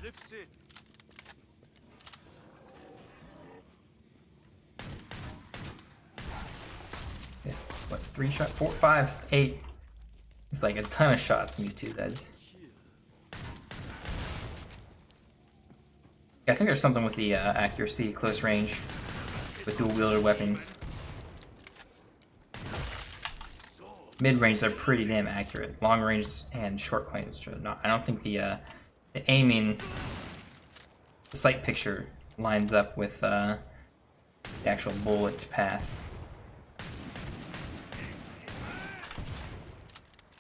Lips in. It's what, 3 shots? 4, 5, 8. It's like a ton of shots in these 2 Zeds. Yeah, I think there's something with the accuracy, close range, with dual wielded weapons. Mid range, they're pretty damn accurate. Long range and short range, not. I don't think the aiming, the sight picture lines up with the actual bullet path.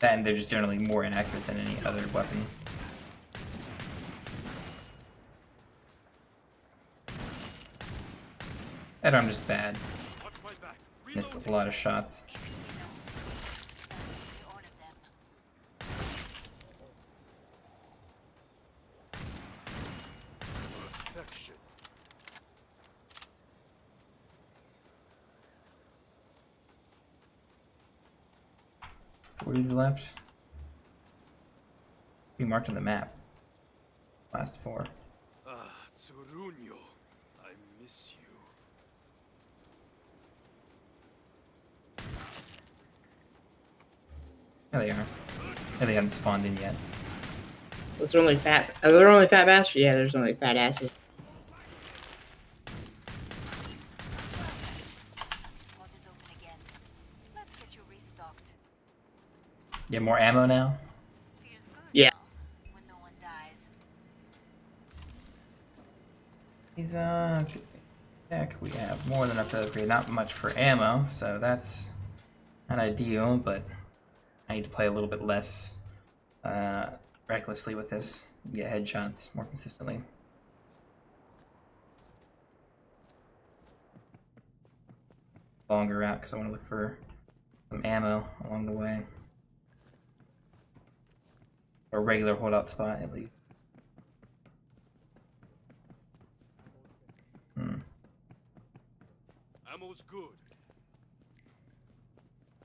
And they're just generally more inaccurate than any other weapon. And I'm just bad. Watch my back. Missed a lot of shots. All of them. Perfection. 40s left. Be marked on the map. Last 4. Ah, Tsurunyo. I miss you. There they are. Yeah, they haven't spawned in yet. Those are only fat. Are there only fat bastards? Yeah, there's only fat asses. Pod is open again. Let's get you restocked. Get more ammo now. Feels good Yeah. now, when no one dies. He's deck. We have more than enough to upgrade. Not much for ammo, so that's not ideal, but I need to play a little bit less recklessly with this. Get headshots more consistently. Longer route because I want to look for some ammo along the way. Or a regular holdout spot at least. Ammo's good.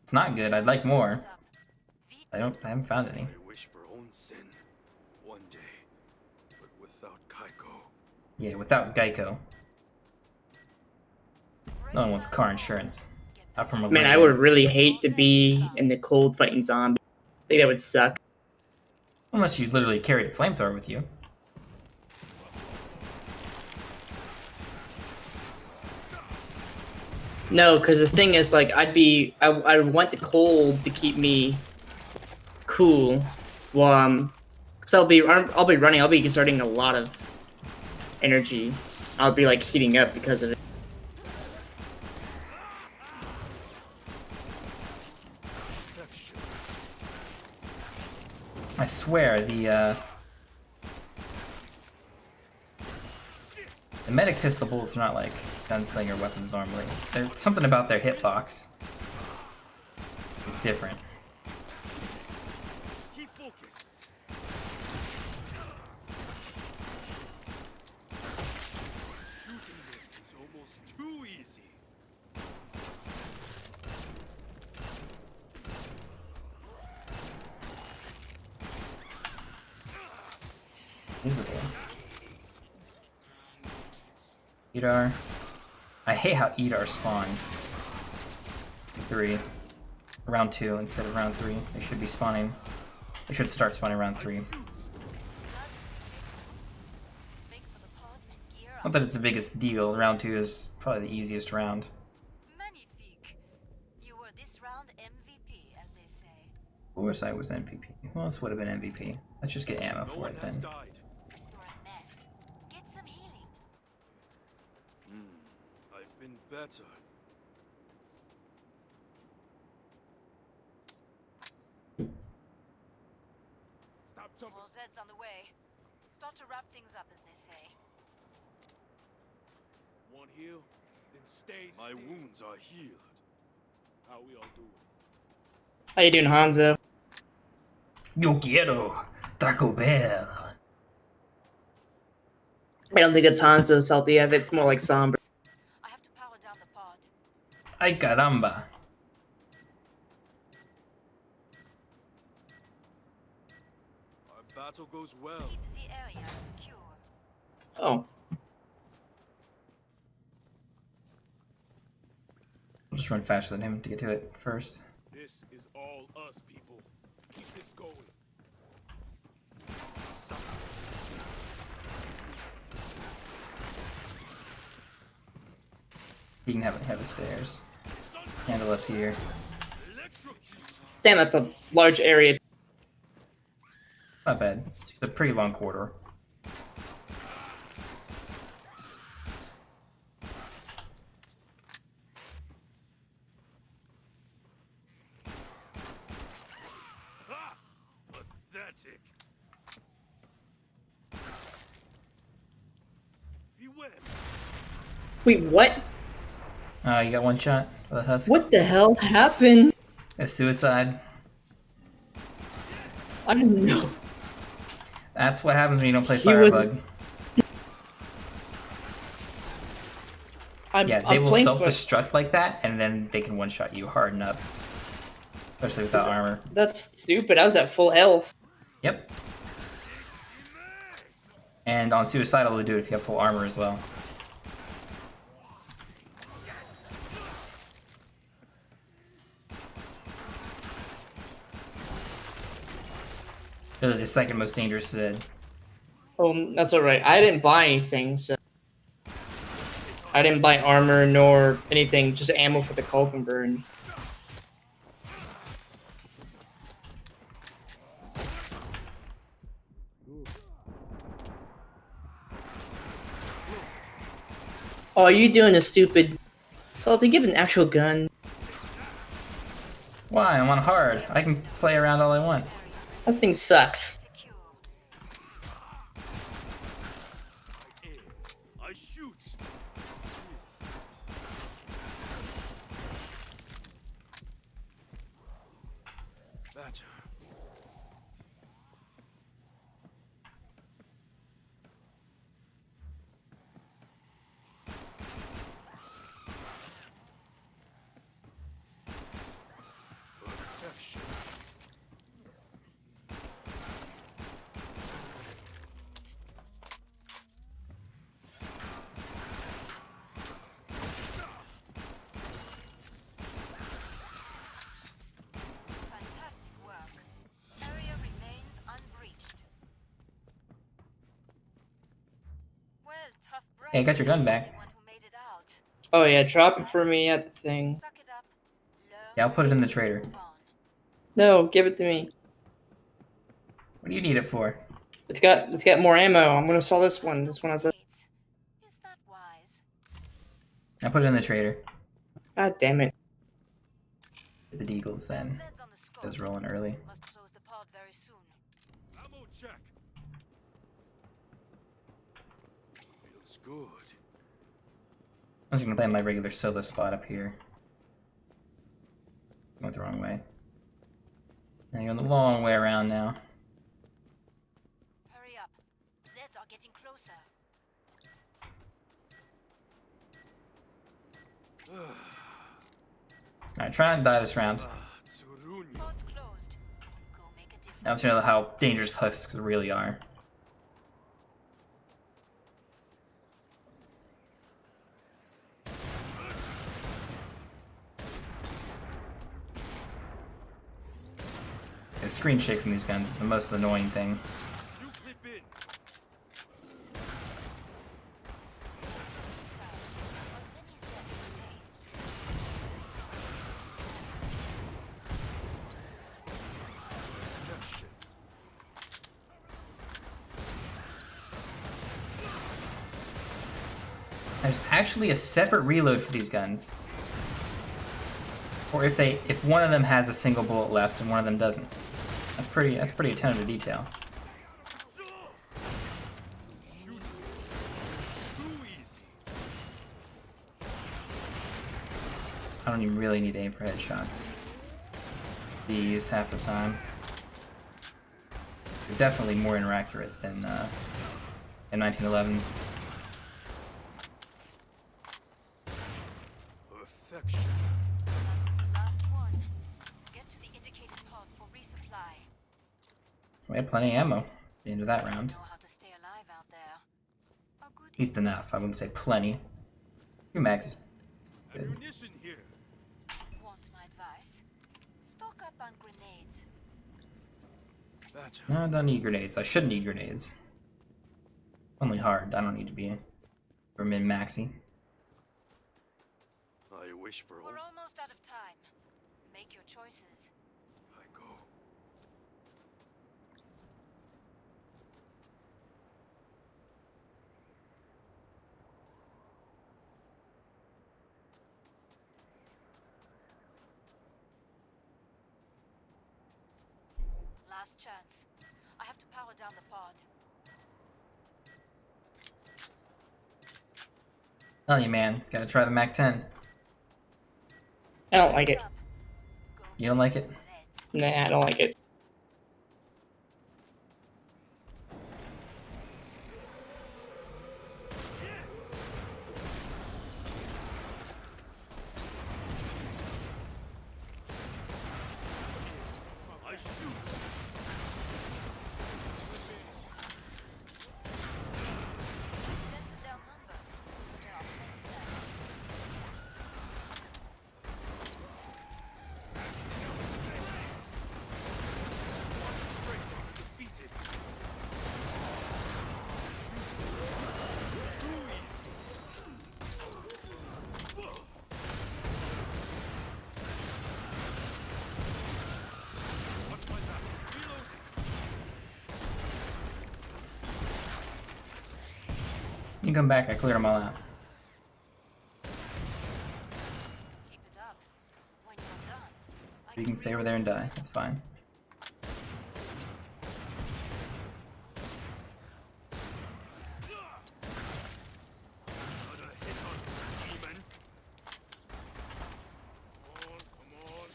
It's not good. I'd like more. Stop. Vite. I haven't found any. I wish for Onsen one day, but without Kaiko. Yeah, without Geico. No one wants car insurance. Not from a Man, I would really hate to be in the cold fighting zombies. I think that would suck. Unless you literally carried a flamethrower with you. No, because the thing is, like, I want the cold to keep me cool, while because I'll be running. I'll be exerting a lot of energy. I'll be like heating up because of it. Perfection. I swear the medic pistol bullets are not like gunslinger weapons normally. There's something about their hitbox. It's different. Keep focused. Shooting them is almost too easy. Visible. Radar. I hate how Edar spawned. 3. Round 2 instead of round 3. They should be spawning. They should start spawning round 3. Make for the pod and gear Not up. that it's the biggest deal. Round 2 is probably the easiest round. Magnifique. You were this round MVP, as they say. Oversight was MVP. Who else would have been MVP? Let's just get ammo No for one it has then. died. You're a mess. Get some healing. I've been better. Stop jumping. More Zeds on the way. Start to wrap things up, as they say. Want heal? Then stay. My wounds are healed. How we all doing? How you doing, Hanzo? Yo quiero Taco Bell. I don't think it's Hanzo salty. I think it's more like Sombra. I have to power down the pod. Ay caramba. Our battle goes well. Keep the area secure. Oh, We'll just run faster than him to get to it first. This is all us, people. Keep this going. He can have the stairs. Handle up here. damn, that's a large area. Not bad. It's a pretty long corridor. Ha! Pathetic. Beware. Wait, what? You got one shot for the husk. What the hell happened? A suicide. I didn't know. That's what happens when you don't play He was- Firebug. I'm, Yeah, they I'm will playing for- self-destruct like that, and then they can one-shot you hard enough. Especially without armor. That's stupid. I was at full health. Yep. And on Suicidal, they do it if you have full armor as well. Really, the second most dangerous Zed. Oh, that's alright. I didn't buy anything, so. I didn't buy armor nor anything, just ammo for the Culkin burn. Oh, you doing a stupid. Salty, give an actual gun. Why? I'm on hard. I can play around all I want. That thing sucks. Secure. I shoot. Better. Perfection. Fantastic work. Area remains unbreached. Well, tough break. Hey, I got your gun back. Anyone who made it out. Oh yeah, drop it for me at the thing. Suck it up. Learn Yeah, I'll put it in the trader. move on. No, give it to me. What do you need it for? It's got more ammo. I'm gonna sell this one. This one has that. Is that wise? I'll put it in the trader. God damn it. The Deagles then. Zeds on the scope. It was rolling early. Must close the pod very soon. Ammo check. Feels good. I was gonna play my regular solo spot up here. Went the wrong way. Now you're going the long way around now. Hurry up. Zeds are getting closer. Alright, try not to die this round. Tsurunya. Pod's closed. Go make a difference. Now to know how dangerous husks really are. The screen shake from these guns is the most annoying thing. You clip in. Perfection. There's actually a separate reload for these guns. Or if one of them has a single bullet left and one of them doesn't. That's pretty attentive to detail. Shoot. Too easy. I don't even really need to aim for headshots. These half the time. They're definitely more inaccurate than 1911s. Perfection. The last one. Get to the indicated pod for resupply. We had plenty of ammo at the end of that round. Know how to stay alive out there. A good At least enough. I wouldn't say plenty. 2 mags. Ammunition here. want my advice? Stock up on grenades. That No, I don't need grenades. I shouldn't need grenades. Only hard. I don't need to be for min-maxy. I wish for all. We're almost out of time. Make your choices. I go. Last chance. I have to power down the pod. Tell you, man. Gotta try the MAC-10. I don't like it. Up. Go You don't like it? Zeds. Nah, I don't like it. I shoot. Defend their numbers. There are plenty left. Defeated. Too easy. Watch my back. Reloading. You can come back. I cleared them all out. Keep it up. When you're done, I You can stay over there and die. That's fine. Another hit on you, demon. Come on.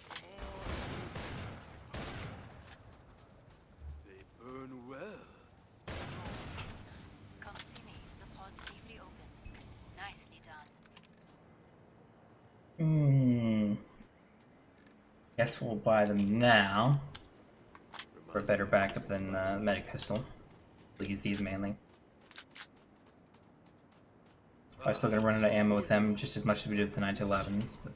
They burn well. Come see me. The pod's safely open. Nicely done. Guess we'll buy them now for a better backup than medic pistol. We'll use these mainly. I'm still gonna run out of ammo with them just as much as we did with the 9-11s. But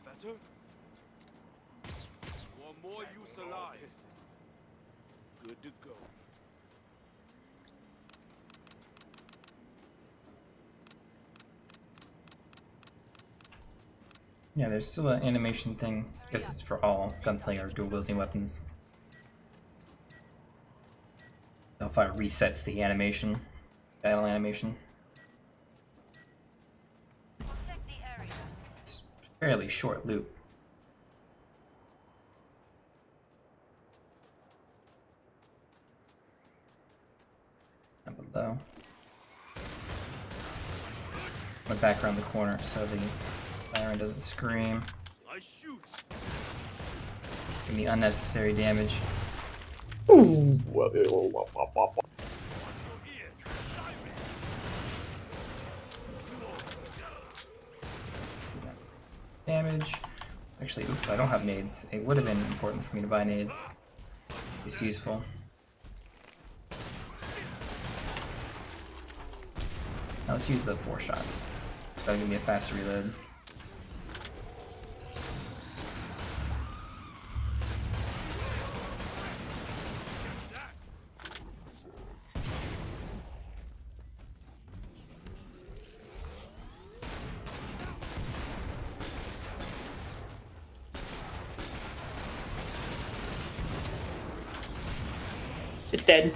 Better? One more use alive. Good to go. yeah, there's still an animation thing. I guess it's for all gunslinger dual wielding weapons. Alpha resets the animation, battle animation. Protect the area. It's a fairly short loop. Down below. Went back around the corner so the siren doesn't scream. I shoot. Give me unnecessary damage. Ooh. Watch your ears. Damage. Actually, oops, I don't have nades. It would have been important for me to buy nades. It's useful. Now let's use the 4 shots. That'll give me a faster reload. It's dead.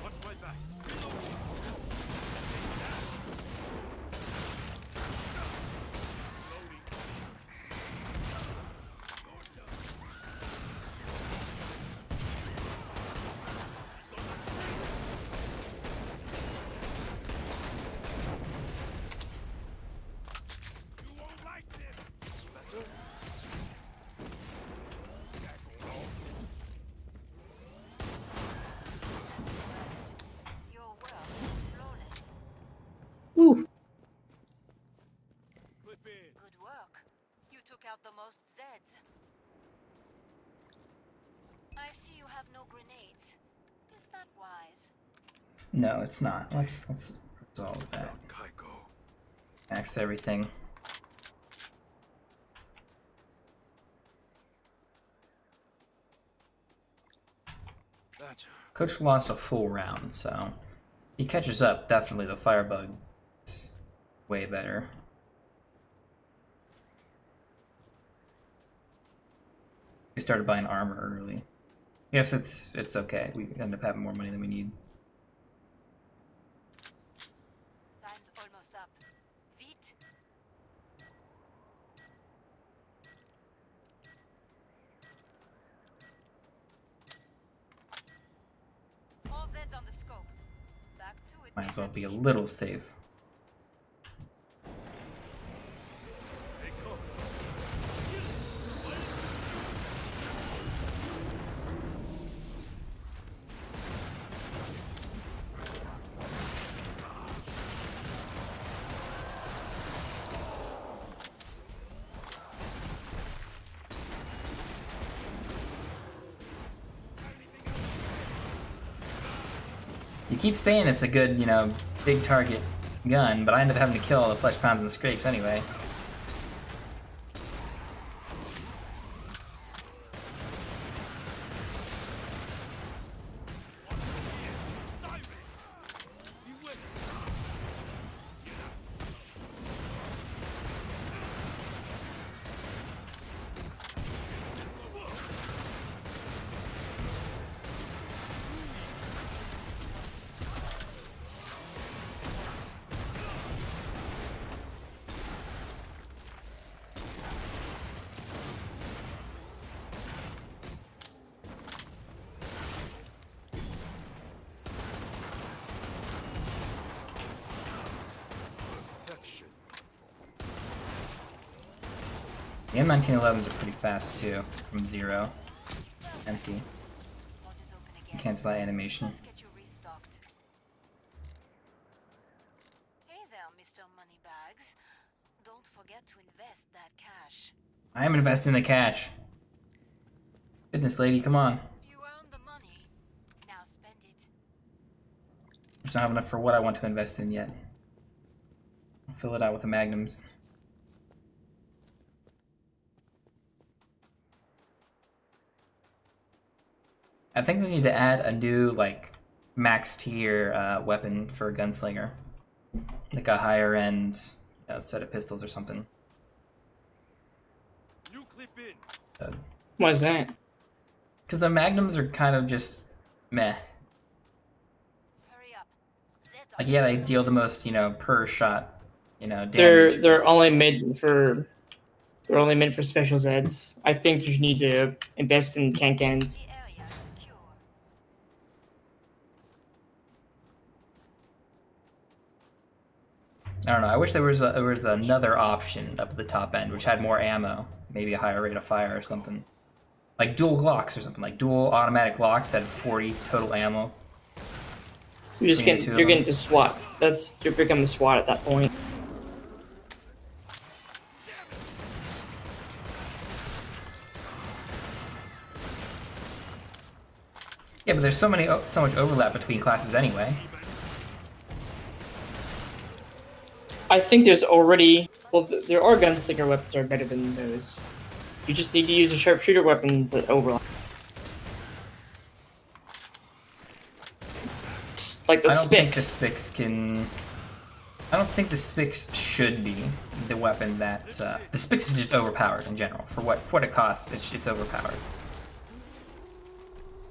Watch my back. You won't like this. Better? Your work flawless. Ooh. Clip in. Good work. You took out the most Zeds. I see you have no grenades. Is that wise? No, it's not. Let's resolve that. Kaiko. Max everything. Better. Coach lost a full round, so he catches up. Definitely, the Firebug is way better. We started buying armor early. Yes, it's okay. We end up having more money than we need. Time's almost up. Vite. All Zeds on the scope. Back to it. Might as well Mr. be a B. little safe. Hey, come. You keep saying it's a good, you know, big target gun, but I end up having to kill all the flesh pounds and scrapes anyway. Perfection. The M1911s are pretty fast too, from 0. Empty. Pod is open You again. cancel that animation. Let's get you restocked. Hey there, Mr. Moneybags. Don't forget to invest that cash. I am investing the cash. Goodness, lady, come on. You earned the money. Now spend it. I just don't have enough for what I want to invest in yet. I'll fill it out with the magnums. I think we need to add a new, like, max tier weapon for a gunslinger. Like a higher end set of pistols or something. New clip in. Why is that? Because the magnums are kind of just meh. Hurry up. Zeds are Like, yeah, they deal the most, you know, per shot, you know, They're damage. they're only meant for special Zeds. I think you need to invest in Kankans. the area secure. I don't know. I wish there was another option up at the top end, which had more ammo, maybe a higher rate of fire or something, like dual Glocks or something, like dual automatic Glocks that had 40 total ammo. You're Between the two of you're them. getting to SWAT. You're becoming SWAT at that point. Yeah, but there's so much overlap between classes anyway. I think there's already there are gunslinger weapons that are better than those. You just need to use the sharpshooter weapons that overlap. Like the I don't think the Spix. Spix can. I don't think the Spix should be the weapon that the Spix is just overpowered in general. For what it costs, it's overpowered.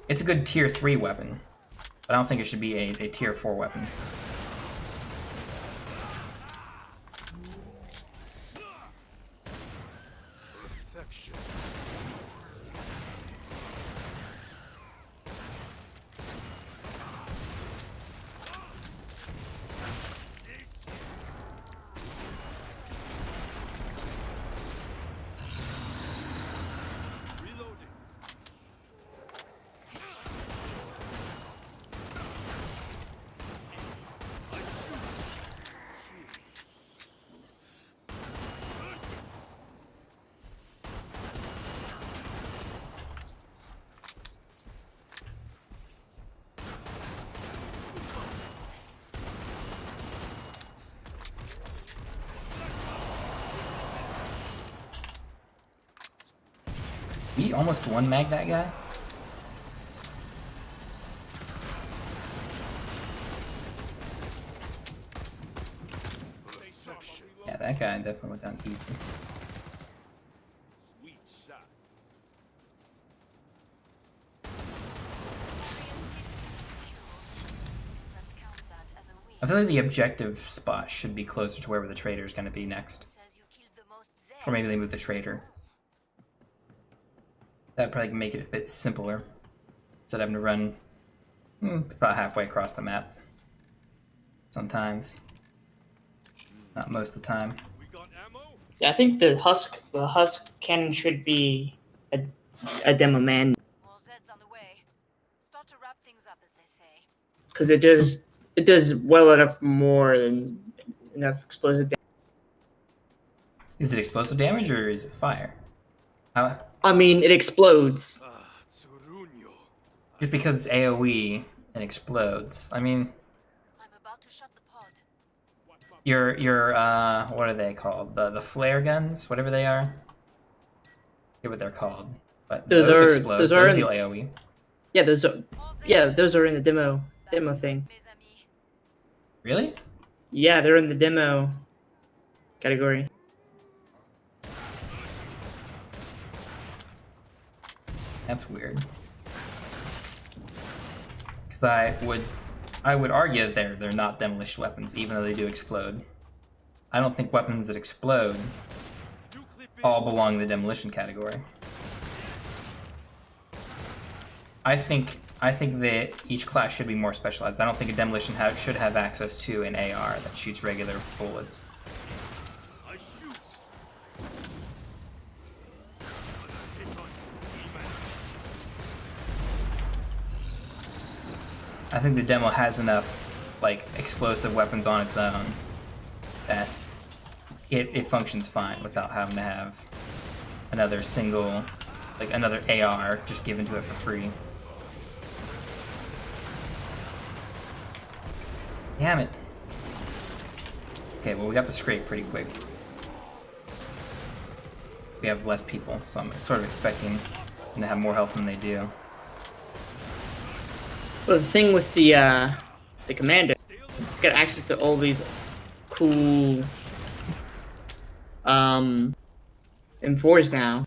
It's a good tier 3 weapon, but I don't think it should be a tier 4 weapon. Perfection. Reloading. I shoot. We almost one mag that guy. Perfection. Yeah, that guy definitely went down easy. Sweet shot. Let's count that as a win. I feel like the objective spot should be closer to wherever the trader is going to be next. Says you killed the most Or maybe they move the trader. That'd probably make it a bit simpler. Instead of having to run about halfway across the map. Sometimes. Not most of the time. We got ammo? Yeah, I think the husk cannon should be a demo man More Zeds on the way. Start to wrap things up, as they say. because it does well enough more than enough explosive damage. Is it explosive damage or is it fire? How, I mean, it explodes. Ah, Tsuruño. just because it's AoE and explodes. I mean, I'm about to shut the pod. your what are they called? The flare guns, whatever they are. I forget what they're called. But Those those are- explode. those Those are- deal AoE. Yeah, those are More yeah, Zeds. those are in the demo thing. Mes amis. Really? Yeah, they're in the demo category. That's weird. Because I would argue that they're not demolition weapons, even though they do explode. I don't think weapons that explode Do clip in. all belong in the demolition category. I think that each class should be more specialized. I don't think a demolition should have access to an AR that shoots regular bullets. I shoot. Hit on demon. I think the demo has enough like explosive weapons on its own that it functions fine without having to have another another AR just given to it for free. Damn it. Okay, well we got the scrape pretty quick. We have less people, so I'm sort of expecting them to have more health than they do. Well, the thing with the commander, it's got access to all these cool M4s now,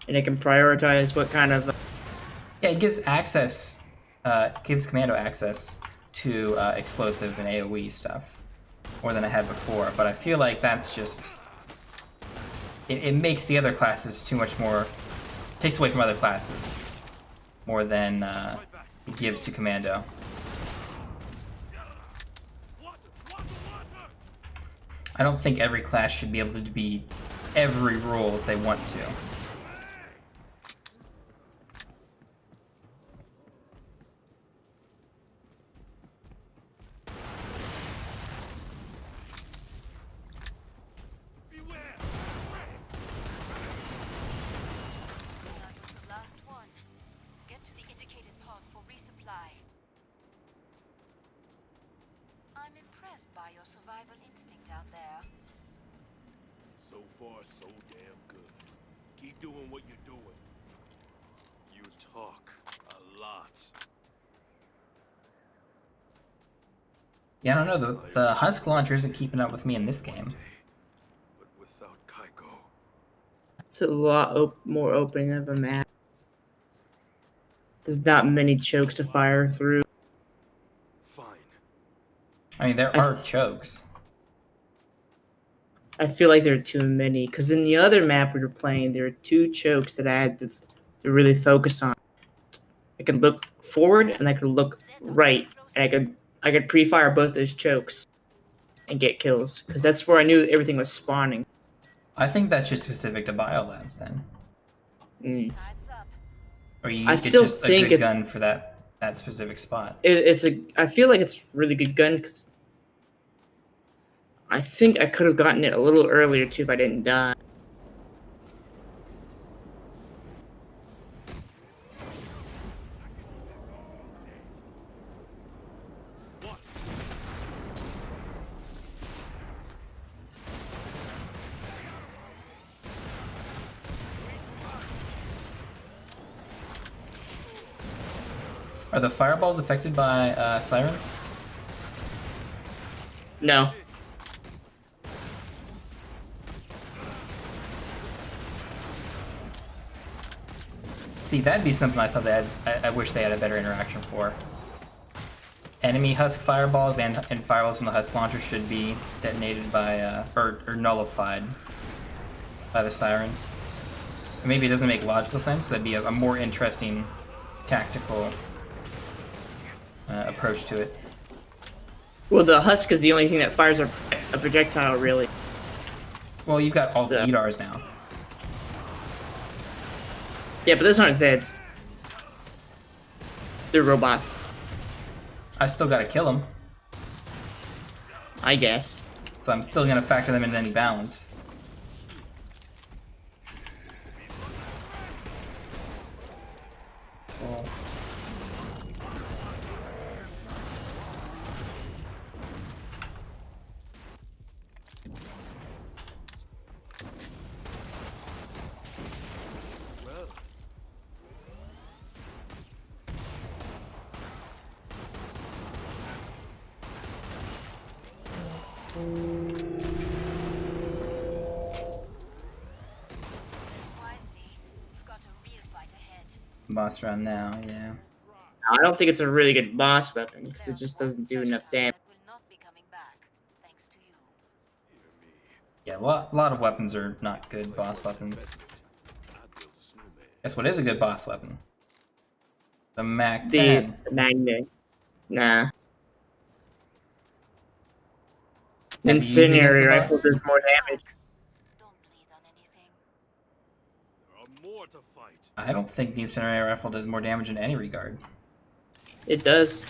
and it can prioritize what kind of. Yeah, it gives access, gives Commando access to explosive and AoE stuff more than I had before. But I feel like that's just it makes the other classes too much more, takes away from other classes more than it gives to Commando. Water, water, water. I don't think every class should be able to be every role if they want to. Beware. That was the last one. Get to the indicated pod for your survival instinct out there. So far, so damn good. Keep doing what you're doing. You talk a lot. Yeah, I don't know. The Husk launcher isn't keeping up with me in this game. But without Kaiko, It's a lot more open of a map. There's not many chokes to fire through. fine. I mean, there are chokes. I feel like there are too many because in the other map we were playing, there were 2 chokes that I had to really focus on. I could look forward and I could look right, and I could pre-fire both those chokes and get kills because that's where I knew everything was spawning. I think that's just specific to Biolabs then. Mm. Time's up. Or you I it's still just a think good it's- gun for that specific spot. I feel like it's a really good gun because I think I could have gotten it a little earlier too if I didn't die. Are the fireballs affected by sirens? No. See, that'd be something I thought they had. I wish they had a better interaction for. Enemy Husk fireballs and fireballs from the Husk launcher should be detonated by or nullified by the siren. Maybe it doesn't make logical sense. That'd be a more interesting tactical approach to it. Well, the Husk is the only thing that fires a projectile, really. Well, you've got all the So- EDARs now. Yeah, but those aren't Zeds. They're robots, I still gotta kill them, I guess. so I'm still gonna factor them into any balance. Cool. Well, Wisely, you've got a real fight ahead. Boss round now, yeah. I don't think it's a really good boss weapon because it just doesn't do enough damage. That will not be coming back, thanks to you. Yeah, a lot of weapons are not good boss weapons. I'd build a snowman. Guess what is a good boss weapon? The Mac The 10. magnet. Nah. Have you used it against Incendiary the rifle boss? does more damage. Don't bleed on anything. There are more to fight. I don't think the incendiary rifle does more damage in any regard. It does.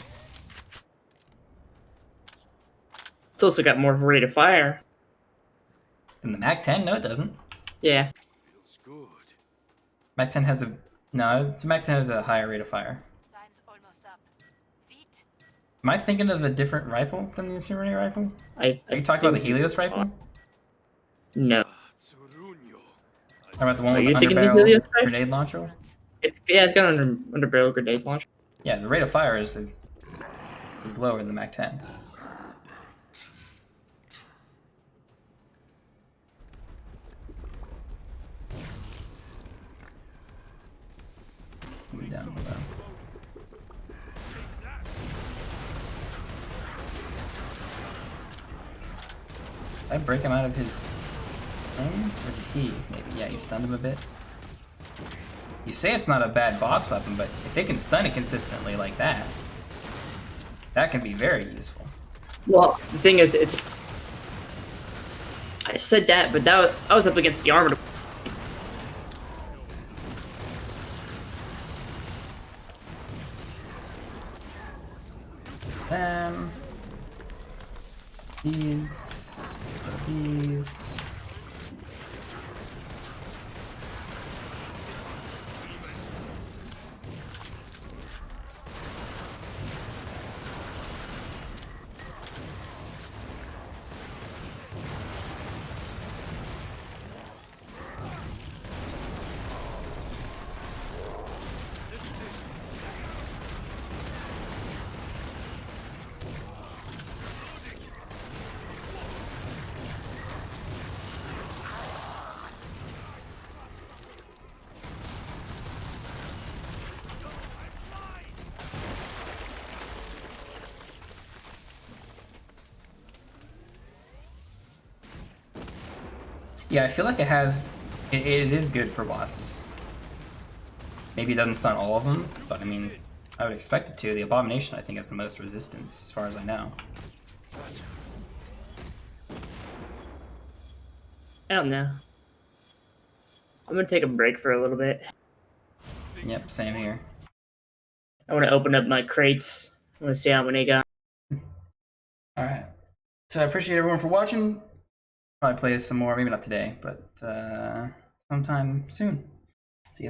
It's also got more rate of fire. Than the Mac 10? No, it doesn't. Yeah. Feels good. Mac 10 has a Mac 10 has a higher rate of fire. Time's almost up. Vite. Am I thinking of a different rifle than the incendiary rifle? Are Are you talking about the Helios rifle? No. Tsuruño. Or about the one Are with you the thinking of the underbarrel Helios rifle? grenade launcher? It's got under barrel grenade launcher. Yeah, the rate of fire is lower than the Mac 10. Move down below. Did I break him out of his thing? Or did he? Maybe. Yeah, he stunned him a bit. You say it's not a bad boss weapon, but if it can stun it consistently like that, that can be very useful. Well, the thing is, I said that, but I was up against the armored. These. Yeah, I feel like it has. It is good for bosses. Maybe it doesn't stun all of them, but I mean, I would expect it to. The Abomination, I think, has the most resistance, as far as I know. I don't know. I'm gonna take a break for a little bit. Yep, same here. I want to open up my crates. I want to see how many I got. Alright. So I appreciate everyone for watching. Probably play this some more, maybe not today, but sometime soon. See you then.